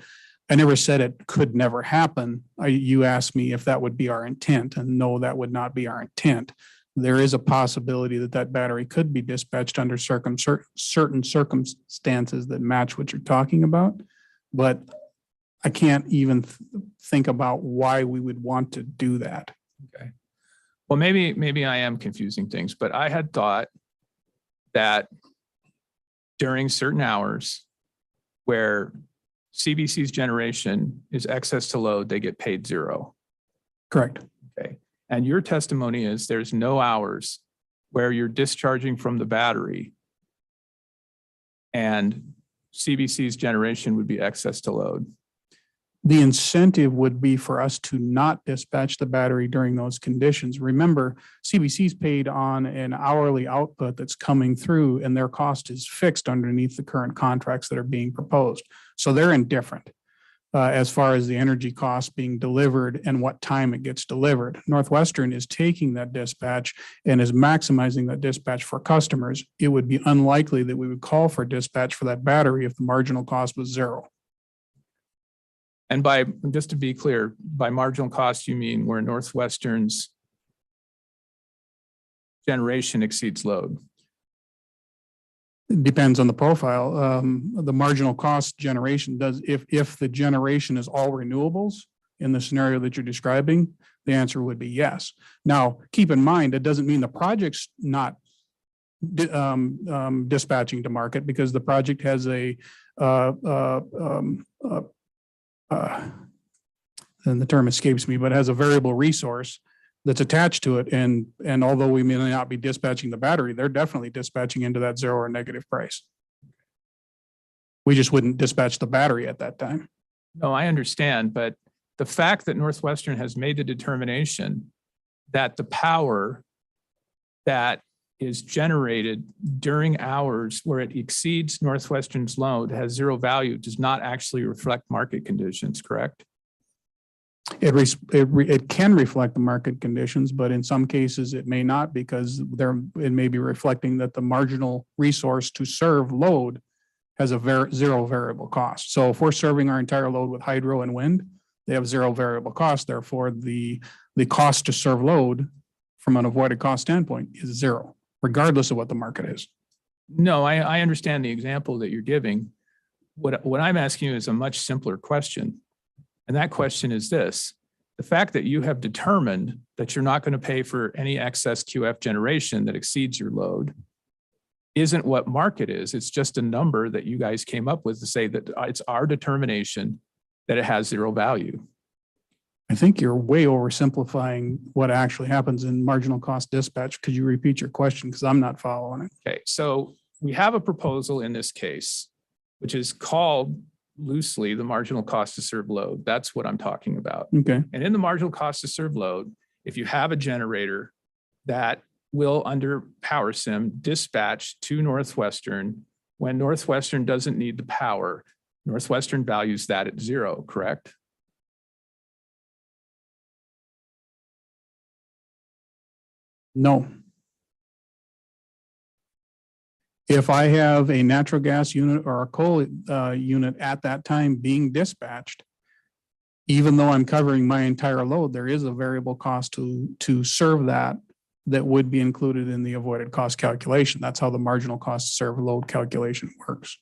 I never said it could never happen. You asked me if that would be our intent, and no, that would not be our intent. There is a possibility that battery could be dispatched under certain circumstances that match what you're talking about, but I can't even think about why we would want to do that. Okay. Well, maybe I am confusing things, but I had thought that during certain hours where CBC's generation is excess to load, they get paid 0. Correct. Okay. And your testimony is there's no hours where you're discharging from the battery and CBC's generation would be excess to load. The incentive would be for us to not dispatch the battery during those conditions. Remember, CBC is paid on an hourly output that's coming through, and their cost is fixed underneath the current contracts that are being proposed. So they're indifferent as far as the energy cost being delivered and what time it gets delivered. Northwestern is taking that dispatch and is maximizing that dispatch for customers. It would be unlikely that we would call for dispatch for that battery if the marginal cost was 0. And just to be clear, by marginal cost, you mean where Northwestern's generation exceeds load? It depends on the profile. The marginal cost generation does, if the generation is all renewables in the scenario that you're describing, the answer would be yes. Now, keep in mind, it doesn't mean the project's not dispatching to market, because the project has and the term escapes me, but has a variable resource that's attached to it. And although we may not be dispatching the battery, they're definitely dispatching into that 0 or negative price. We just wouldn't dispatch the battery at that time. No, I understand, but the fact that Northwestern has made the determination that the power that is generated during hours where it exceeds Northwestern's load has zero value, does not actually reflect market conditions, correct? It can reflect the market conditions, but in some cases it may not, because it may be reflecting that the marginal resource to serve load has a zero variable cost. So if we're serving our entire load with hydro and wind, they have zero variable cost. Therefore, the cost to serve load from an avoided cost standpoint is zero, regardless of what the market is. No, I understand the example that you're giving. What I'm asking you is a much simpler question. And that question is this: the fact that you have determined that you're not going to pay for any excess QF generation that exceeds your load isn't what market is. It's just a number that you guys came up with to say that it's our determination that it has zero value. I think you're way oversimplifying what actually happens in marginal cost dispatch. Could you repeat your question? Because I'm not following it. Okay, so we have a proposal in this case, which is called loosely the marginal cost to serve load. That's what I'm talking about. Okay. And in the marginal cost to serve load, if you have a generator that will, under Powersim, dispatch to Northwestern when Northwestern doesn't need the power, Northwestern values that at zero, correct? No. If I have a natural gas unit or a coal unit at that time being dispatched, even though I'm covering my entire load, there is a variable cost to serve that would be included in the avoided cost calculation. That's how the marginal cost to serve load calculation works.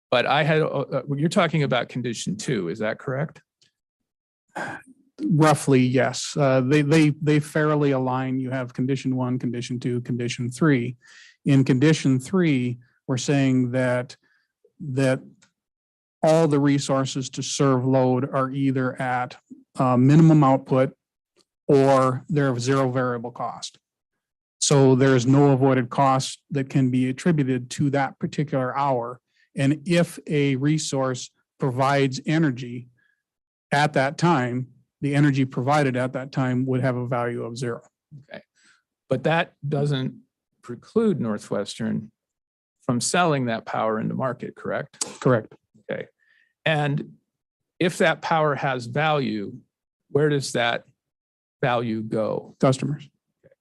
But I had, you're talking about condition 2, is that correct? Roughly, yes. They fairly align. You have condition 1, condition 2, condition 3. In condition 3, we're saying that all the resources to serve load are either at minimum output or they're of zero variable cost. So there's no avoided cost that can be attributed to that particular hour. And if a resource provides energy at that time, the energy provided at that time would have a value of zero. Okay. But that doesn't preclude Northwestern from selling that power into market, correct? Correct. Okay. And if that power has value, where does that value go? Customers. Okay.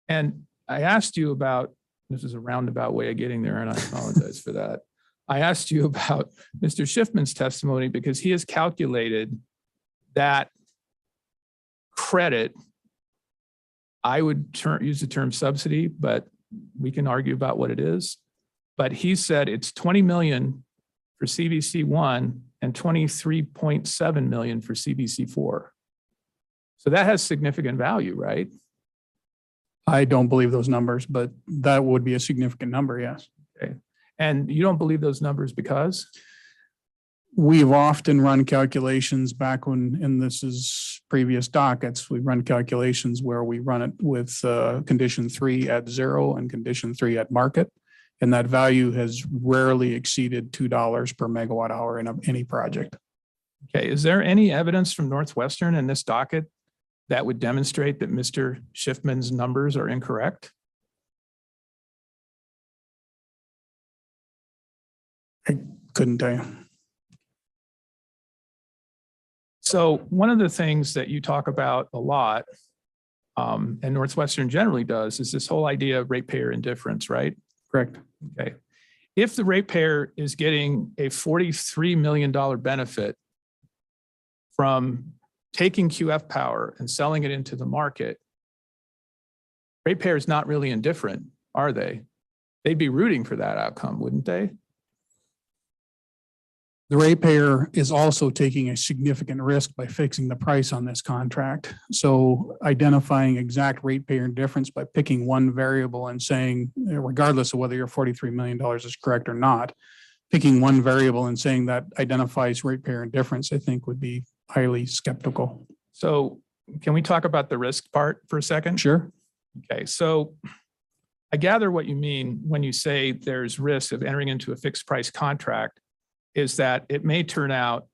And I asked you about, this is a roundabout way of getting there, and I apologize for that. I asked you about Mr. Schiffman's testimony because he has calculated that credit. I would use the term subsidy, but we can argue about what it is. But he said it's 20 million for CBC 1 and 23.7 million for CBC 4. So that has significant value, right? I don't believe those numbers, but that would be a significant number, yes. Okay. And you don't believe those numbers because? We've often run calculations back when, and this is previous dockets, we run calculations where we run it with condition 3 at zero and condition 3 at market. And that value has rarely exceeded $2 per megawatt hour in any project. Okay. Is there any evidence from Northwestern in this docket that would demonstrate that Mr. Schiffman's numbers are incorrect? I couldn't tell you. So one of the things that you talk about a lot, and Northwestern generally does, is this whole idea of ratepayer indifference, right? Correct. Okay. If the ratepayer is getting a $43 million benefit from taking QF power and selling it into the market, ratepayer is not really indifferent, are they? They'd be rooting for that outcome, wouldn't they? The ratepayer is also taking a significant risk by fixing the price on this contract. So identifying exact ratepayer difference by picking one variable and saying, regardless of whether your $43 million is correct or not, picking one variable and saying that identifies ratepayer indifference, I think would be highly skeptical. So can we talk about the risk part for a second? Sure. Okay, so I gather what you mean when you say there's risk of entering into a fixed price contract is that it may turn out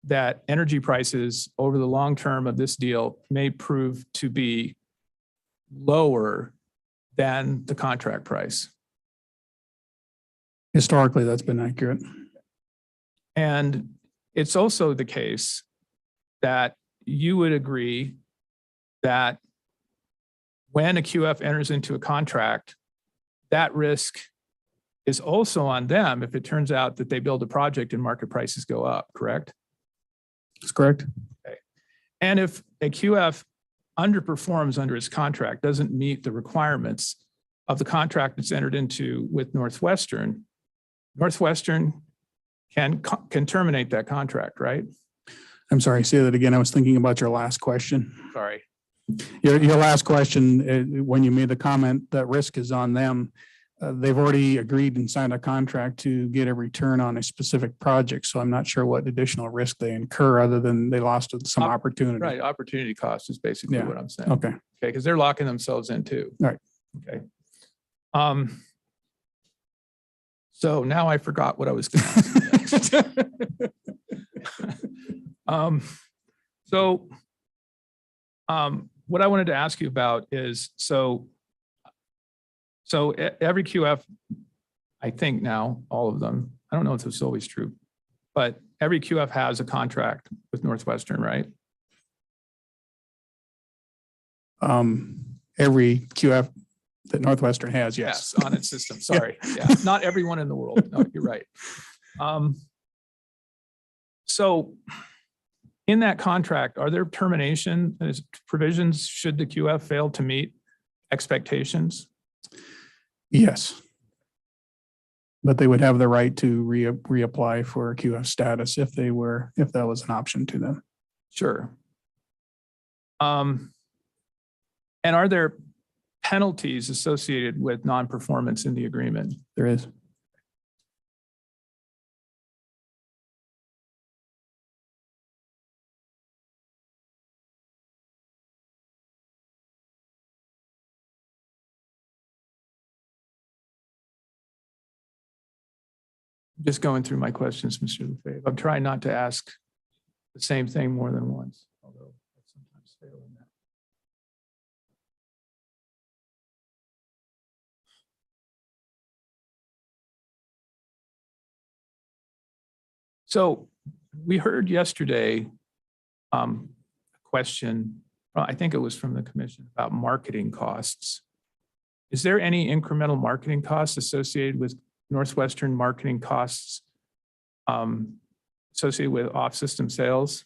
that energy prices over the long term of this deal may prove to be lower than the contract price. Historically, that's been accurate. And it's also the case that you would agree that when a QF enters into a contract, that risk is also on them if it turns out that they build a project and market prices go up, correct? That's correct. And if a QF underperforms under its contract, doesn't meet the requirements of the contract that's entered into with Northwestern, Northwestern can terminate that contract, right? I'm sorry, say that again. I was thinking about your last question. Sorry. Your last question, when you made the comment that risk is on them, they've already agreed and signed a contract to get a return on a specific project. So I'm not sure what additional risk they incur other than they lost some opportunity. Right, opportunity cost is basically Yeah. what I'm saying. Okay. Okay, because they're locking themselves in too. Right. Okay. So now I forgot what I was going to ask you next. What I wanted to ask you about is, so every QF, I think now, all of them, I don't know if this is always true, but every QF has a contract with Northwestern, right? Every QF that Northwestern has, yes. On its system, sorry. Yeah, not everyone in the world. No, you're right. So in that contract, are there termination provisions should the QF fail to meet expectations? Yes. But they would have the right to reapply for QF status if that was an option to them. Sure. And are there penalties associated with non-performance in the agreement? There is. Just going through my questions, Mr. Lefebvre. I'm trying not to ask the same thing more than once, although I sometimes fail in that. So we heard yesterday a question, I think it was from the commission, about marketing costs. Is there any incremental marketing costs associated with Northwestern marketing costs associated with off-system sales?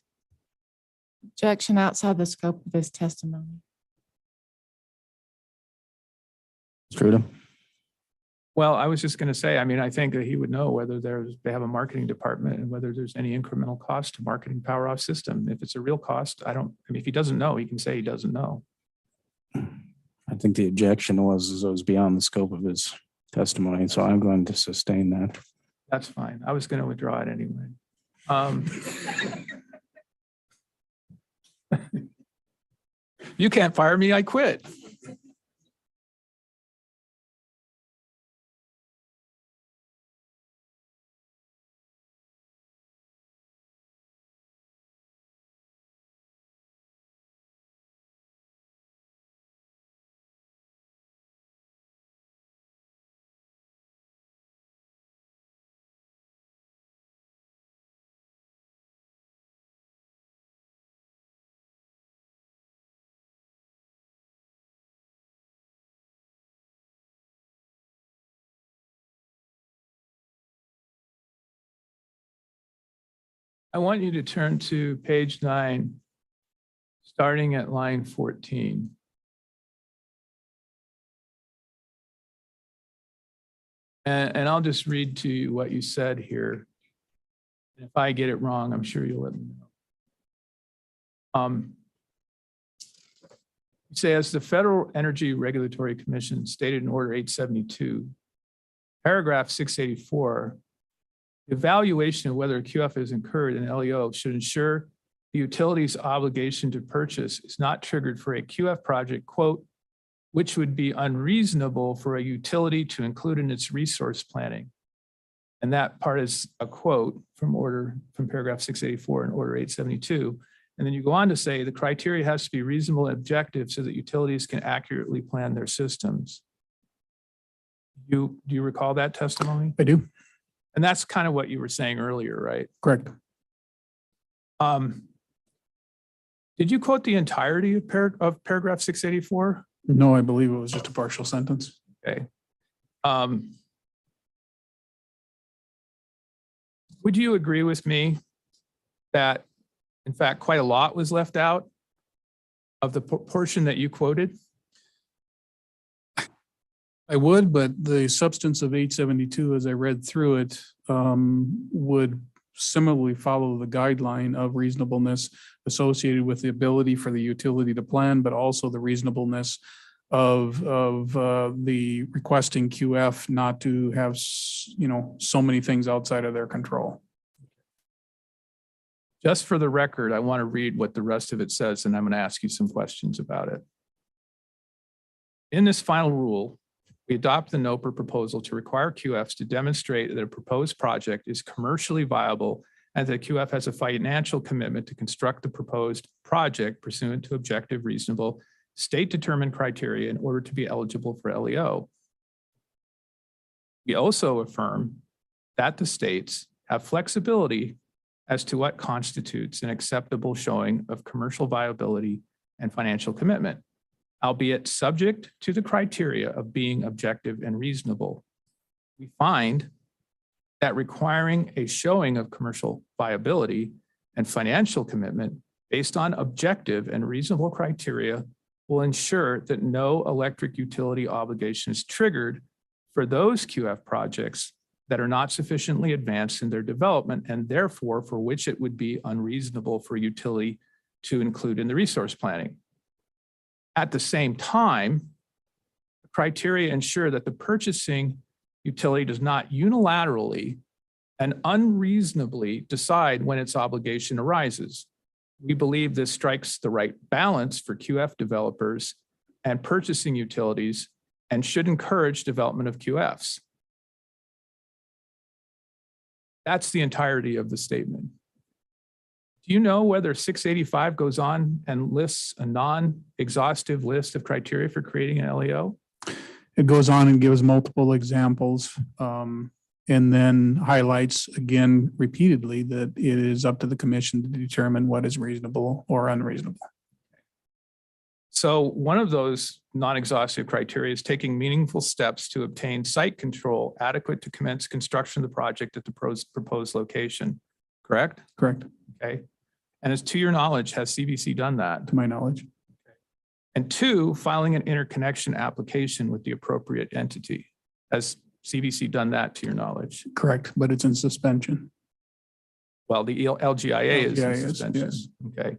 Objection outside the scope of his testimony. Struda. Well, I was just going to say, I mean, I think that he would know whether they have a marketing department and whether there's any incremental cost to marketing power off system. If it's a real cost, I mean, if he doesn't know, he can say he doesn't know. I think the objection was it was beyond the scope of his testimony, so I'm going to sustain that. That's fine. I was going to withdraw it anyway. You can't fire me, I quit. I want you to turn to page 9, starting at line 14. And I'll just read to you what you said here. If I get it wrong, I'm sure you'll let me know. You say, as the Federal Energy Regulatory Commission stated in Order 872, paragraph 684, the evaluation of whether a QF is incurred in LEO should ensure the utility's obligation to purchase is not triggered for a QF project, quote, which would be unreasonable for a utility to include in its resource planning. And that part is a quote from paragraph 684 in order 872. And then you go on to say the criteria has to be reasonable and objective so that utilities can accurately plan their systems. Do you recall that testimony? I do. And that's kind of what you were saying earlier, right? Correct. Did you quote the entirety of paragraph 684? No, I believe it was just a partial sentence. Okay. Would you agree with me that, in fact, quite a lot was left out of the portion that you quoted? I would, but the substance of 872, as I read through it, would similarly follow the guideline of reasonableness associated with the ability for the utility to plan, but also the reasonableness of the requesting QF not to have, so many things outside of their control. Just for the record, I want to read what the rest of it says, and I'm going to ask you some questions about it. In this final rule, we adopt the NOPR proposal to require QFs to demonstrate that a proposed project is commercially viable and that QF has a financial commitment to construct the proposed project pursuant to objective, reasonable, state-determined criteria in order to be eligible for LEO. We also affirm that the states have flexibility as to what constitutes an acceptable showing of commercial viability and financial commitment, albeit subject to the criteria of being objective and reasonable. We find that requiring a showing of commercial viability and financial commitment based on objective and reasonable criteria will ensure that no electric utility obligation is triggered for those QF projects that are not sufficiently advanced in their development and therefore for which it would be unreasonable for utility to include in the resource planning. At the same time, the criteria ensure that the purchasing utility does not unilaterally and unreasonably decide when its obligation arises. We believe this strikes the right balance for QF developers and purchasing utilities and should encourage development of QFs. That's the entirety of the statement. Do you know whether 685 goes on and lists a non-exhaustive list of criteria for creating an LEO? It goes on and gives multiple examples, and then highlights again repeatedly that it is up to the commission to determine what is reasonable or unreasonable. So one of those non-exhaustive criteria is taking meaningful steps to obtain site control adequate to commence construction of the project at the proposed location, correct? Correct, Okay. And as to your knowledge, has CBC done that? to my knowledge. And two, filing an interconnection application with the appropriate entity. Has CBC done that to your knowledge? Correct, but it's in suspension. Well, the LGIA is in LGIA is, suspension. yes. Okay.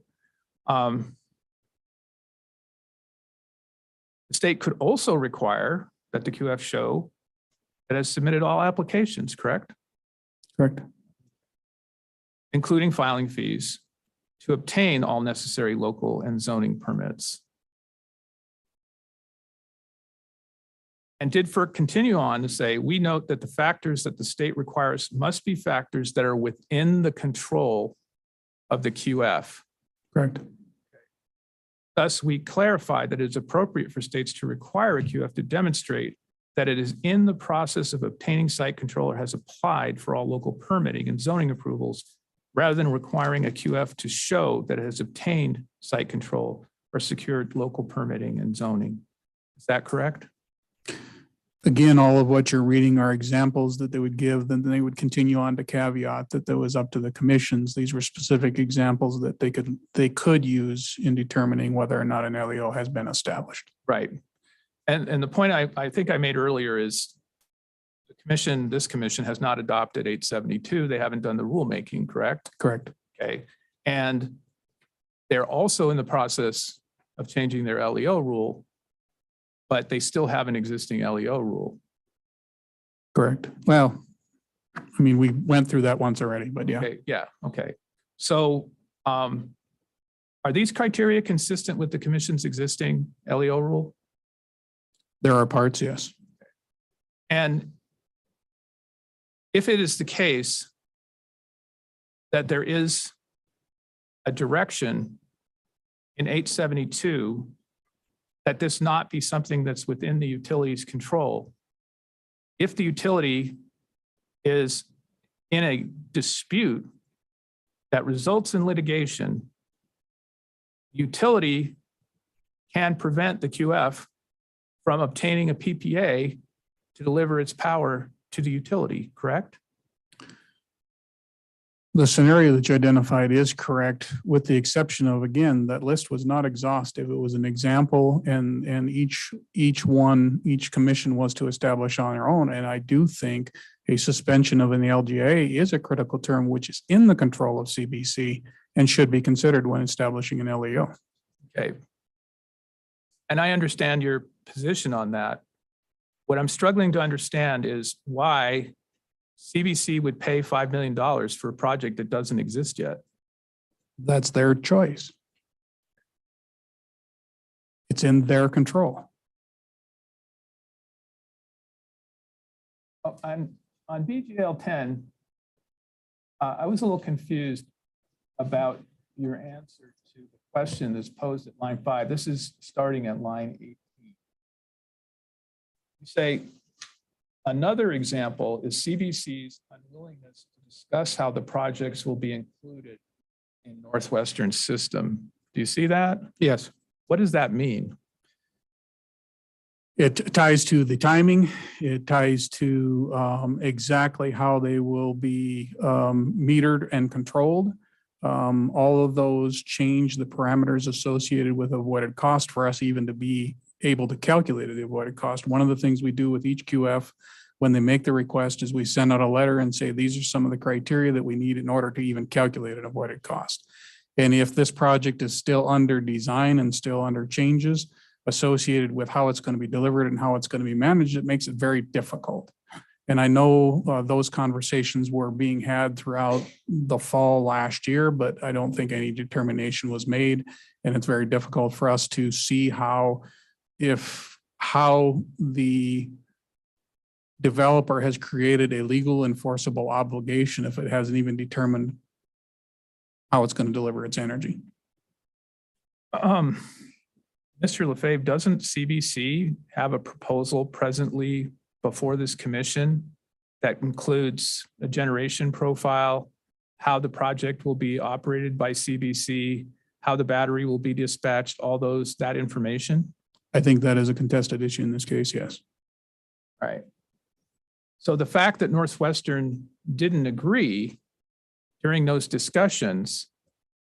The state could also require that the QF show that has submitted all applications, correct? Correct. Including filing fees to obtain all necessary local and zoning permits. And did FERC continue on to say, we note that the factors that the state requires must be factors that are within the control of the QF. Correct. Thus, we clarify that it is appropriate for states to require a QF to demonstrate that it is in the process of obtaining site control or has applied for all local permitting and zoning approvals, rather than requiring a QF to show that it has obtained site control or secured local permitting and zoning. Is that correct? Again, all of what you're reading are examples that they would give, then they would continue on to caveat that was up to the commissions. These were specific examples that they could use in determining whether or not an LEO has been established. Right. And the point I think I made earlier is the commission, this commission has not adopted 872. They haven't done the rulemaking, correct? Correct. Okay. And they're also in the process of changing their LEO rule, but they still have an existing LEO rule. Correct. Well, I mean, we went through that once already, but yeah. Okay. Yeah. Okay. So are these criteria consistent with the commission's existing LEO rule? There are parts, yes. And if it is the case that there is a direction in 872 that this not be something that's within the utility's control, if the utility is in a dispute that results in litigation, utility can prevent the QF from obtaining a PPA to deliver its power to the utility, correct? The scenario that you identified is correct, with the exception of, again, that list was not exhaustive. It was an example, and each commission was to establish on their own. And I do think a suspension of an LGA is a critical term, which is in the control of CBC and should be considered when establishing an LEO. Okay. And I understand your position on that. What I'm struggling to understand is why CBC would pay $5 million for a project that doesn't exist yet. That's their choice. It's in their control. On BGL 10, I was a little confused about your answer to the question that's posed at line 5. This is starting at line 18. You say, another example is CBC's unwillingness to discuss how the projects will be included in Northwestern system. Do you see that? Yes. What does that mean? It ties to the timing. It ties to exactly how they will be metered and controlled. All of those change the parameters associated with avoided cost for us even to be able to calculate the avoided cost. One of the things we do with each QF when they make the request is we send out a letter and say, these are some of the criteria that we need in order to even calculate an avoided cost. And if this project is still under design and still under changes associated with how it's going to be delivered and how it's going to be managed, it makes it very difficult. And I know those conversations were being had throughout the fall last year, but I don't think any determination was made. And it's very difficult for us to see how the developer has created a legal enforceable obligation if it hasn't even determined how it's going to deliver its energy. Mr. Lefebvre, doesn't CBC have a proposal presently before this commission that includes a generation profile, how the project will be operated by CBC, how the battery will be dispatched, all that information? I think that is a contested issue in this case, yes. All right. So the fact that Northwestern didn't agree during those discussions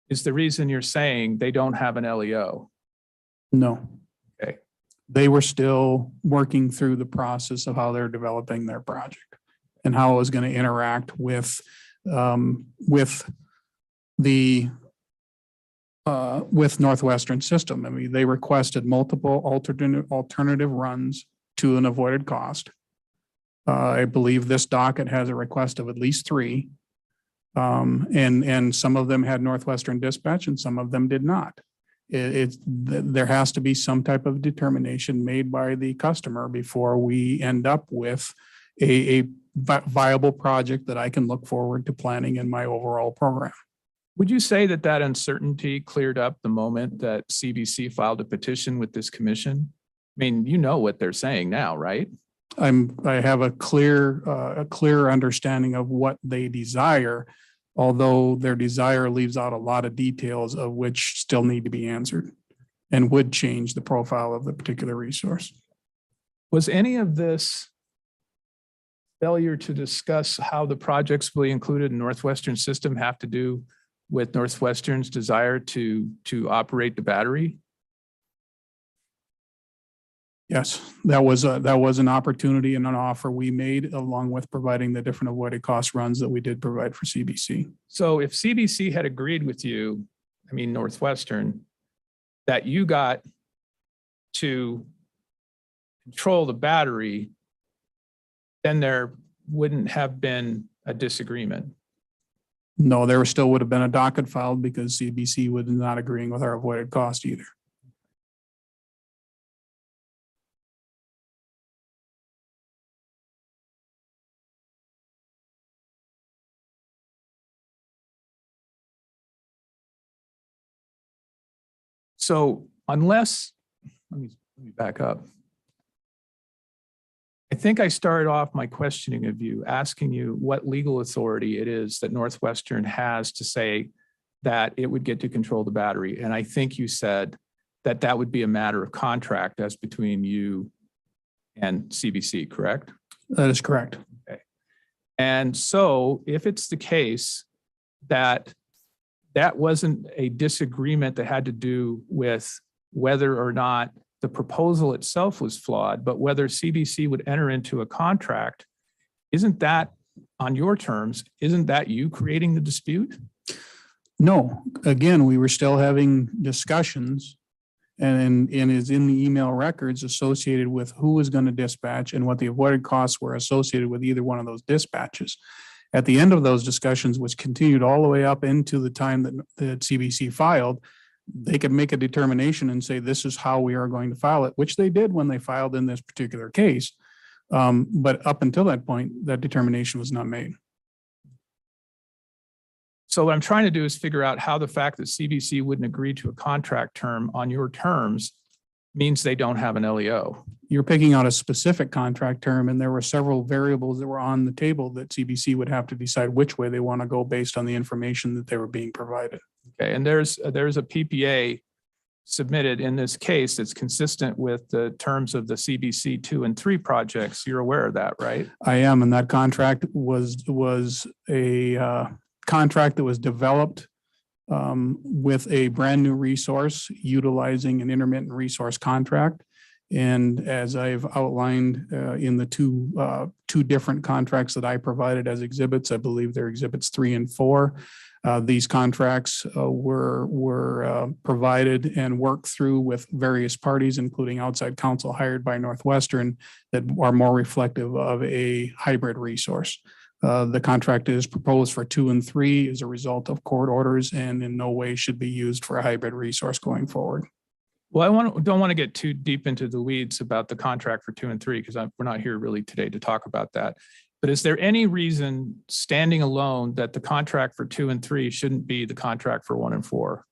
is the reason you're saying they don't have an LEO. No. Okay. They were still working through the process of how they're developing their project and how it was going to interact with Northwestern system. I mean, they requested multiple alternative runs to an avoided cost. I believe this docket has a request of at least 3. And some of them had Northwestern dispatch and some of them did not. There has to be some type of determination made by the customer before we end up with a viable project that I can look forward to planning in my overall program. Would you say that that uncertainty cleared up the moment that CBC filed a petition with this commission? I mean, you know what they're saying now, right? I have a clear understanding of what they desire, although their desire leaves out a lot of details of which still need to be answered and would change the profile of the particular resource. Was any of this failure to discuss how the projects will be included in Northwestern system have to do with Northwestern's desire to operate the battery? Yes, that was an opportunity and an offer we made, along with providing the different avoided cost runs that we did provide for CBC. So if CBC had agreed with you, I mean Northwestern, that you got to control the battery, then there wouldn't have been a disagreement. No, there still would have been a docket filed because CBC was not agreeing with our avoided cost either. So unless, let me back up. I think I started off my questioning of you, asking you what legal authority it is that Northwestern has to say that it would get to control the battery. And I think you said that that would be a matter of contract as between you and CBC, correct? That is correct. And so if it's the case that that wasn't a disagreement that had to do with whether or not the proposal itself was flawed, but whether CBC would enter into a contract, isn't that on your terms, isn't that you creating the dispute? No, again, we were still having discussions and is in the email records associated with who was going to dispatch and what the avoided costs were associated with either one of those dispatches. At the end of those discussions, which continued all the way up into the time that CBC filed, they could make a determination and say, this is how we are going to file it, which they did when they filed in this particular case. But up until that point, that determination was not made. So what I'm trying to do is figure out how the fact that CBC wouldn't agree to a contract term on your terms means they don't have an LEO. You're picking out a specific contract term, and there were several variables that were on the table that CBC would have to decide which way they want to go based on the information that they were being provided. Okay, and there's a PPA submitted in this case that's consistent with the terms of the CBC 2 and 3 projects. You're aware of that, right? I am, and that contract was a contract that was developed with a brand new resource utilizing an intermittent resource contract. And as I've outlined in the two different contracts that I provided as exhibits, I believe they're exhibits 3 and 4. These contracts were provided and worked through with various parties, including outside counsel hired by Northwestern, that are more reflective of a hybrid resource. The contract is proposed for 2 and 3 as a result of court orders and in no way should be used for a hybrid resource going forward. Well, don't want to get too deep into the weeds about the contract for 2 and 3 because we're not here really today to talk about that. But is there any reason standing alone that the contract for 2 and 3 shouldn't be the contract for 1 and 4?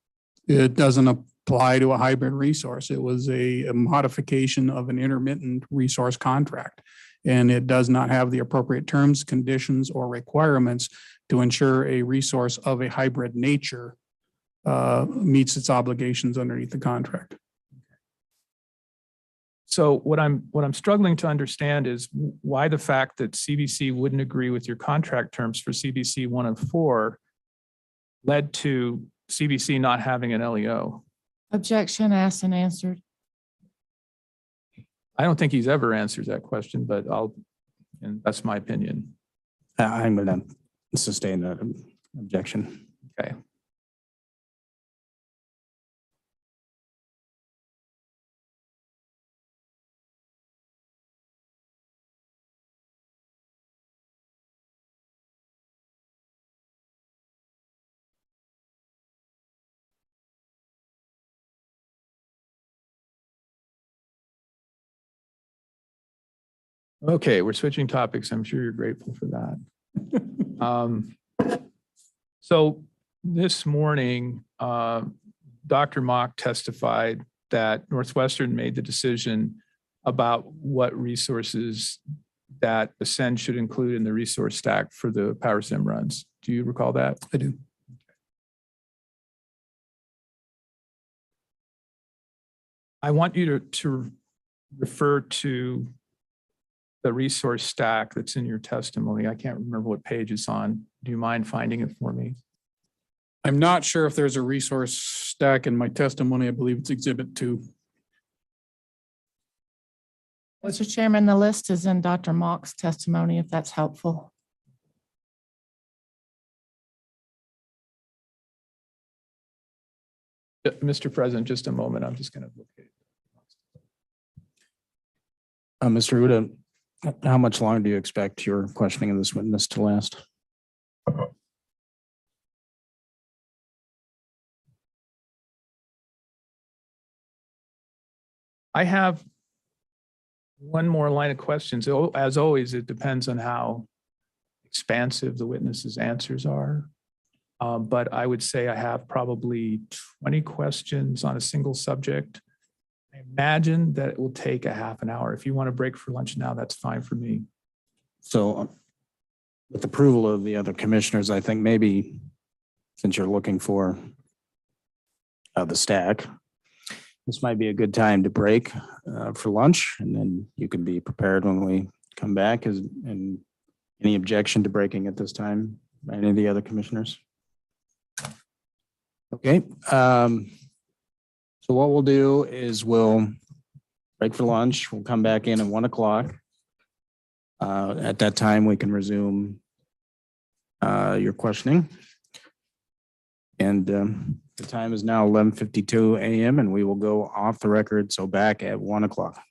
It doesn't apply to a hybrid resource. It was a modification of an intermittent resource contract. And it does not have the appropriate terms, conditions, or requirements to ensure a resource of a hybrid nature meets its obligations underneath the contract. So what I'm struggling to understand is why the fact that CBC wouldn't agree with your contract terms for CBC 1 and 4 led to CBC not having an LEO. Objection asked and answered. I don't think he's ever answered that question, but and that's my opinion. I'm going to sustain that objection. Okay. Okay, we're switching topics. I'm sure you're grateful for that. So this morning, Dr. Mock testified that Northwestern made the decision about what resources that Ascend should include in the resource stack for the Powersim runs. Do you recall that? I do. I want you to refer to the resource stack that's in your testimony. I can't remember what page it's on. Do you mind finding it for me? I'm not sure if there's a resource stack in my testimony. I believe it's exhibit 2. Mr. Chairman, the list is in Dr. Mock's testimony, if that's helpful. Mr. President, just a moment. I'm just going to look at it. Mr. Uda, how much longer do you expect your questioning of this witness to last? I have one more line of questions. As always, it depends on how expansive the witness's answers are. But I would say I have probably 20 questions on a single subject. I imagine that it will take a half an hour. If you want to break for lunch now, that's fine for me. So with approval of the other commissioners, I think maybe since you're looking for the stack, this might be a good time to break for lunch, and then you can be prepared when we come back. And any objection to breaking at this time by any of the other commissioners? Okay. So what we'll do is we'll break for lunch. We'll come back in at 1 o'clock. At that time, we can resume your questioning. And the time is now 11:52 a.m. and we will go off the record. So back at 1 o'clock.